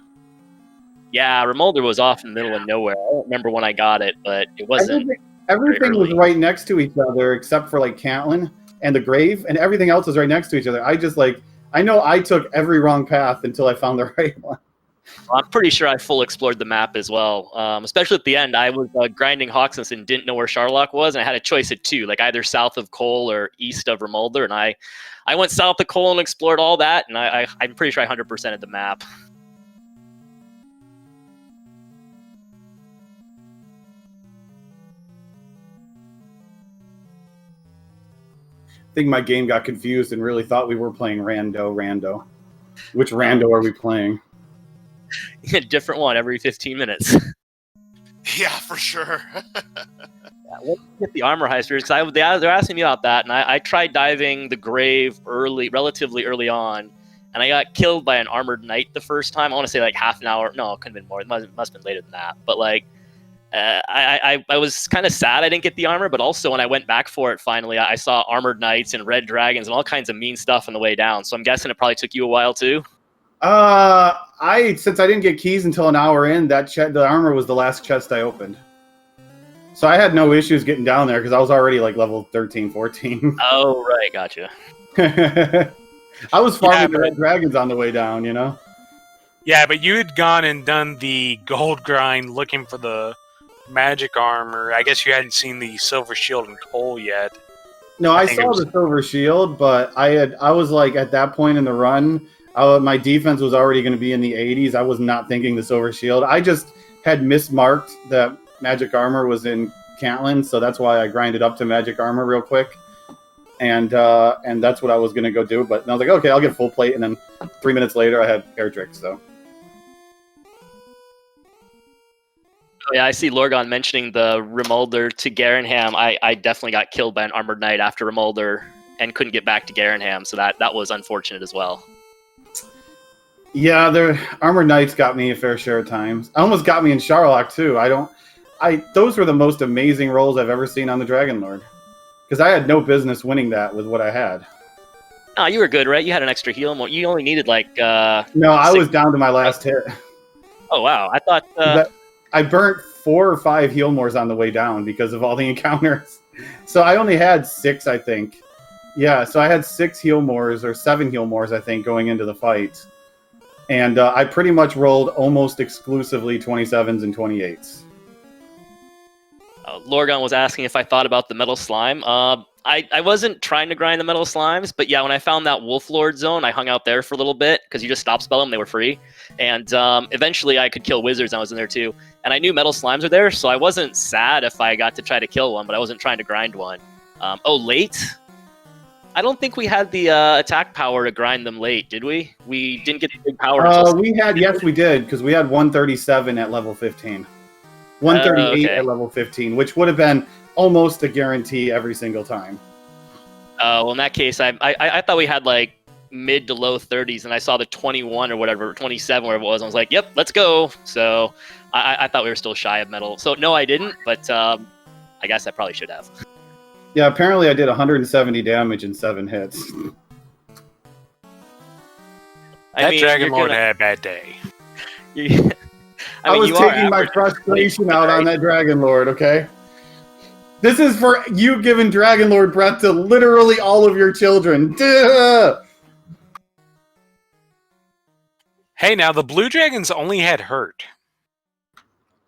Yeah, Remolder was off in the middle of nowhere. I don't remember when I got it, but it wasn't. Everything was right next to each other except for like Cantlin and the grave, and everything else was right next to each other. I know I took every wrong path until I found the right one. I'm pretty sure I full explored the map as well. Especially at the end, I was grinding Hawksness and didn't know where Sharlock was, and I had a choice of 2, like either south of Cole or east of Remolder, and I went south of Cole and explored all that, and I'm pretty sure I 100%ed the map. I think my game got confused and really thought we were playing Rando. Which Rando are we playing? A different one every 15 minutes. Yeah, for sure. Let's get the armor Highspirits, because they're asking me about that, and I tried diving the grave relatively early on, and I got killed by an armored knight the first time. I want to say like half an hour. No, it couldn't have been more. It must have been later than that. But like, I was kind of sad I didn't get the armor, but also when I went back for it finally, I saw armored knights and red dragons and all kinds of mean stuff on the way down. So I'm guessing it probably took you a while too. Since I didn't get keys until an hour in, the armor was the last chest I opened. So I had no issues getting down there because I was already like level 13, 14. Oh, right. Gotcha. I was farming the red dragons on the way down, you know? Yeah, but you had gone and done the gold grind looking for the magic armor. I guess you hadn't seen the silver shield and Cole yet. No, I saw the silver shield, but I was like at that point in the run, my defense was already going to be in the 80s. I was not thinking the silver shield. I just had mismarked that magic armor was in Cantlin, so that's why I grinded up to magic armor real quick. And that's what I was going to go do. But I was like, okay, I'll get full plate. And then 3 minutes later, I had air trick, so. Yeah, I see Lorgon mentioning the Remolder to Garenham. I definitely got killed by an armored knight after Remolder and couldn't get back to Garenham, so that was unfortunate as well. Yeah, the Armored Knights got me a fair share of times. Almost got me in Sharlock too. Those were the most amazing rolls I've ever seen on the Dragon Lord. Because I had no business winning that with what I had. Oh, you were good, right? You had an extra heal. You only needed like. No, I was down to my last hit. Oh wow! I thought. I burnt 4 or 5 heal mores on the way down because of all the encounters. So I only had 6, I think. Yeah, so I had 6 heal mores or 7 heal mores, I think, going into the fight. And I pretty much rolled almost exclusively 27s and 28s. Lorgon was asking if I thought about the metal slime. I wasn't trying to grind the metal slimes, but yeah, when I found that Wolf Lord zone, I hung out there for a little bit because you just stop spell them, they were free. And eventually I could kill wizards, and I was in there too. And I knew metal slimes were there, so I wasn't sad if I got to try to kill one, but I wasn't trying to grind one. Late? I don't think we had the attack power to grind them late, did we? We didn't get the big power. Yes, we did, because we had 137 at level 15. 138 at level 15, which would have been almost a guarantee every single time. Well, in that case, I thought we had like mid to low 30s, and I saw the 21 or whatever, 27, whatever it was. I was like, yep, let's go. So I thought we were still shy of metal. So no, I didn't, but I guess I probably should have. Yeah, apparently I did 170 damage in 7 hits. That Dragon Lord had a bad day. I was taking my frustration out on that Dragon Lord, okay? This is for you giving Dragon Lord breath to literally all of your children. Duh! Hey, now the Blue Dragons only had hurt.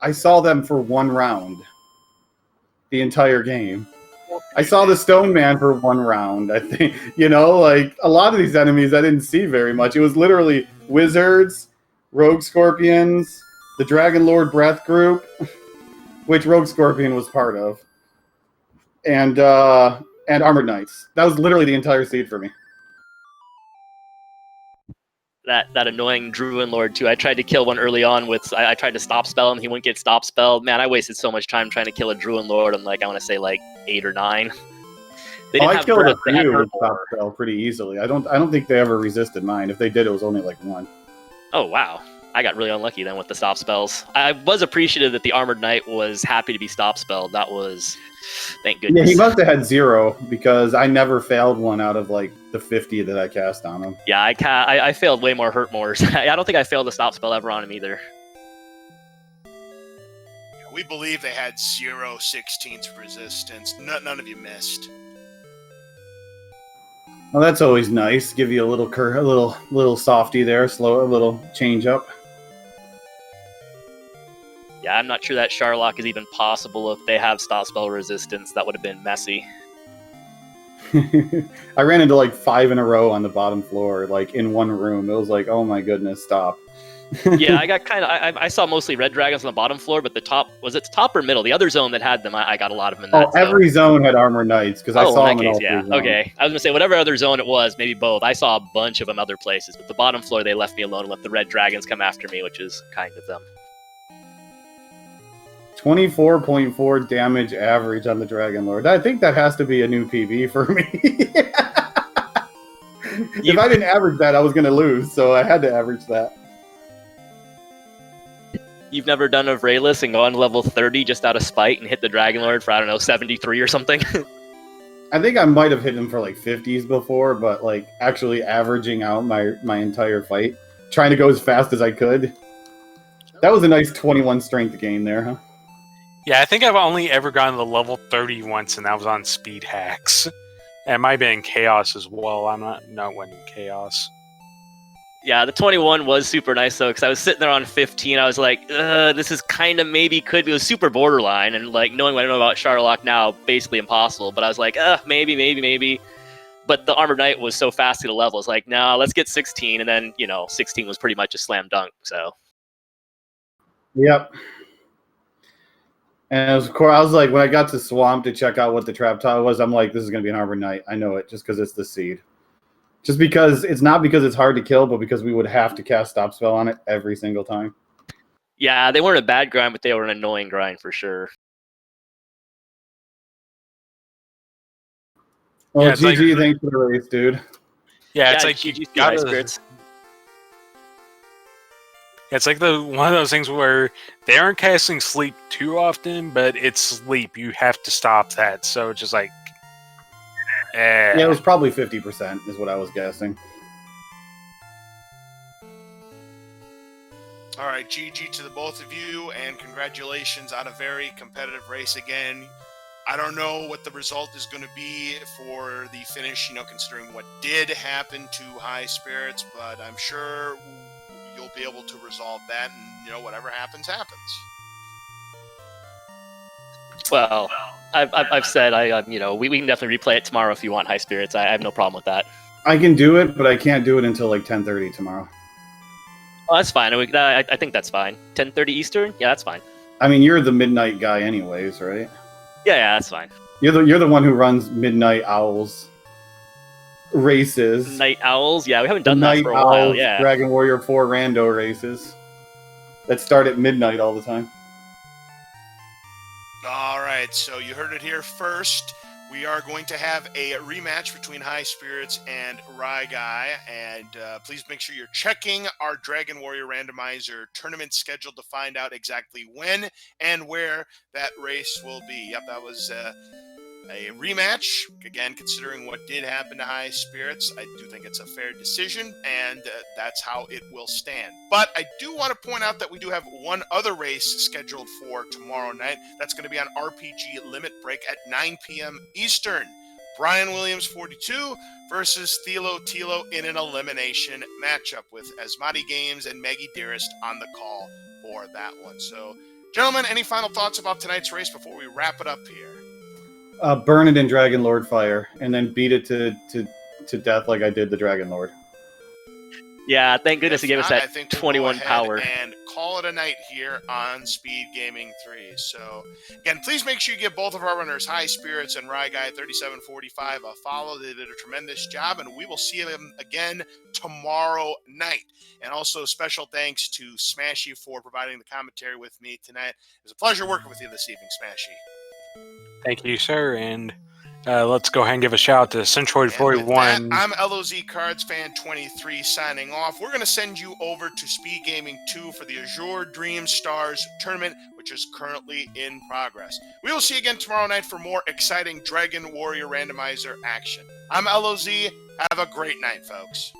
I saw them for 1 round. The entire game. I saw the Stone Man for 1 round, I think. You know, like, a lot of these enemies I didn't see very much. It was literally Wizards, Rogue Scorpions, the Dragon Lord Breath group, which Rogue Scorpion was part of, and Armored Knights. That was literally the entire seed for me. That annoying Druid Lord too. I tried to kill one early on with. I tried to stop spell him. He wouldn't get stop spelled. Man, I wasted so much time trying to kill a Druid Lord. I'm like, I want to say like 8 or 9. I killed a few with stop spell pretty easily. I don't think they ever resisted mine. If they did, it was only like 1. Oh wow. I got really unlucky then with the stop spells. I was appreciative that the Armored Knight was happy to be stop spelled. That was, thank goodness. Yeah, he must have had 0 because I never failed one out of like the 50 that I cast on him. Yeah, I failed way more hurt mores. I don't think I failed a stop spell ever on him either. Yeah, we believe they had 0 16th resistance. None of you missed. Well, that's always nice. Give you a little softy there, slow, a little change up. Yeah, I'm not sure that Sharlock is even possible if they have stop spell resistance. That would have been messy. I ran into like 5 in a row on the bottom floor, like in one room. It was like, oh my goodness, stop. Yeah, I got kind of. I saw mostly red dragons on the bottom floor, but the top was it the top or middle? The other zone that had them, I got a lot of them in that. Every zone had Armored Knights because I saw them in all 3 zones. Okay, I was gonna say whatever other zone it was, maybe both. I saw a bunch of them other places, but the bottom floor they left me alone and let the red dragons come after me, which is kind of them. 24.4 damage average on the Dragon Lord. I think that has to be a new PB for me. If I didn't average that, I was going to lose, so I had to average that. You've never done a Vrayless and gone to level 30 just out of spite and hit the Dragon Lord for, I don't know, 73 or something? I think I might have hit him for like 50s before, but like actually averaging out my entire fight, trying to go as fast as I could. That was a nice 21 strength gain there, huh? Yeah, I think I've only ever gotten to level 30 once, and that was on speed hacks. And it might have been Chaos as well. I'm not winning Chaos. Yeah, the 21 was super nice, though, because I was sitting there on 15. I was like, this is kind of maybe could be. It was super borderline, and like knowing what I know about Sharlock now, basically impossible. But I was like, maybe. But the Armored Knight was so fast to the level. It's like, no, let's get 16. And then, 16 was pretty much a slam dunk, so. Yep. And of course, I was like, when I got to Swamp to check out what the trap tile was, I'm like, this is going to be an Armored Knight. I know it, just because it's the seed. Just because, it's not because it's hard to kill, but because we would have to cast Stop Spell on it every single time. Yeah, they weren't a bad grind, but they were an annoying grind for sure. Well, yeah, GG, thanks for the race, dude. Yeah, it's like GG gotta, Highspirits. It's like one of those things where they aren't casting sleep too often, but it's sleep. You have to stop that. So it's just like, Yeah, it was probably 50% is what I was guessing. All right, GG to the both of you, and congratulations on a very competitive race again. I don't know what the result is going to be for the finish, considering what did happen to Highspirits, but I'm sure you'll be able to resolve that, and, whatever happens, happens. Well, I've said we can definitely replay it tomorrow if you want, Highspirits. I have no problem with that. I can do it, but I can't do it until like 10:30 tomorrow. Oh, that's fine. I think that's fine. 10:30 Eastern? Yeah, that's fine. I mean, you're the midnight guy anyways, right? Yeah, that's fine. You're the one who runs Midnight Owls races. Night Owls? Yeah, we haven't done that for a while. Yeah. Dragon Warrior 4 rando races that start at midnight all the time. All right, so you heard it here first. We are going to have a rematch between Highspirits and Ryguy, and please make sure you're checking our Dragon Warrior Randomizer tournament schedule to find out exactly when and where that race will be. Yep, that was a rematch. Again, considering what did happen to Highspirits, I do think it's a fair decision, and that's how it will stand. But I do want to point out that we do have one other race scheduled for tomorrow night. That's going to be on RPG Limit Break at 9 p.m. Eastern. Brian Williams 42 versus Thilo Tilo in an elimination matchup with Asmati Games and Maggie Dearest on the call for that one. So, gentlemen, any final thoughts about tonight's race before we wrap it up here? Burn it in Dragon Lord fire, and then beat it to death like I did the Dragon Lord. Yeah, thank goodness he gave us that I think 21 power. And call it a night here on Speed Gaming 3. So, again, please make sure you give both of our runners, Highspirits and ryguy3745, a follow. They did a tremendous job, and we will see them again tomorrow night. And also, special thanks to Smashy for providing the commentary with me tonight. It was a pleasure working with you this evening, Smashy. Thank you, sir. And let's go ahead and give a shout out to Centroid41. I'm LOZ Cards Fan 23 signing off. We're going to send you over to Speed Gaming 2 for the Azure Dream Stars tournament, which is currently in progress. We will see you again tomorrow night for more exciting Dragon Warrior Randomizer action. I'm LOZ. Have a great night, folks.